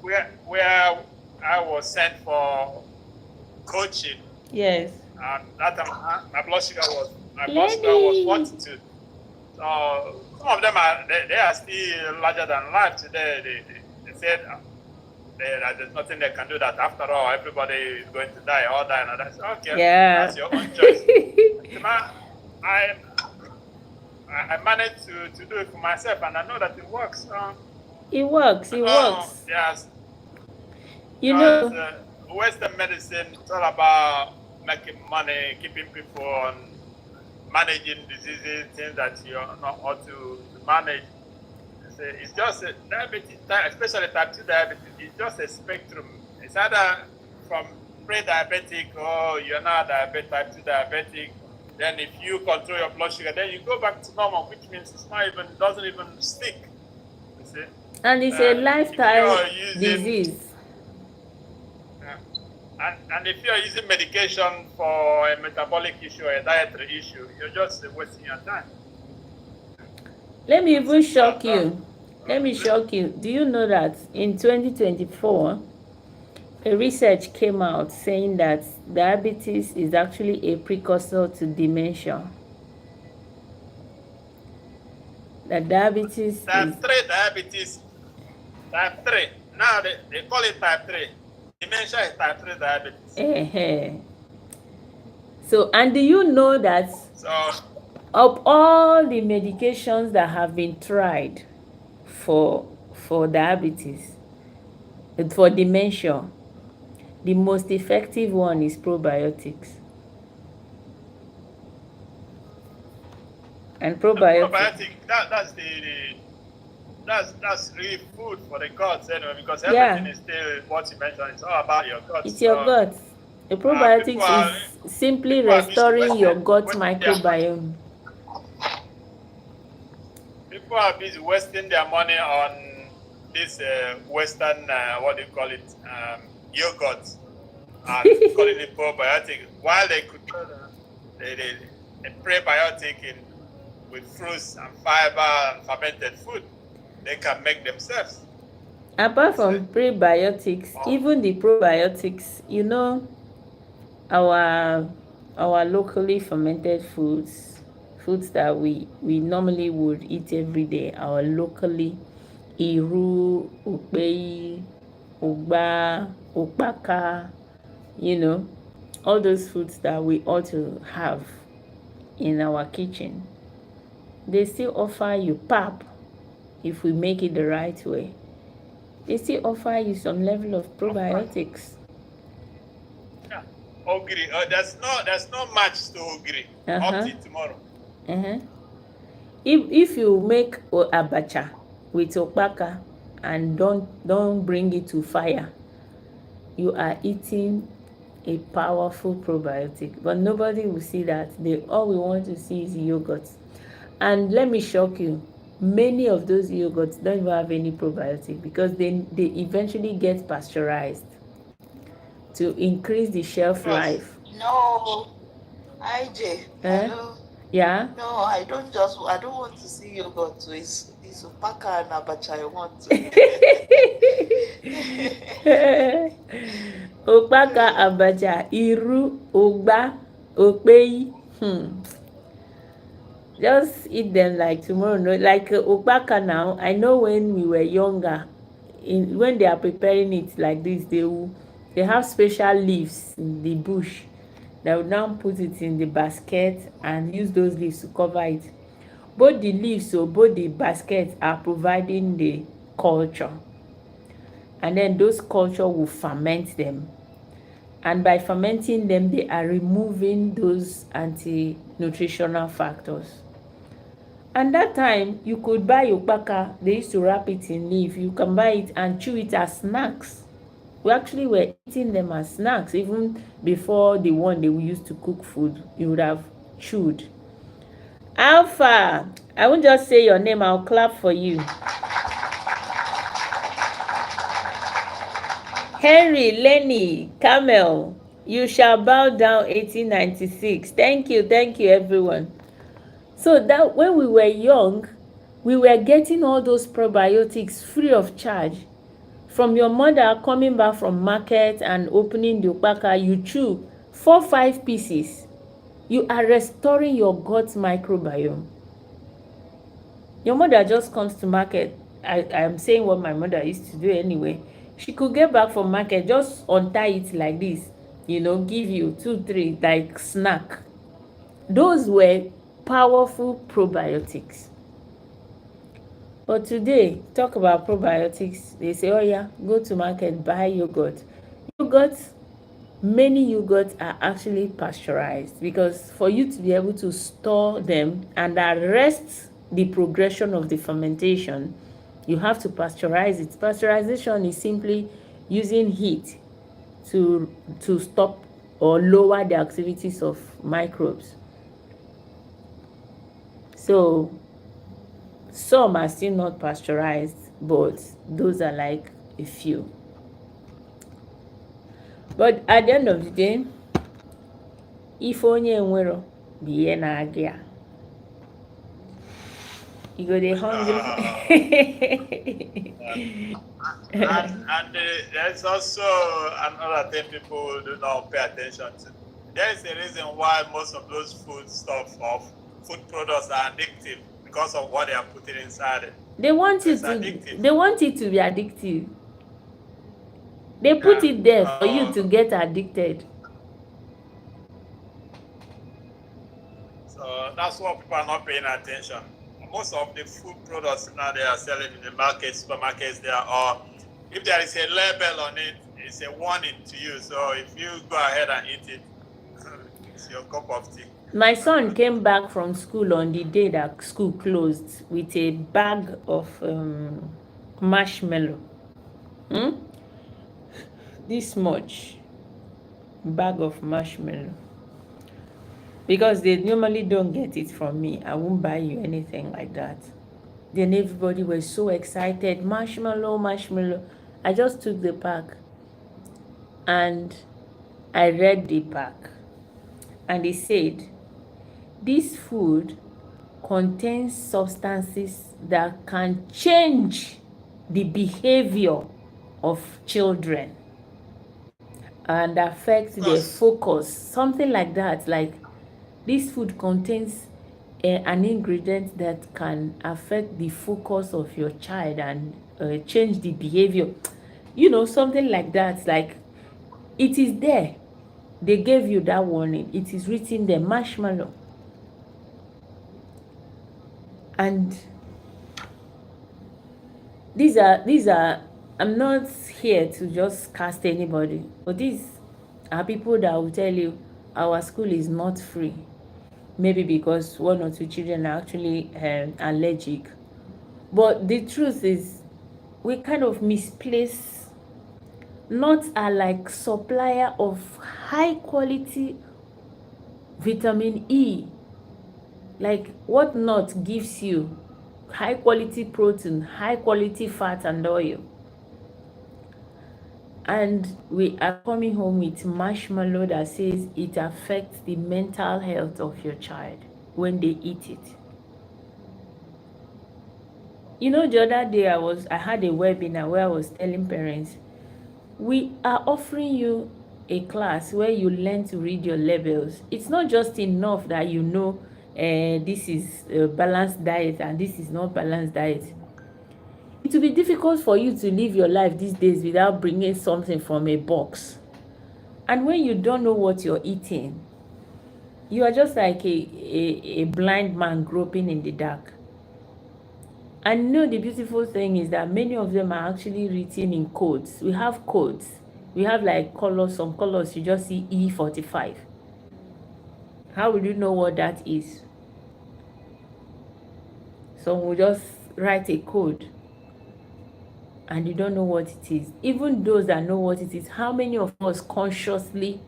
where I was sent for coaching, yes. and that time my blood sugar was 42. So some of them they are still larger than life today. They said there's nothing they can do. That after all, everybody is going to die, all die, and that's okay. Yeah. That's your own choice. I managed to do it for myself, and I know that it works. It works. It works. Yes. You know. Western medicine, it's all about making money, keeping people on managing diseases, things that you're not ought to manage. It's just diabetes, especially type 2 diabetes. It's just a spectrum. It's either from pre-diabetic or you're not type 2 diabetic. Then if you control your blood sugar, then you go back to normal, which means doesn't even stick. You see? And it's a lifestyle disease. And if you're using medication for a metabolic issue or a dietary issue, you're just wasting your time. Let me even shock you. Let me shock you. Do you know that in 2024, a research came out saying that diabetes is actually a precursor to dementia? That diabetes type 3 diabetes. Type 3. Now they call it type 3. Dementia is type 3 diabetes. So, and do you know that of all the medications that have been tried for diabetes, for dementia, the most effective one is probiotics. And probiotics. That's really food for the guts anyway, because everything is still what you mentioned. It's all about your guts. It's your guts. The probiotics is simply restoring your gut microbiome. People are busy wasting their money on this Western, what do you call it, yogurt, and calling it probiotic, while they could a prebiotic with fruits and fiber and fermented food. They can make themselves. Apart from prebiotics, even the probiotics, our locally fermented foods that we normally would eat every day, our locally iru, ukpei, ugba, ukpaka, all those foods that we ought to have in our kitchen, they still offer you pap. If we make it the right way, they still offer you some level of probiotics. Yeah, ogiri. There's no match to ogiri. Up till tomorrow. If you make abacha with okpaka and don't bring it to fire, you are eating a powerful probiotic. But nobody will see that. All we want to see is yogurt. And let me shock you. Many of those yogurts don't even have any probiotic, because they eventually get pasteurized to increase the shelf life. No, IJ, Eh? hello. Yeah. No, I don't want to see yogurt too. It's Upaka and Abacha I want to. Okpaka, abacha, iru, ogba, okpei. Just eat them like tomorrow. No, like okpaka now. I know when we were younger, when they are preparing it like this, they have special leaves in the bush. They will now put it in the basket and use those leaves to cover it. Both the leaves or both the baskets are providing the culture, and then those culture will ferment them, and by fermenting them they are removing those anti-nutritional factors. And that time you could buy ukpaka, they used to wrap it in leaf. You can buy it and chew it as snacks. We actually were eating them as snacks even before the one they used to cook food. You would have chewed. Alpha, I won't just say your name, I'll clap for you. Henry, Lenny, Camel, you shall bow down 1896. Thank you everyone. So that when we were young, we were getting all those probiotics free of charge. From your mother coming back from market and opening the ukpaka, you chew 4-5 pieces. You are restoring your gut microbiome. Your mother just comes to market. I am saying what my mother used to do anyway. She could get back from market, just untie it like this, give you 2-3 like snack. Those were powerful probiotics. But today, talk about probiotics, they say, oh yeah, go to market, buy yogurt. Many yogurts are actually pasteurized, because for you to be able to store them and arrest the progression of the fermentation, you have to pasteurize it. Pasteurization is simply using heat to stop or lower the activities of microbes. So some are still not pasteurized, but those are like a few. But at the end of the day, if onye enwero bụ ihe na-agụ ya, you go dey hungry. And there's also another thing people do not pay attention to. There is a reason why most of those food stuff of food products are addictive, because of what they are putting inside it. They want it to be addictive. They put it there for you to get addicted. So that's what people are not paying attention. Most of the food products now they are selling in the market, supermarkets there, or if there is a label on it, it's a warning to you. So if you go ahead and eat it, it's your cup of tea. My son came back from school on the day that school closed with a bag of marshmallow. This much bag of marshmallow. Because they normally don't get it from me. I won't buy you anything like that. Then everybody was so excited. Marshmallow. I just took the pack and I read the pack. And it said, this food contains substances that can change the behavior of children and affect their focus. Something like that. Like, this food contains an ingredient that can affect the focus of your child and change the behavior. Something like that. Like, it is there. They gave you that warning. It is written there, marshmallow. And these are I'm not here to just cast anybody, but these are people that will tell you our school is not free. Maybe because 1 or 2 children are actually allergic. But the truth is, we kind of misplace. Nuts are like supplier of high quality vitamin E. Like, what nut gives you high quality protein, high quality fat and oil? and we are coming home with marshmallow that says it affects the mental health of your child when they eat it. You know, the other day I had a webinar where I was telling parents, we are offering you a class where you learn to read your labels. It's not just enough that you know this is a balanced diet and this is not balanced diet. It will be difficult for you to live your life these days without bringing something from a box. And when you don't know what you're eating, you are just like a blind man groping in the dark. And you know, the beautiful thing is that many of them are actually written in codes. We have codes. We have like colors, some colors you just see E45. How will you know what that is? Some will just write a code and you don't know what it is. Even those that know what it is, how many of us consciously,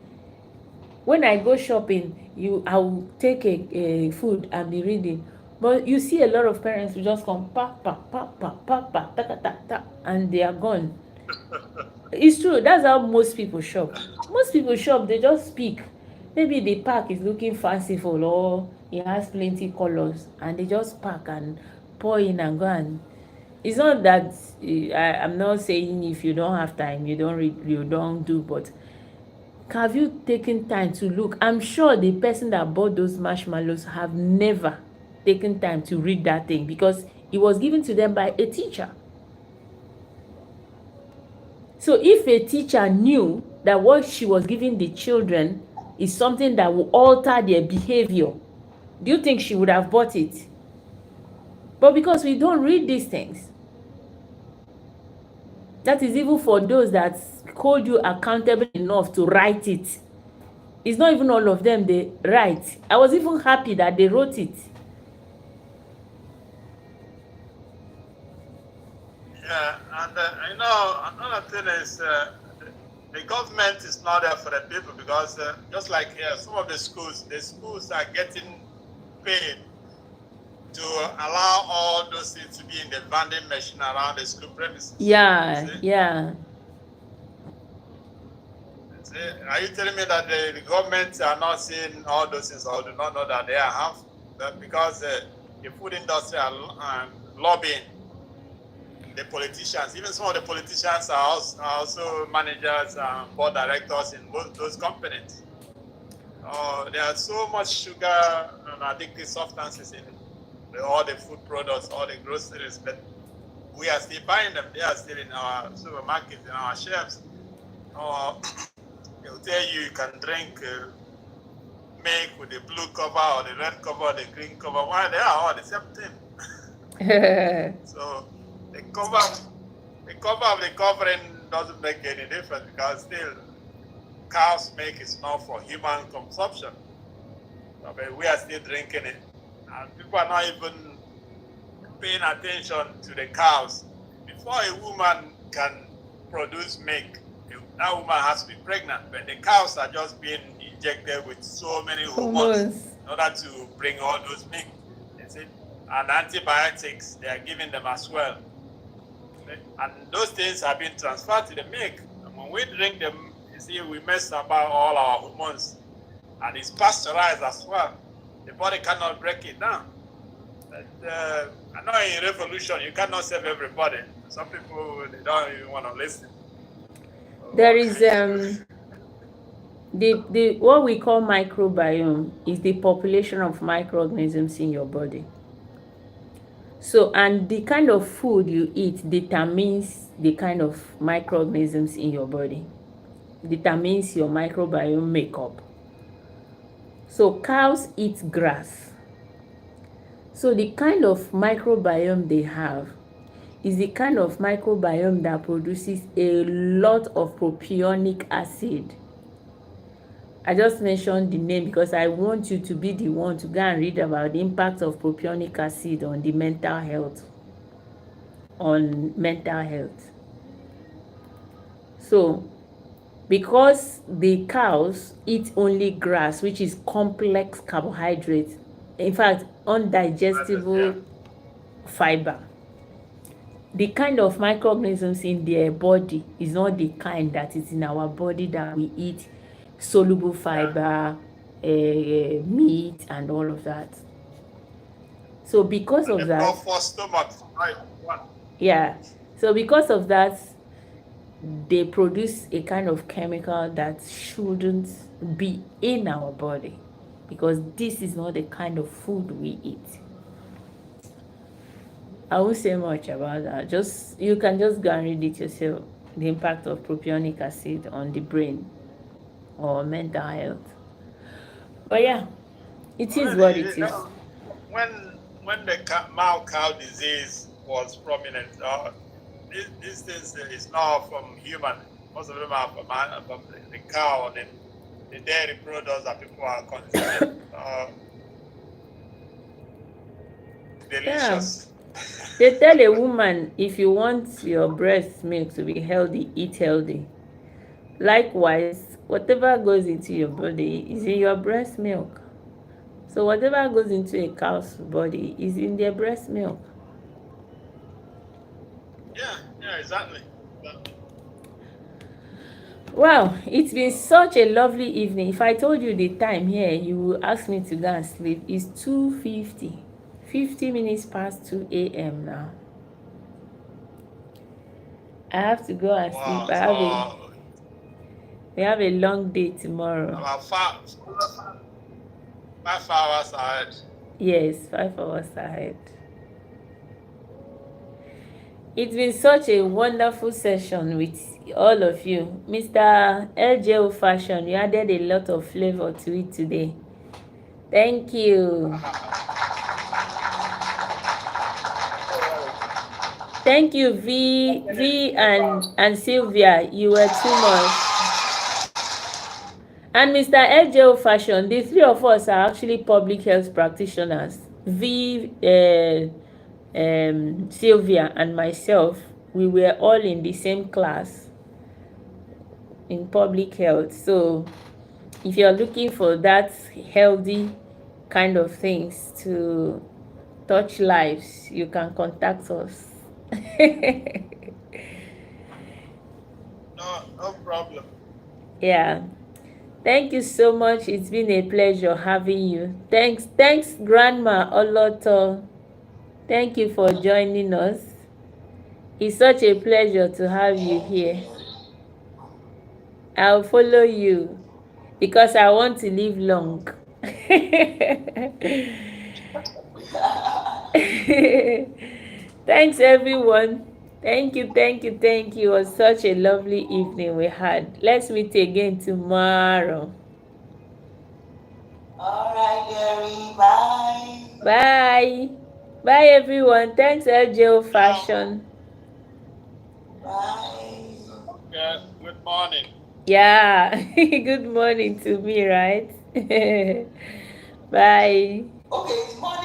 when I go shopping, I will take a food and be reading. But you see a lot of parents who just come pa pa pa pa pa pa ta ta ta ta and they are gone. It's true, that's how most people shop. Most people shop, they just speak. Maybe the pack is looking fanciful or it has plenty colors and they just pack and pour in and go. And it's not that I'm not saying if you don't have time you don't read, you don't do, but have you taken time to look? I'm sure the person that bought those marshmallows have never taken time to read that thing because it was given to them by a teacher. So if a teacher knew that what she was giving the children is something that will alter their behavior, do you think she would have bought it? But because we don't read these things, that is even for those that hold you accountable enough to write it. It's not even all of them they write. I was even happy that they wrote it. Yeah, and you know, another thing is the government is not there for the people because just like here, some of the schools are getting paid to allow all those things to be in the vending machine around the school premises. Yeah, yeah. Are you telling me that the government are not seeing all those things or do not know that they are harmful? Because the food industry are lobbying the politicians. Even some of the politicians are also managers and board directors in both those companies. There are so much sugar and addictive substances in all the food products, all the groceries, but we are still buying them. They are still in our supermarkets, in our shelves. They'll tell you can drink milk with the blue cover or the red cover or the green cover. Why they are all the same thing. So the cover of the covering doesn't make any difference because still cow's milk is not for human consumption. But we are still drinking it. And people are not even paying attention to the cows. Before a woman can produce milk, that woman has to be pregnant, but the cows are just being injected with so many hormones in order to bring all those milk. And antibiotics, they are giving them as well. And those things are being transferred to the milk. And when we drink them, you see, we mess about all our hormones. And it's pasteurized as well. The body cannot break it down. But I know in revolution, you cannot save everybody. Some people, they don't even want to listen. There is the what we call microbiome is the population of microorganisms in your body. So, and the kind of food you eat determines the kind of microorganisms in your body, determines your microbiome makeup. So cows eat grass. So the kind of microbiome they have is the kind of microbiome that produces a lot of propionic acid. I just mentioned the name because I want you to be the one to go and read about the impact of propionic acid on the mental health. So, because the cows eat only grass, which is complex carbohydrates, in fact, undigestible fiber. the kind of microorganisms in their body is not the kind that is in our body that we eat soluble fiber, meat, and all of that. So because And of the that, for stomach, right? One. yeah, so because of that, they produce a kind of chemical that shouldn't be in our body, because this is not the kind of food we eat. I won't say much about that. Just you can just go and read it yourself. The impact of propionic acid on the brain or mental health. But yeah, it is what it is. When the mad cow disease was prominent, these things is not from human. Most of them are from the cow and the dairy products that people are consuming. Yeah. Delicious. They tell a woman, if you want your breast milk to be healthy, eat healthy. Likewise, whatever goes into your body is in your breast milk. So whatever goes into a cow's body is in their breast milk. Yeah, exactly. Wow, it's been such a lovely evening. If I told you the time here, you will ask me to go and sleep. It's 2:50. 50 minutes past 2 a.m. now. I have to go and sleep. Wow. So We have a long day tomorrow. about 5 hours ahead. Yes, 5 hours ahead. It's been such a wonderful session with all of you. Mr. LJO Fashion, you added a lot of flavor to it today. Thank you. Thank you, V and Sylvia. You were too much. And Mr. LJO Fashion, the three of us are actually public health practitioners. Sylvia, and myself, we were all in the same class in public health. So if you're looking for that healthy kind of things to touch lives, you can contact us. No problem. Yeah. Thank you so much. It's been a pleasure having you. Thanks, Grandma Oloto. Thank you for joining us. It's such a pleasure to have you here. I'll follow you because I want to live long. Thanks, everyone. Thank you, thank you, thank you. It was such a lovely evening we had. Let's meet again tomorrow. All right, Gary. Bye. Bye. Bye, everyone. Thanks, LJO Fashion. Bye. Okay. Good morning. Yeah. Good morning to me, right? Bye. Okay, it's morning.